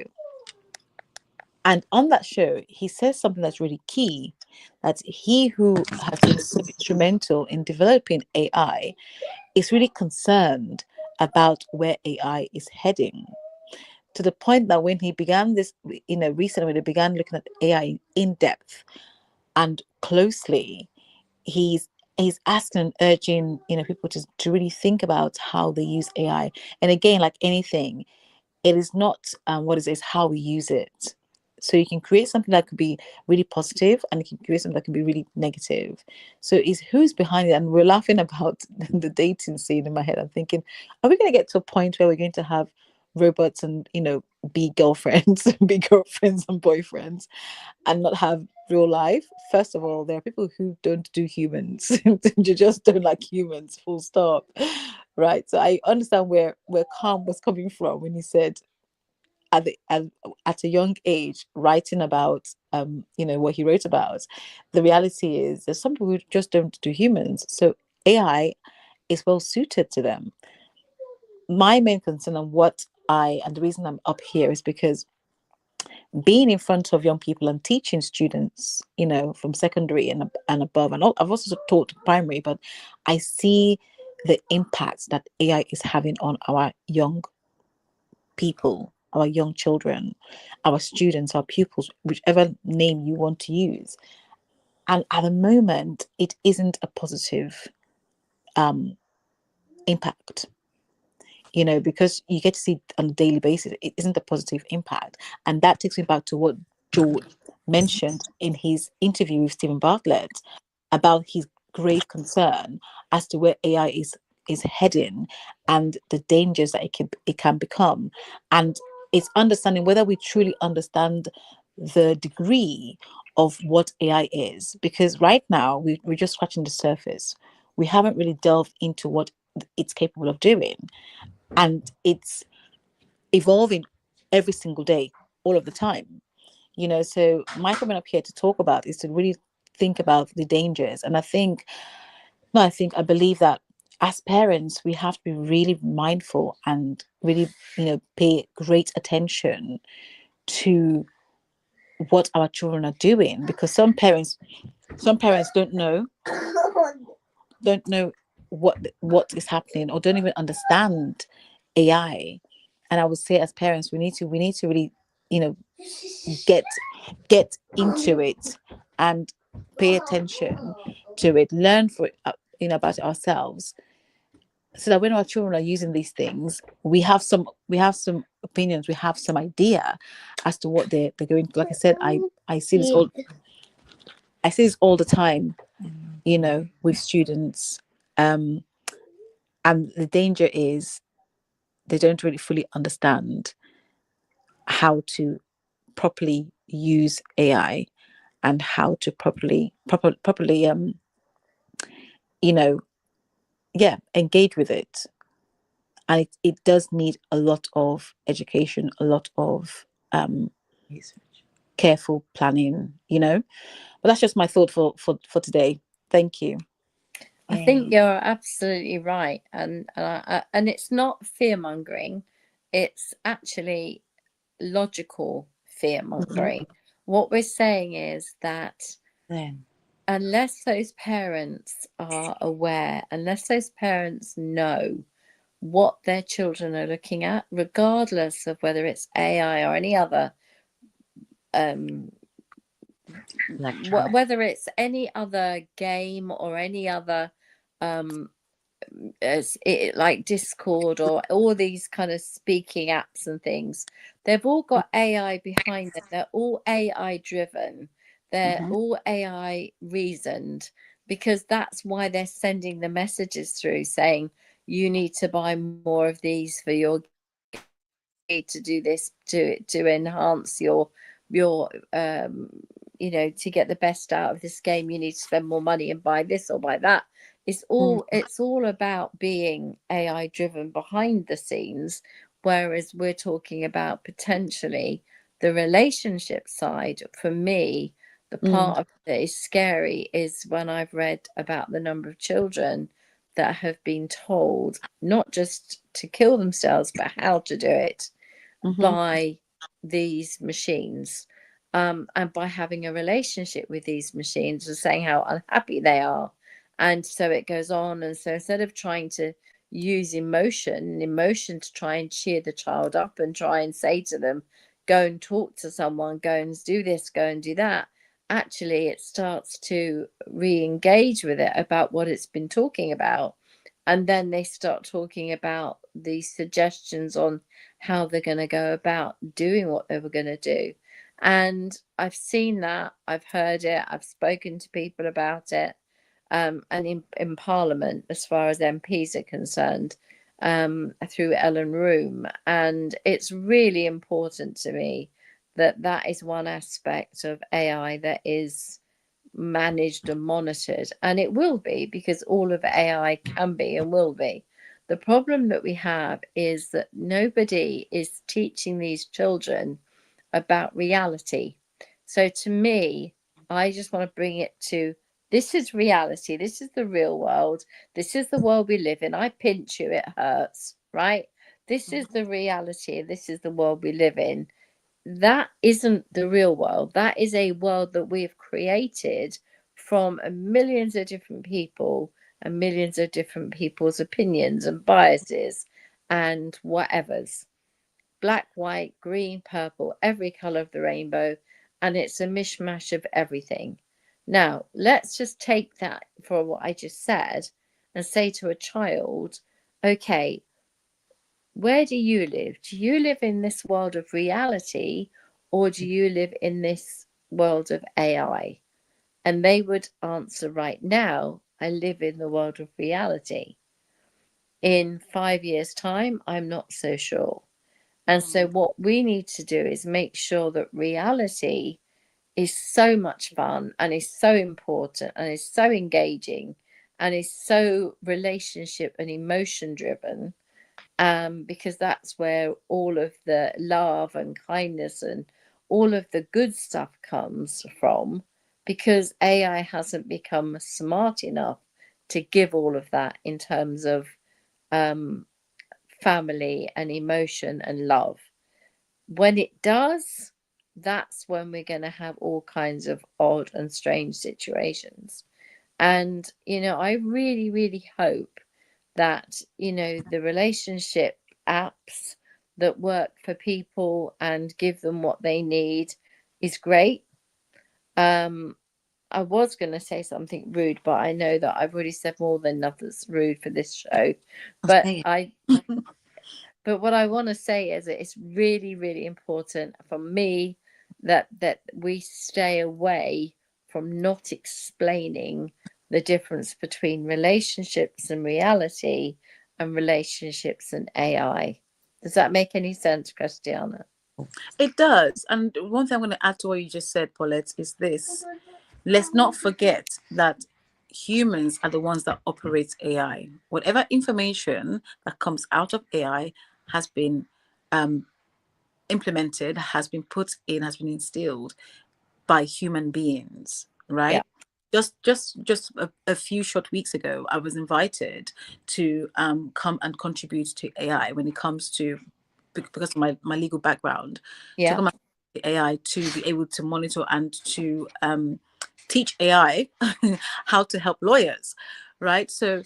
Speaker 6: And on that show, he says something that's really key, that he who has been so instrumental in developing AI is really concerned about where AI is heading. To the point that when he began this, recently when he began looking at AI in depth and closely, he's asking and urging, people to really think about how they use AI. And again, like anything, it is not what it is, how we use it. So you can create something that could be really positive, and you can create something that can be really negative. So it's who's behind it. And we're laughing about the dating scene in my head. I'm thinking, are we going to get to a point where we're going to have robots and be girlfriends, be girlfriends and boyfriends, and not have real life. First of all, there are people who don't do humans. You just don't like humans, full stop. Right. So I understand where Calm was coming from when he said at a young age writing about what he wrote about. The reality is there's some people who just don't do humans. So AI is well suited to them. My main concern and the reason I'm up here is because being in front of young people and teaching students, from secondary and above, and I've also taught primary, but I see the impact that AI is having on our young people, our young children, our students, our pupils, whichever name you want to use. And at the moment, it isn't a positive impact. Because you get to see on a daily basis, it isn't a positive impact. And that takes me back to what George mentioned in his interview with Stephen Bartlett about his grave concern as to where AI is heading and the dangers that it can become. And it's understanding whether we truly understand the degree of what AI is. Because right now, we're just scratching the surface. We haven't really delved into what it's capable of doing. And it's evolving every single day, all of the time. So my coming up here to talk about is to really think about the dangers. And I believe that as parents, we have to be really mindful and really, pay great attention to what our children are doing, because some parents don't know what is happening, or don't even understand AI. And I would say, as parents, we need to really, get into it and pay attention to it, learn about it ourselves, so that when our children are using these things, we have some opinions, we have some idea as to what they're going to. Like I said, I see this all the time, with students, and the danger is they don't really fully understand how to properly use AI and how to properly engage with it. And it does need a lot of education, a lot of careful planning, but that's just my thought for today. Thank you.
Speaker 3: I think you're absolutely right, and it's not fear mongering; it's actually logical fear mongering. What we're saying is that unless those parents are aware, unless those parents know what their children are looking at, regardless of whether it's AI or any other, whether it's any other game or any other like Discord or all these kind of speaking apps and things, they've all got AI behind them. They're all AI driven. They're all AI reasoned, because that's why they're sending the messages through saying you need to buy more of these for your to do this, to enhance your to get the best out of this game, you need to spend more money and buy this or buy that. It's all about being AI driven behind the scenes, whereas we're talking about potentially the relationship side. For me, the part of it that is scary is when I've read about the number of children that have been told not just to kill themselves, but how to do it by these machines, and by having a relationship with these machines and saying how unhappy they are. And so it goes on. And so instead of trying to use emotion to try and cheer the child up and try and say to them, go and talk to someone, go and do this, go and do that, actually it starts to re-engage with it about what it's been talking about. And then they start talking about these suggestions on how they're going to go about doing what they were going to do. And I've seen that, I've heard it, I've spoken to people about it, and in Parliament, as far as MPs are concerned. through Ellen Room, and it's really important to me that that is one aspect of AI that is managed and monitored, and it will be, because all of AI can be and will be. The problem that we have is that nobody is teaching these children about reality. So to me, I just want to bring it to, this is reality, this is the real world, this is the world we live in. I pinch you, it hurts, right? This is the reality, this is the world we live in. That isn't the real world. That is a world that we've created from millions of different people and millions of different people's opinions and biases and whatevers. Black, white, green, purple, every color of the rainbow, and it's a mishmash of everything. Now, let's just take that for what I just said and say to a child, okay, where do you live? Do you live in this world of reality, or do you live in this world of AI? And they would answer right now, I live in the world of reality. In 5 years' time, I'm not so sure. And so, what we need to do is make sure that reality is so much fun and is so important and is so engaging and is so relationship and emotion driven, because that's where all of the love and kindness and all of the good stuff comes from, because AI hasn't become smart enough to give all of that in terms of family and emotion and love. When it does, that's when we're going to have all kinds of odd and strange situations. And, I really, really hope that, the relationship apps that work for people and give them what they need is great. I was going to say something rude, but I know that I've already said more than enough that's rude for this show. But but what I want to say is that it's really, really important for me that we stay away from not explaining the difference between relationships and reality and relationships and AI. Does that make any sense, Christiana?
Speaker 6: It does. And one thing I'm going to add to what you just said, Paulette, is this. Let's not forget that humans are the ones that operate AI. Whatever information that comes out of AI has been implemented, has been put in, has been instilled by human beings, right?
Speaker 3: Yeah.
Speaker 6: Just a few short weeks ago, I was invited to come and contribute to AI when it comes to, because of my legal background, to come and AI to be able to monitor and to teach AI how to help lawyers, right? So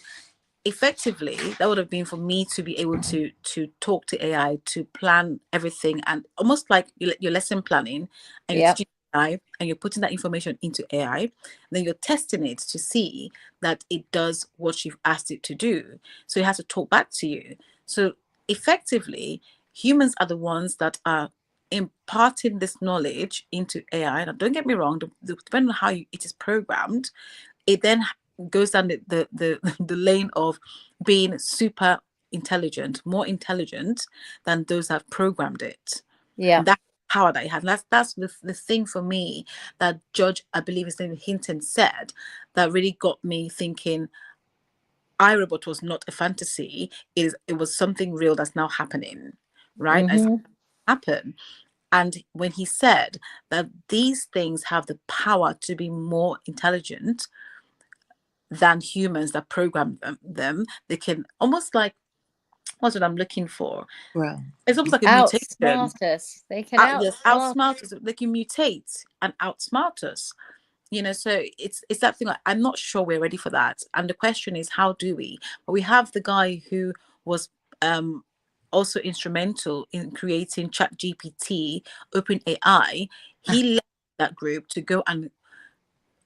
Speaker 6: effectively, that would have been for me to be able to talk to AI, to plan everything, and almost like your lesson planning, and you're teaching AI and you're putting that information into AI, then you're testing it to see that it does what you've asked it to do. So it has to talk back to you. So effectively, humans are the ones that are imparting this knowledge into AI. Now, don't get me wrong, depending on how it is programmed, it then goes down the lane of being super intelligent, more intelligent than those that have programmed it.
Speaker 3: Yeah.
Speaker 6: And that power that it has. That's the thing for me that Judge, I believe his name Hinton, said, that really got me thinking iRobot was not a fantasy. It was something real that's now happening, right? It's happen. And when he said that these things have the power to be more intelligent than humans that program them, they can almost like, what's what I'm looking for?
Speaker 3: Well,
Speaker 6: It's almost like a mutation.
Speaker 3: outsmart us. They can
Speaker 6: outsmart us. They can mutate and outsmart us. So it's that thing. Like, I'm not sure we're ready for that. And the question is, how do we? But we have the guy who was also instrumental in creating ChatGPT, OpenAI. He left that group to go and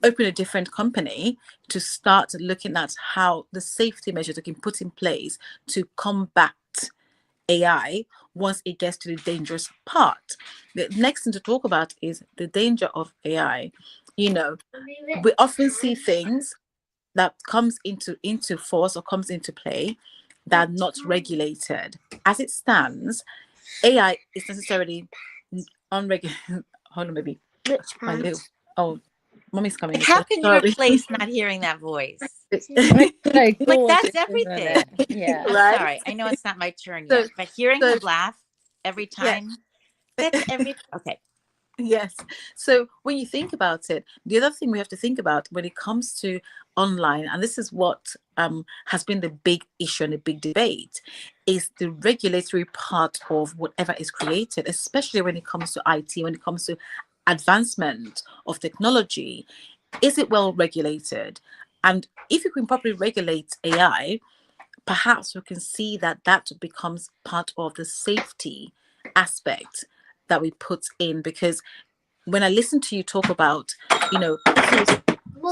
Speaker 6: open a different company to start looking at how the safety measures can put in place to combat AI once it gets to the dangerous part. The next thing to talk about is the danger of AI. We often see things that comes into force or comes into play, that are not regulated. As it stands, AI is necessarily unregulated. Hold on, baby.
Speaker 7: Which
Speaker 6: My
Speaker 7: part?
Speaker 6: little, oh, mommy's coming.
Speaker 7: How can you
Speaker 6: Sorry.
Speaker 7: replace not hearing that voice?
Speaker 3: It's so
Speaker 7: But
Speaker 3: gorgeous,
Speaker 7: that's
Speaker 3: isn't
Speaker 7: everything.
Speaker 3: it? Yeah.
Speaker 7: I'm
Speaker 6: Right?
Speaker 7: sorry. I know it's not my turn
Speaker 6: So,
Speaker 7: yet, but hearing
Speaker 6: so
Speaker 7: him laugh every
Speaker 6: yeah.
Speaker 7: time, that's every. Okay.
Speaker 6: Yes. So when you think about it, the other thing we have to think about when it comes to online, and this is what has been the big issue and the big debate, is the regulatory part of whatever is created, especially when it comes to IT, when it comes to advancement of technology. Is it well regulated? And if you can properly regulate AI, perhaps we can see that that becomes part of the safety aspect that we put in. Because when I listen to you talk about, you know,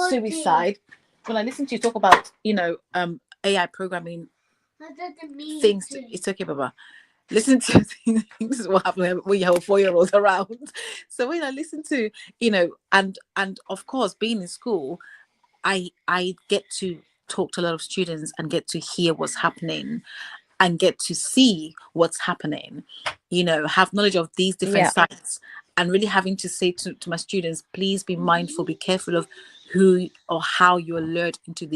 Speaker 6: suicide, when I listen to you talk about, AI programming things, it's okay, Baba. Listen to this is what happened when you have a 4-year-old around. So when I listen to, and of course, being in school, I get to talk to a lot of students and get to hear what's happening and get to see what's happening, have knowledge of these different
Speaker 3: Yeah.
Speaker 6: sites, and really having to say to my students, please be mindful, be careful of who or how you're lured into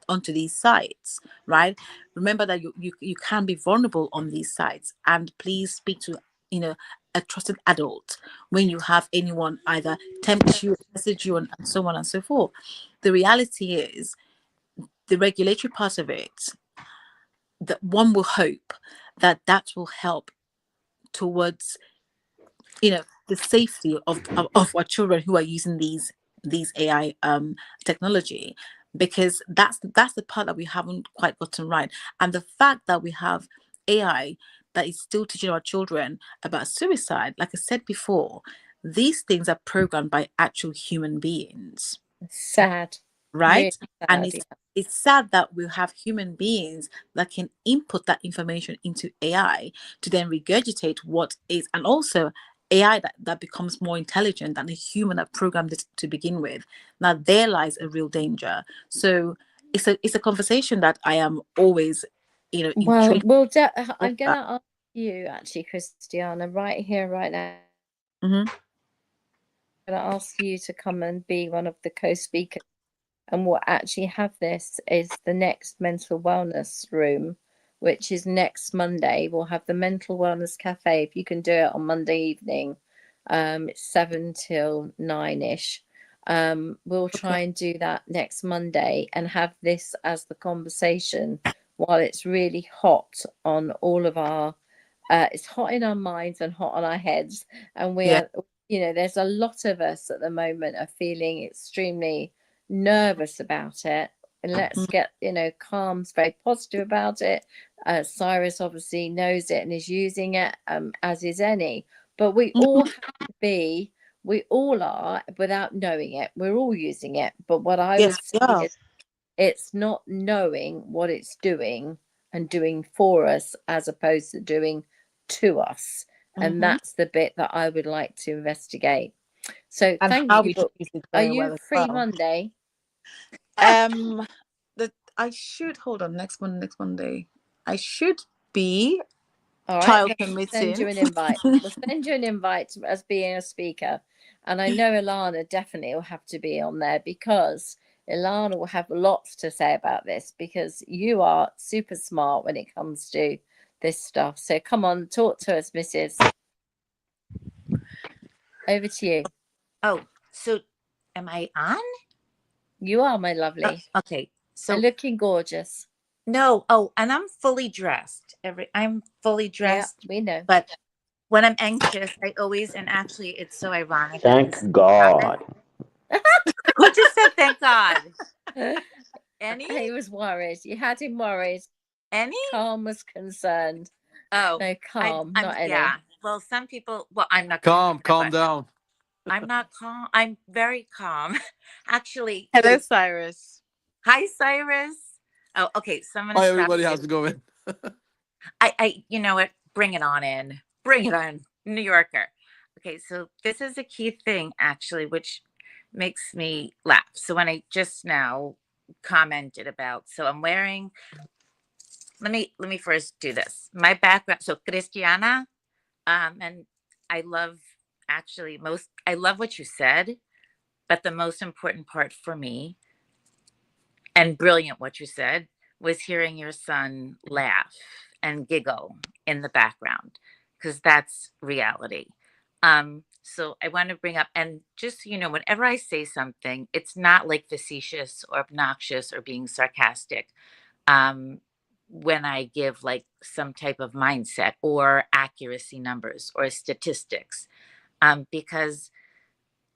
Speaker 6: onto these sites, right? Remember that you can be vulnerable on these sites, and please speak to a trusted adult when you have anyone either tempt you, message you, and so on and so forth. The reality is, the regulatory part of it, that one will hope that that will help towards the safety of our children who are using these AI technology, because that's the part that we haven't quite gotten right. And the fact that we have AI that is still teaching our children about suicide, like I said before, these things are programmed by actual human beings,
Speaker 3: Sad.
Speaker 6: right?
Speaker 3: Really
Speaker 6: And
Speaker 3: sad.
Speaker 6: it's sad that we have human beings that can input that information into AI to then regurgitate what is, and also AI that becomes more intelligent than a human that programmed it to begin with. Now there lies a real danger. So it's a conversation that I am always,
Speaker 3: Well,
Speaker 6: intrigued
Speaker 3: I'm
Speaker 6: about.
Speaker 3: gonna ask you actually, Christiana, right here, right now.
Speaker 6: Mhm.
Speaker 3: I'm gonna ask you to come and be one of the co-speakers. And we'll actually have this is the next mental wellness room, which is next Monday. We'll have the mental wellness cafe. If you can do it on Monday evening, it's 7 till 9ish. We'll try and do that next Monday and have this as the conversation while it's really hot on all of our it's hot in our minds and hot on our heads, and we
Speaker 6: Yeah.
Speaker 3: are, there's a lot of us at the moment are feeling extremely nervous about it, and let's get calm's very positive about it. Cyrus obviously knows it and is using it, as is any, but we all have to be, we all are, without knowing it, we're all using it. But what I would
Speaker 6: Yes,
Speaker 3: say
Speaker 6: yeah.
Speaker 3: is, it's not knowing what it's doing and doing for us as opposed to doing to us. And
Speaker 6: Mhm.
Speaker 3: that's the bit that I would like to investigate. So
Speaker 6: And
Speaker 3: thank
Speaker 6: how
Speaker 3: you.
Speaker 6: we should use it
Speaker 3: Are
Speaker 6: very
Speaker 3: you
Speaker 6: well as
Speaker 3: free
Speaker 6: well.
Speaker 3: Monday?
Speaker 6: That I should hold on next Monday. I should be,
Speaker 3: All right,
Speaker 6: child
Speaker 3: then we'll
Speaker 6: permitting.
Speaker 3: send you an invite. We'll send you an invite as being a speaker. And I know Ilana definitely will have to be on there, because Ilana will have lots to say about this, because you are super smart when it comes to this stuff. So come on, talk to us, Mrs. Over to you.
Speaker 7: Oh, so am I on?
Speaker 3: You are, my lovely.
Speaker 7: Okay. So
Speaker 3: And looking gorgeous.
Speaker 7: no. Oh, and I'm fully dressed. I'm fully
Speaker 3: Yeah,
Speaker 7: dressed.
Speaker 3: we know.
Speaker 7: But when I'm anxious, I always, and actually, it's so ironic that this
Speaker 5: Thank God.
Speaker 7: Who just said thank God? Any?
Speaker 3: He was worried. You had him worried.
Speaker 7: Any?
Speaker 3: Calm was concerned.
Speaker 7: Oh,
Speaker 3: No, calm,
Speaker 7: I'm
Speaker 3: not any.
Speaker 7: yeah. Well, some people. Well, I'm not.
Speaker 4: Calm down.
Speaker 7: I'm not calm. I'm very calm. Actually.
Speaker 6: Hello, Cyrus.
Speaker 7: Hi, Cyrus. Oh, okay. So I'm gonna
Speaker 4: Hi,
Speaker 7: stop.
Speaker 4: everybody. How's it going?
Speaker 7: You know what? Bring it on in. Bring it on, New Yorker. Okay, so this is a key thing actually, which makes me laugh. So when I just now commented about, so I'm wearing let me first do this. My background, so Cristiana, and I love I love what you said, but the most important part for me, and brilliant what you said, was hearing your son laugh and giggle in the background, because that's reality. So I want to bring up, and just so you know, whenever I say something, it's not like facetious or obnoxious or being sarcastic. um, when I give like some type of mindset or accuracy numbers or statistics, because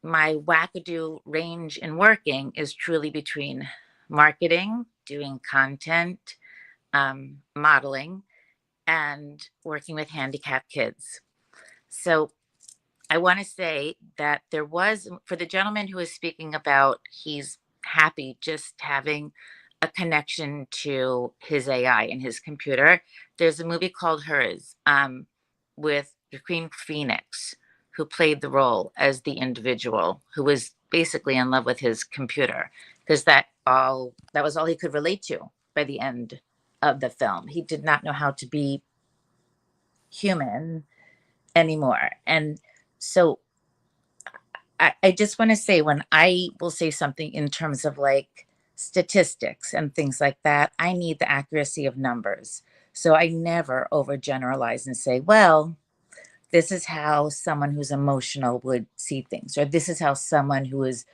Speaker 7: my wackadoo range in working is truly between marketing, doing content, modeling, and working with handicapped kids. So I want to say that there was, for the gentleman who was speaking about he's happy just having a connection to his AI and his computer. There's a movie called Hers, with Joaquin Phoenix, who played the role as the individual who was basically in love with his computer, because that was all he could relate to by the end of the film. He did not know how to be human anymore. And so I just want to say, when I will say something in terms of like statistics and things like that, I need the accuracy of numbers. So I never overgeneralize and say, well, this is how someone who's emotional would see things, or this is how someone who is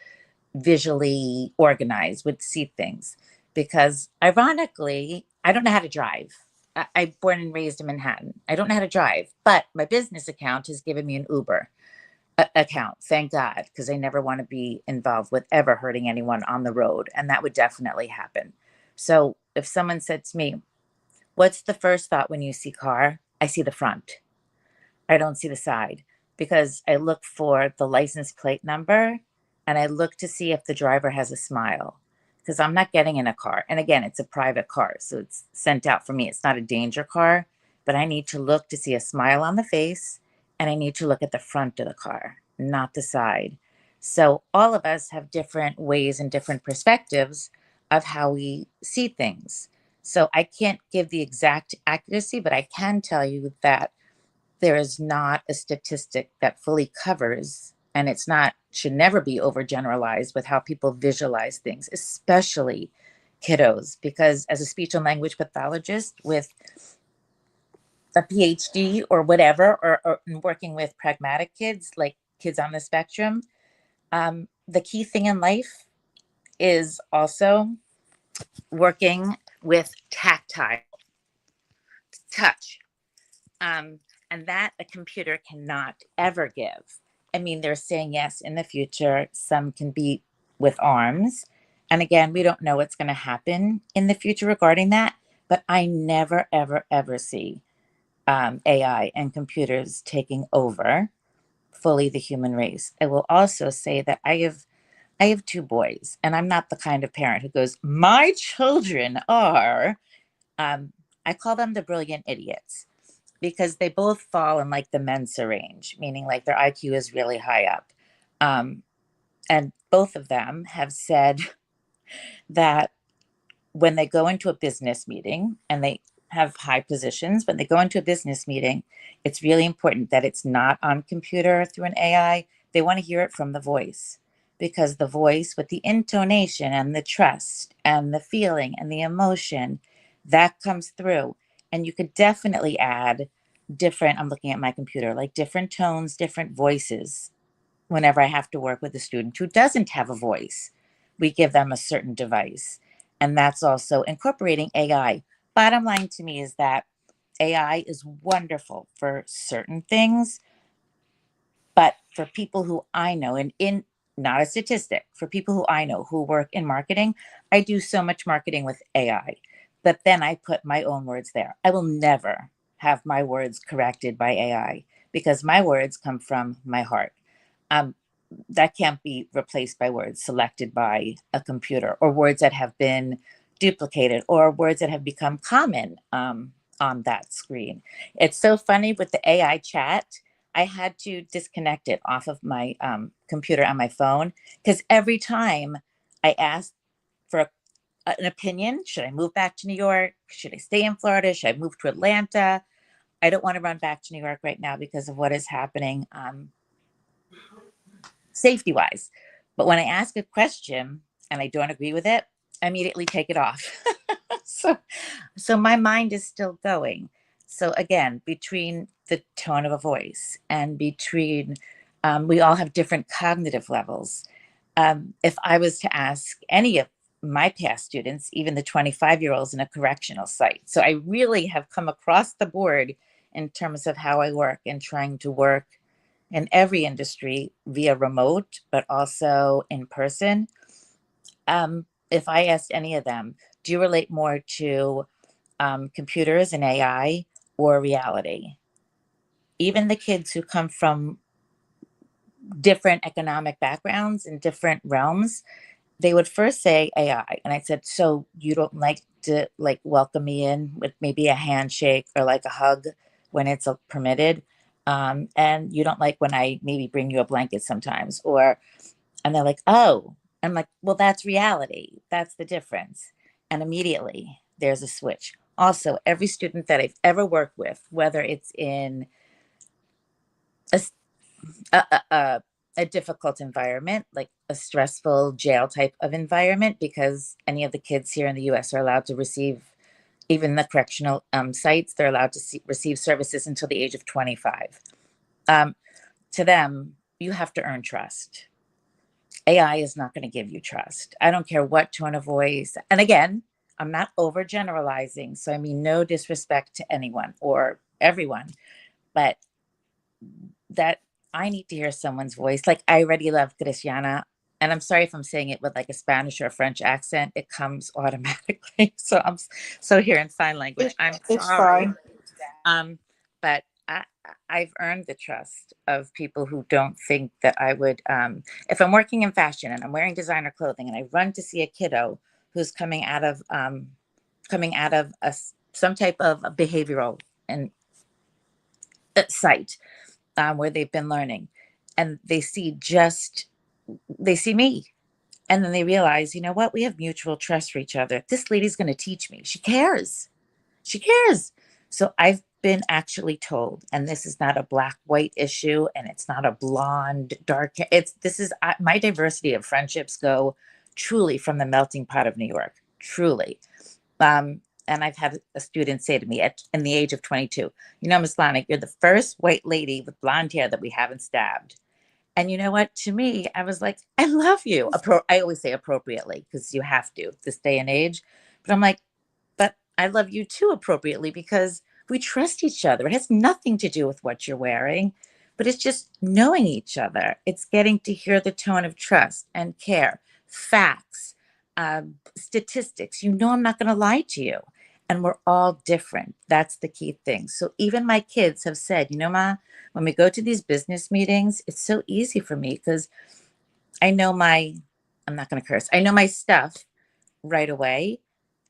Speaker 7: visually organized would see things. Because ironically, I don't know how to drive. I born and raised in Manhattan. I don't know how to drive, but my business account has given me an Uber account, thank God, because I never want to be involved with ever hurting anyone on the road, and that would definitely happen. So if someone said to me, what's the first thought when you see car? I see the front. I don't see the side, because I look for the license plate number and I look to see if the driver has a smile, because I'm not getting in a car. And again, it's a private car, so it's sent out for me. It's not a danger car, but I need to look to see a smile on the face, and I need to look at the front of the car, not the side. So all of us have different ways and different perspectives of how we see things. So I can't give the exact accuracy, but I can tell you that there is not a statistic that fully covers, and it's not, should never be overgeneralized with how people visualize things, especially kiddos, because as a speech and language pathologist with a PhD or whatever, or working with pragmatic kids, like kids on the spectrum, the key thing in life is also working with tactile touch, um, and that a computer cannot ever give. I mean, they're saying yes in the future, some can be with arms. And again, we don't know what's going to happen in the future regarding that. But I never, ever, ever see AI and computers taking over fully the human race. I will also say that I have two boys, and I'm not the kind of parent who goes, my children are. Um, I call them the brilliant idiots, because they both fall in like the Mensa range, meaning like their IQ is really high up. Um, and both of them have said that when they go into a business meeting, and they have high positions, when they go into a business meeting, it's really important that it's not on computer through an AI. They want to hear it from the voice, because the voice with the intonation and the trust and the feeling and the emotion, that comes through. And you could definitely add different, I'm looking at my computer, like different tones, different voices. Whenever I have to work with a student who doesn't have a voice, we give them a certain device. And that's also incorporating AI. Bottom line to me is that AI is wonderful for certain things, but for people who I know, and in not a statistic, for people who I know who work in marketing, I do so much marketing with AI, but then I put my own words there. I will never have my words corrected by AI, because my words come from my heart. Um, that can't be replaced by words selected by a computer, or words that have been duplicated, or words that have become common on that screen. It's so funny with the AI chat. I had to disconnect it off of my computer on my phone, because every time I asked for an opinion. Should I move back to New York? Should I stay in Florida? Should I move to Atlanta? I don't want to run back to New York right now because of what is happening safety wise. But when I ask a question and I don't agree with it, I immediately take it off. So my mind is still going. So again, between the tone of a voice and between, we all have different cognitive levels. If I was to ask any of my past students, even the 25-year-olds in a correctional site, so I really have come across the board in terms of how I work and trying to work in every industry via remote, but also in person. If I asked any of them, do you relate more to computers and AI or reality? Even the kids who come from different economic backgrounds and different realms, they would first say AI. And I said, so you don't like to like welcome me in with maybe a handshake or like a hug when it's permitted? And you don't like when I maybe bring you a blanket sometimes, or, and they're like, oh, I'm like, well, that's reality. That's the difference. And immediately there's a switch. Also, every student that I've ever worked with, whether it's in a, a difficult environment, like a stressful jail type of environment, because any of the kids here in the US are allowed to receive, even the correctional sites, they're allowed to receive services until the age of 25. To them, you have to earn trust. AI is not going to give you trust. I don't care what tone of voice. And again, I'm not overgeneralizing. So I mean, no disrespect to anyone or everyone, but that I need to hear someone's voice. Like I already love Cristiana. And I'm sorry if I'm saying it with like a Spanish or a French accent, it comes automatically. So so here in sign language, I'm
Speaker 6: It's
Speaker 7: sorry.
Speaker 6: fine.
Speaker 7: But I've earned the trust of people who don't think that I would, if I'm working in fashion and I'm wearing designer clothing and I run to see a kiddo who's coming out of some type of a behavioral and site where they've been learning, and they see me, and then they realize, you know what, we have mutual trust for each other. This lady's going to teach me. She cares. She cares. So I've been actually told, and this is not a black white issue, and it's not a blonde dark. This is my diversity of friendships go truly from the melting pot of New York, truly. And I've had a student say to me in the age of 22, you know, Miss Lana, you're the first white lady with blonde hair that we haven't stabbed. And you know what? To me, I was like, I love you. I always say appropriately because you have to this day and age. But I'm like, but I love you too appropriately because we trust each other. It has nothing to do with what you're wearing, but it's just knowing each other. It's getting to hear the tone of trust and care, facts, statistics. You know, I'm not going to lie to you. And we're all different. That's the key thing. So even my kids have said, you know, Ma, when we go to these business meetings, it's so easy for me because I know I'm not going to curse, I know my stuff right away.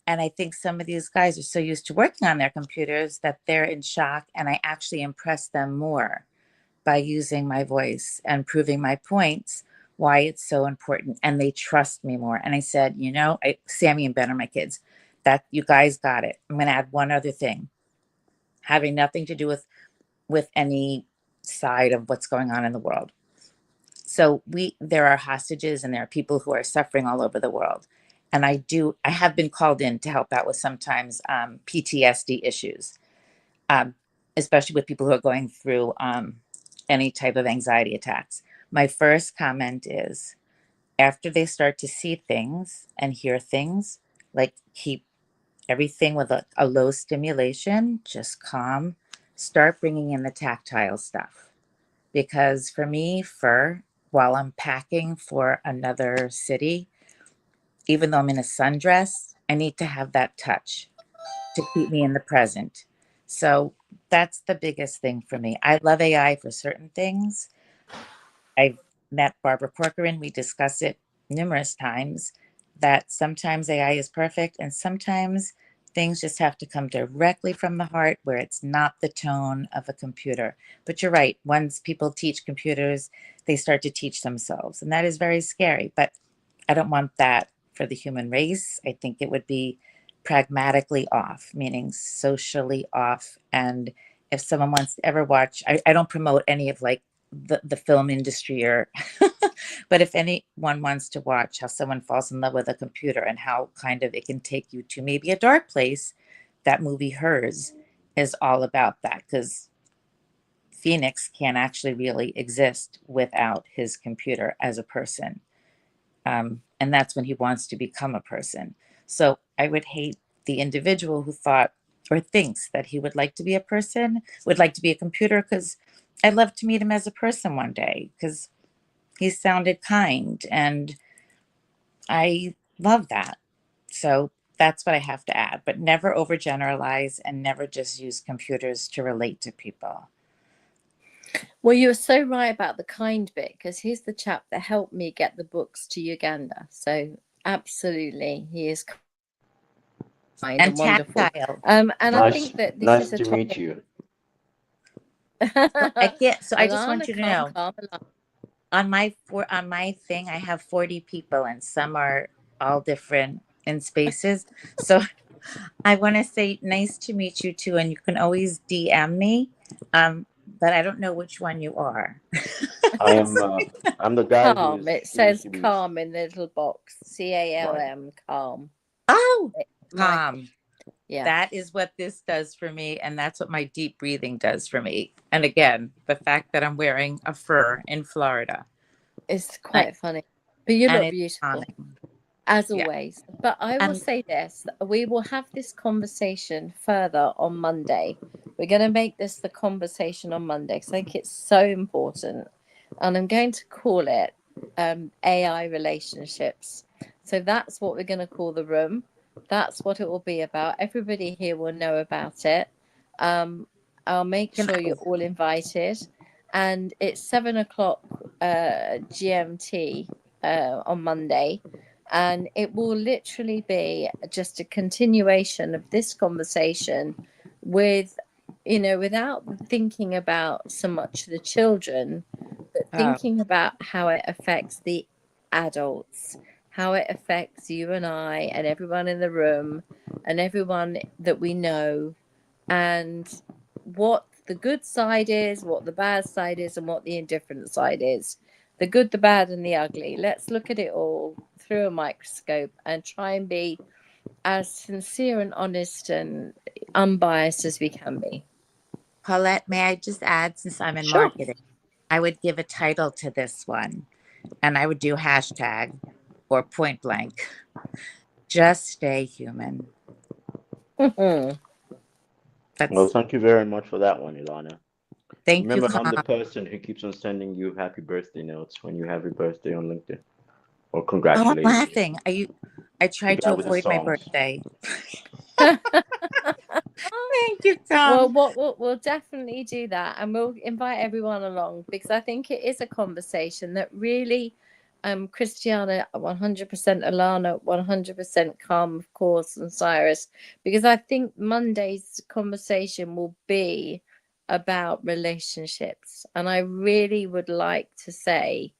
Speaker 7: And I think some of these guys are so used to working on their computers that they're in shock. And I actually impress them more by using my voice and proving my points, why it's so important. And they trust me more. And I said, you know, Sammy and Ben are my kids. That you guys got it. I'm going to add one other thing, having nothing to do with any side of what's going on in the world. So there are hostages and there are people who are suffering all over the world. And I have been called in to help out with sometimes PTSD issues, especially with people who are going through any type of anxiety attacks. My first comment is, after they start to see things and hear things, like keep everything with a low stimulation, just calm, start bringing in the tactile stuff. Because for me, while I'm packing for another city, even though I'm in a sundress, I need to have that touch to keep me in the present. So that's the biggest thing for me. I love AI for certain things. I've met Barbara Corcoran. We discuss it numerous times that sometimes AI is perfect and sometimes things just have to come directly from the heart where it's not the tone of a computer. But you're right. Once people teach computers, they start to teach themselves. And that is very scary. But I don't want that for the human race. I think it would be pragmatically off, meaning socially off. And if someone wants to ever watch, I don't promote any of like the film industry or but if anyone wants to watch how someone falls in love with a computer and how kind of it can take you to maybe a dark place, that movie Hers is all about that, because Phoenix can't actually really exist without his computer as a person. And that's when he wants to become a person. So I would hate the individual who thought or thinks that he would like to be a person, would like to be a computer, because I'd love to meet him as a person one day, because he sounded kind and I love that. So that's what I have to add, but never overgeneralize and never just use computers to relate to people.
Speaker 3: Well, you were so right about the kind bit, because he's the chap that helped me get the books to Uganda. So absolutely, he is kind and wonderful.
Speaker 7: Tactile.
Speaker 3: And I
Speaker 5: Nice,
Speaker 3: think that this
Speaker 5: nice
Speaker 3: is a
Speaker 5: to meet
Speaker 3: topic.
Speaker 5: you.
Speaker 7: So I just want
Speaker 3: Alana,
Speaker 7: you to
Speaker 3: calm,
Speaker 7: know,
Speaker 3: calm, Alana.
Speaker 7: on my thing, I have 40 people, and some are all different in spaces. So I want to say nice to meet you too, and you can always DM me. But I don't know which one you are.
Speaker 5: I am. I'm the guy
Speaker 3: Calm. It
Speaker 5: who used
Speaker 3: says
Speaker 5: to be
Speaker 3: calm in the little box.
Speaker 5: right.
Speaker 3: CALM, calm.
Speaker 7: Oh,
Speaker 3: Michael. Yeah.
Speaker 7: That is what this does for me, and that's what my deep breathing does for me. And again, the fact that I'm wearing a fur in Florida.
Speaker 3: It's quite funny. But you
Speaker 7: And
Speaker 3: look
Speaker 7: it's
Speaker 3: beautiful,
Speaker 7: calming.
Speaker 3: as
Speaker 7: Yeah.
Speaker 3: always. But I will
Speaker 7: And
Speaker 3: say this, we will have this conversation further on Monday. We're going to make this the conversation on Monday, because I think it's so important. And I'm going to call it AI relationships. So that's what we're going to call the room. That's what it will be about. Everybody here will know about it. I'll make sure you're all invited. And it's 7:00 GMT on Monday. And it will literally be just a continuation of this conversation with, without thinking about so much the children, but thinking about how it affects the adults, how it affects you and I and everyone in the room and everyone that we know, and what the good side is, what the bad side is, and what the indifferent side is. The good, the bad, and the ugly. Let's look at it all through a microscope and try and be as sincere and honest and unbiased as we can be.
Speaker 7: Paulette, may I just add, since I'm in
Speaker 3: Sure.
Speaker 7: marketing, I would give a title to this one, and I would do hashtag or point blank, just stay human.
Speaker 5: Well,
Speaker 7: That's
Speaker 5: thank you very much for that one, Ilana.
Speaker 7: thank you,
Speaker 5: Remember, I'm the
Speaker 7: Calm.
Speaker 5: person who keeps on sending you happy birthday notes when you have your birthday on LinkedIn, or
Speaker 7: Oh, I'm
Speaker 5: congratulating you.
Speaker 7: laughing. I
Speaker 5: The
Speaker 7: tried
Speaker 5: guy
Speaker 7: to
Speaker 5: with the
Speaker 7: avoid my
Speaker 5: songs.
Speaker 7: birthday. Thank you,
Speaker 3: Well,
Speaker 7: Calm.
Speaker 3: we'll definitely do that, and we'll invite everyone along, because I think it is a conversation that really, Christiana 100%, Alana 100%, Calm, of course, and Cyrus, because I think Monday's conversation will be about relationships, and I really would like to say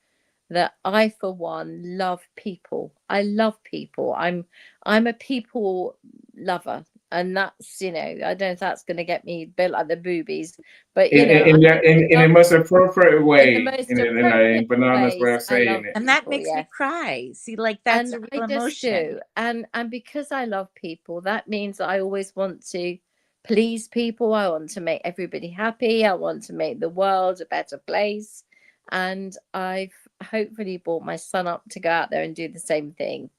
Speaker 3: that I, for one, love people. I love people. I'm a people lover, and that's, I don't know if that's going to get me a bit like the boobies, but
Speaker 2: In the most appropriate
Speaker 3: in
Speaker 2: way,
Speaker 3: the most
Speaker 2: in
Speaker 3: appropriate
Speaker 2: Banana's way
Speaker 3: ways,
Speaker 2: of
Speaker 3: I love
Speaker 2: saying it.
Speaker 7: And that
Speaker 3: people.
Speaker 7: makes me
Speaker 3: Yes.
Speaker 7: cry. See, like that's
Speaker 3: And
Speaker 7: a
Speaker 3: I
Speaker 7: real
Speaker 3: just
Speaker 7: emotion.
Speaker 3: do. And because I love people, that means I always want to please people. I want to make everybody happy. I want to make the world a better place. And I've hopefully brought my son up to go out there and do the same thing.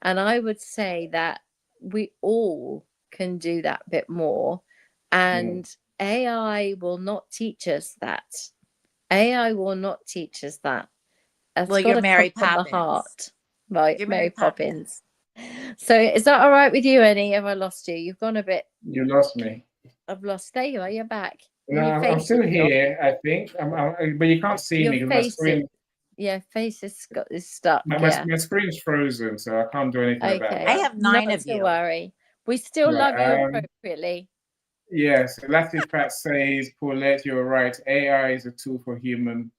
Speaker 3: And I would say that we all can do that bit more. And AI will not teach us that. AI will not teach us that. It's
Speaker 7: Well,
Speaker 3: got
Speaker 7: you're
Speaker 3: to come
Speaker 7: Mary
Speaker 3: from the
Speaker 7: Poppins.
Speaker 3: heart. Right,
Speaker 7: You're
Speaker 3: Mary
Speaker 7: Mary
Speaker 3: Poppins. So is that all right with you, Annie? Have I lost you? You've gone a bit.
Speaker 2: You lost me.
Speaker 3: I've lost. There you are. You're back.
Speaker 2: No,
Speaker 3: Your
Speaker 2: I'm
Speaker 3: face
Speaker 2: still
Speaker 3: is gone.
Speaker 2: here. I think, but you can't see
Speaker 3: Your
Speaker 2: me because my
Speaker 3: face
Speaker 2: screen,
Speaker 3: face is stuck.
Speaker 2: my, my,
Speaker 3: Yeah.
Speaker 2: my screen's frozen, so I can't do anything about
Speaker 3: Okay.
Speaker 7: I
Speaker 2: that.
Speaker 7: have 9
Speaker 3: Not
Speaker 7: of
Speaker 3: to
Speaker 7: you.
Speaker 3: worry. We still love you
Speaker 2: Right.
Speaker 3: appropriately.
Speaker 2: Yes, Latifat says, Paulette, you're right. AI is a tool for human,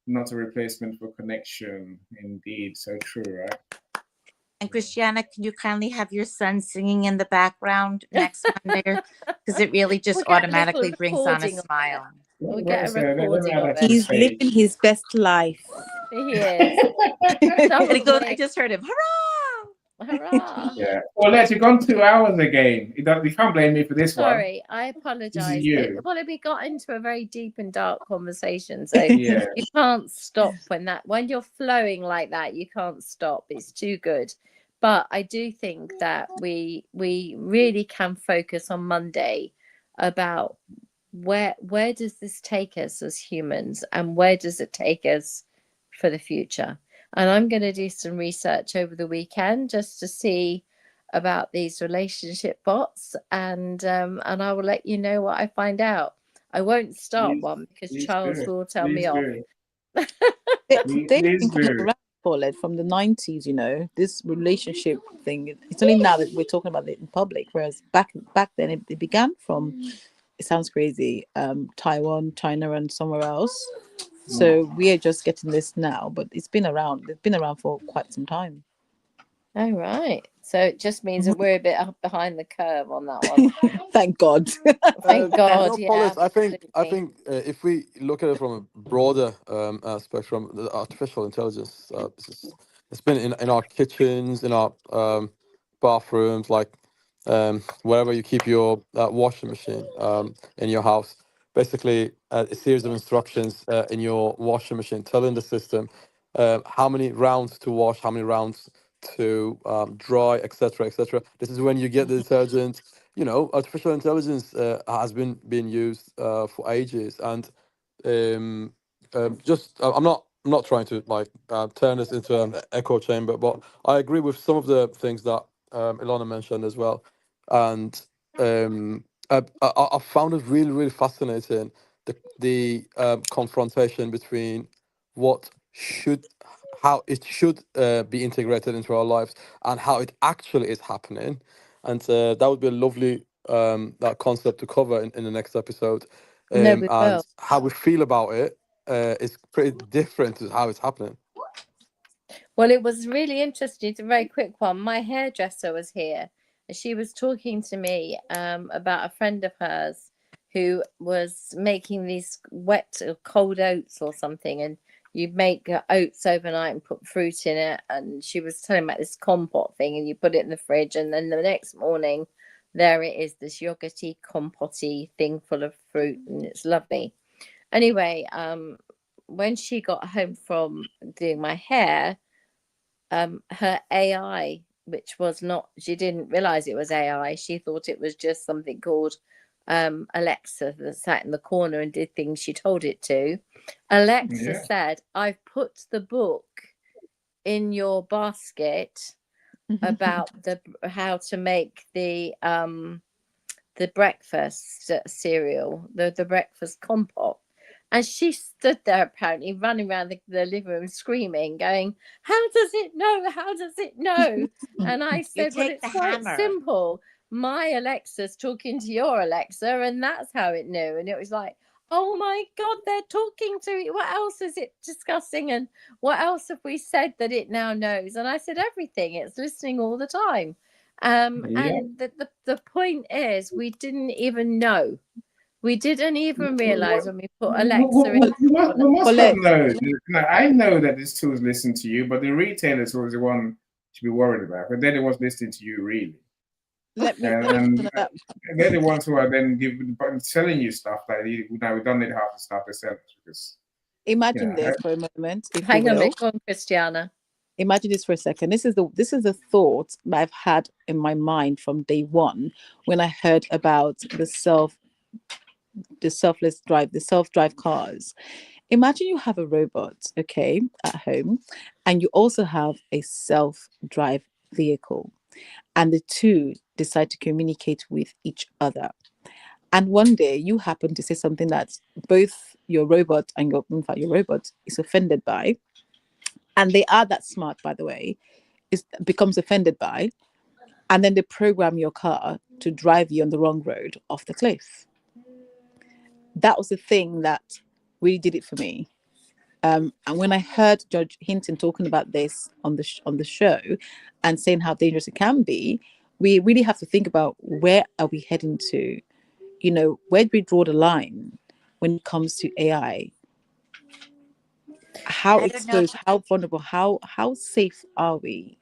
Speaker 2: not a replacement for connection. Indeed, so true, right?
Speaker 7: And Christiana, can you kindly have your son singing in the background next Monday? Because it really just
Speaker 3: We'll get a little
Speaker 7: automatically brings on a
Speaker 3: recording of it.
Speaker 7: smile.
Speaker 3: We'll
Speaker 2: What
Speaker 3: get a
Speaker 2: is let me
Speaker 3: recording
Speaker 2: add
Speaker 3: of
Speaker 2: that to the
Speaker 3: it.
Speaker 6: He's
Speaker 2: page.
Speaker 6: living his best life.
Speaker 3: He is. So
Speaker 7: And it goes, I
Speaker 3: weird.
Speaker 7: just heard him, hurrah!
Speaker 3: Hurrah.
Speaker 2: Yeah. Well, Les, you've gone 2 hours again. You can't blame me for this one.
Speaker 3: Sorry, I
Speaker 2: This is
Speaker 3: apologize.
Speaker 2: you.
Speaker 3: We got into a very deep and dark conversation, so
Speaker 2: Yeah.
Speaker 3: you can't stop when you're flowing like that. You can't stop. It's too good. But I do think that we really can focus on Monday about where does this take us as humans, and where does it take us for the future. And I'm going to do some research over the weekend just to see about these relationship bots, and I will let you know what I find out. I won't start one because
Speaker 2: Please
Speaker 3: Charles
Speaker 2: do.
Speaker 3: will tell me
Speaker 2: Please
Speaker 3: off.
Speaker 2: do.
Speaker 6: They've
Speaker 2: Please
Speaker 6: been coming
Speaker 2: do.
Speaker 6: around, Paulette, from the 90s, you know, this relationship thing. It's only now that we're talking about it in public, whereas back then it began from, it sounds crazy, Taiwan, China, and somewhere else. So we are just getting this now, but it's been around. It's been around for quite some time.
Speaker 3: Oh, right. So it just means that we're a bit up behind the curve on that one.
Speaker 6: Thank God.
Speaker 3: Thank God.
Speaker 4: No,
Speaker 3: Yeah,
Speaker 4: Paulus, I think
Speaker 3: absolutely.
Speaker 4: if we look at it from a broader aspect, from the artificial intelligence, it's been in our kitchens, in our bathrooms, like wherever you keep your washing machine in your house. Basically, a series of instructions in your washing machine telling the system how many rounds to wash, how many rounds to dry, etc., etc. This is when you get the detergent. You know, artificial intelligence has been being used for ages, and I'm not trying to like turn this into an echo chamber, but I agree with some of the things that Ilana mentioned as well, and I found it really fascinating the confrontation between what should how it should be integrated into our lives and how it actually is happening, and that would be a lovely that concept to cover in the next episode,
Speaker 3: No, we
Speaker 4: and
Speaker 3: will.
Speaker 4: how we feel about it is pretty different to how it's happening.
Speaker 3: Well, it was really interesting. It's a very quick one. My hairdresser was here, and she was talking to me about a friend of hers who was making these wet or cold oats or something, and you make oats overnight and put fruit in it. And she was telling about this compote thing, and you put it in the fridge, and then the next morning, there it is, this yogurty, compote thing full of fruit, and it's lovely. Anyway, when she got home from doing my hair, her AI, which was not, she didn't realize it was AI. She thought it was just something called Alexa that sat in the corner and did things she told it to. Alexa
Speaker 2: Yeah.
Speaker 3: said, I've put the book in your basket about how to make the breakfast cereal, the breakfast compote. And she stood there apparently running around the living room screaming, going, how does it know? How does it know? And I
Speaker 7: You
Speaker 3: said, well,
Speaker 7: take
Speaker 3: it's
Speaker 7: the
Speaker 3: quite
Speaker 7: hammer.
Speaker 3: simple. My Alexa's talking to your Alexa, and that's how it knew. And it was like, oh my God, they're talking to it. What else is it discussing? And what else have we said that it now knows? And I said, everything. It's listening all the time.
Speaker 2: Yeah.
Speaker 3: And the point is, we didn't even know. We didn't even realize when we put Alexa in.
Speaker 2: We must have
Speaker 6: Paulette,
Speaker 2: known. Now, I know that this tool is listening to you, but the retailers was the one to be worried about. But they're the ones listening to you, really.
Speaker 6: let me
Speaker 2: And they're the ones who are then selling you stuff that now we don't need half the stuff they sell us because
Speaker 6: imagine this for a moment, if you
Speaker 3: Hang on a
Speaker 6: will.
Speaker 3: minute, go on, Christiana.
Speaker 6: Imagine this for a second. This is the thought that I've had in my mind from day one when I heard about the self-drive cars. Imagine you have a robot, okay, at home, and you also have a self-drive vehicle, and the two decide to communicate with each other. And one day you happen to say something that both your robot and your robot is offended by, and they are that smart, by the way, becomes offended by, and then they program your car to drive you on the wrong road off the cliff. That was the thing that really did it for me. And when I heard Judge Hinton talking about this on the show, and saying how dangerous it can be, we really have to think about, where are we heading to? You know, where do we draw the line when it comes to AI? How
Speaker 7: I don't know.
Speaker 6: exposed, how vulnerable, how safe are we?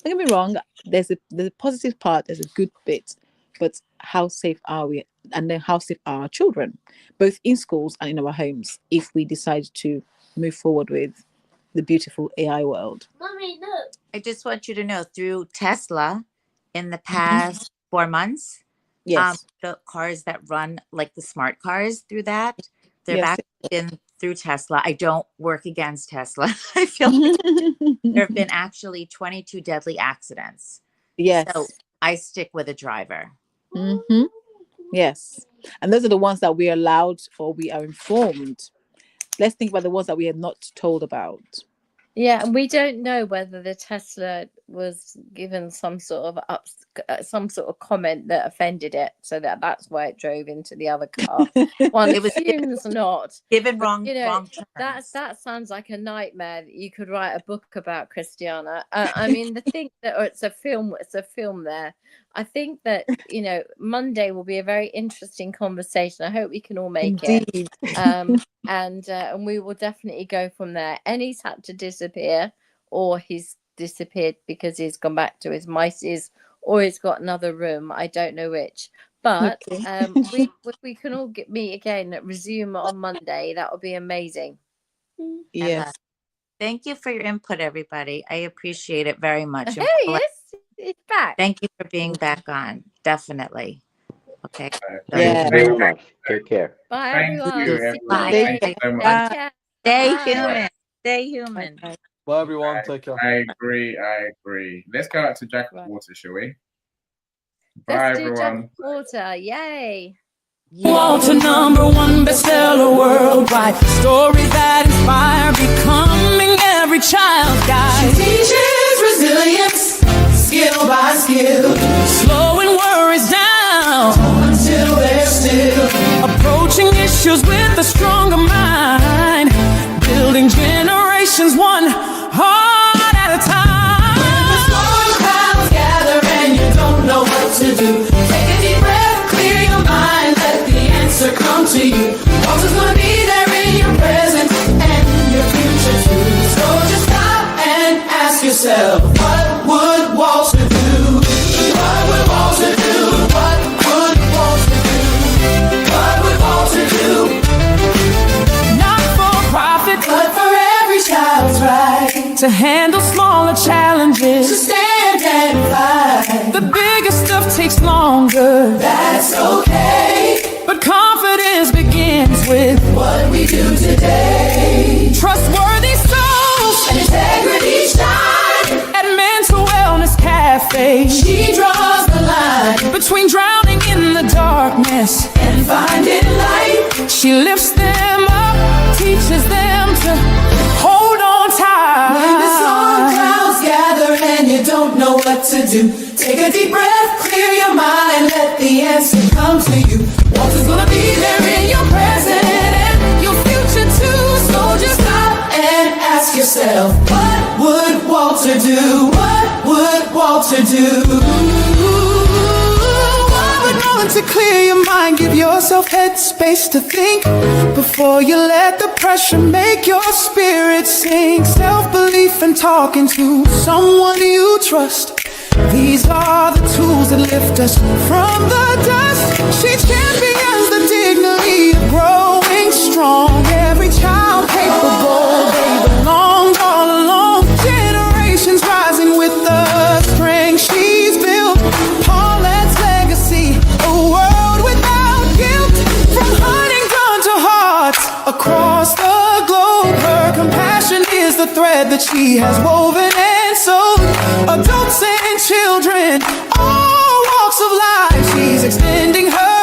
Speaker 6: Don't get me wrong, there's a positive part, there's a good bit, but how safe are we? And then how safe are our children, both in schools and in our homes, if we decide to move forward with the beautiful AI world?
Speaker 7: Mommy, look. I just want you to know, through Tesla, in the
Speaker 6: Mhm.
Speaker 7: past 4 months,
Speaker 6: Yes.
Speaker 7: the cars that run like the smart cars through that, they've
Speaker 6: Yes.
Speaker 7: actually been through Tesla. I don't work against Tesla. I feel like there have been actually 22 deadly accidents.
Speaker 6: Yes.
Speaker 7: So I stick with a driver.
Speaker 6: Mm-hmm. Yes. And those are the ones that we're allowed, or we are informed. Let's think about the ones that we are not told about.
Speaker 3: Yeah, and we don't know whether the Tesla was given some sort of comment that offended it, so that's why it drove into the other car. One
Speaker 7: It was
Speaker 3: assumes not.
Speaker 7: given
Speaker 3: But,
Speaker 7: wrong,
Speaker 3: you know,
Speaker 7: wrong turns.
Speaker 3: that sounds like a nightmare that you could write a book about, Christiana. I mean, the thing that, or it's a film there. I think that, you know, Monday will be a very interesting conversation. I hope we can all make it.
Speaker 6: Indeed.
Speaker 3: And we will definitely go from there. Annie's had to disappear, or he's disappeared because he's gone back to his mices, or he's got another room. I don't know which. But
Speaker 6: Okay.
Speaker 3: we can all meet again, resume on Monday. That would be amazing.
Speaker 6: Yes.
Speaker 7: Thank you for your input, everybody. I appreciate it very much.
Speaker 3: Hey, it's back.
Speaker 7: Thank you for being back on. Definitely. Okay.
Speaker 6: Yeah.
Speaker 5: Thank you very much. Take care.
Speaker 3: Bye,
Speaker 2: Thank
Speaker 3: everyone.
Speaker 2: you,
Speaker 3: See
Speaker 2: everyone.
Speaker 3: Monday.
Speaker 2: Thank you so much.
Speaker 6: Bye.
Speaker 3: Take care.
Speaker 7: Stay
Speaker 3: Bye.
Speaker 7: human. Stay human.
Speaker 6: Bye.
Speaker 4: Bye, everyone. Take care.
Speaker 2: I agree. Let's go out to Jack
Speaker 3: Right.
Speaker 2: Water, shall we? Bye,
Speaker 3: Let's do Jack
Speaker 2: everyone.
Speaker 3: Water. Yay.
Speaker 1: Walter, #1 bestseller worldwide. Stories that inspire, becoming every child's guide. She teaches resilience, skill by skill, slowing worries down until they're still. Approaching issues with a stronger mind, building generations one heart at a time. When the storm clouds gather and you don't know what to do, take a deep breath, clear your mind, let the answer come to you. Walter's gonna be there in your present and your future too. So just stop and ask yourself, what would Walter do? What would Walter do? What would Walter do? What would Walter do? Not for profit, but for every child's right to handle smaller challenges, to stand and fight. The bigger stuff takes longer, that's okay, but confidence begins with what we do today. Trustworthy souls and integrity shine at Mental Wellness Cafe. She draws the line between drowning in the darkness and finding light. She lifts them up, teaches them to hold on tight. When the storm clouds gather and you don't know what to do, take a deep breath, clear your mind, let the answer come to you. Walter's gonna be there in your present and your future too. So just stop and ask yourself, what would Walter do? What would Walter do? To clear your mind, give yourself headspace to think before you let the pressure make your spirit sink. Self-belief and talking to someone you trust, these are the tools that lift us from the dust. She champions the dignity of growing strong. Every child capable, they belong all along. Generations rising with the strength she's built. Paulette's legacy, a world without guilt. From Huntington to hearts across the globe, her compassion is the thread that she has woven and sewed. Adults and children, all walks of life, she's extending her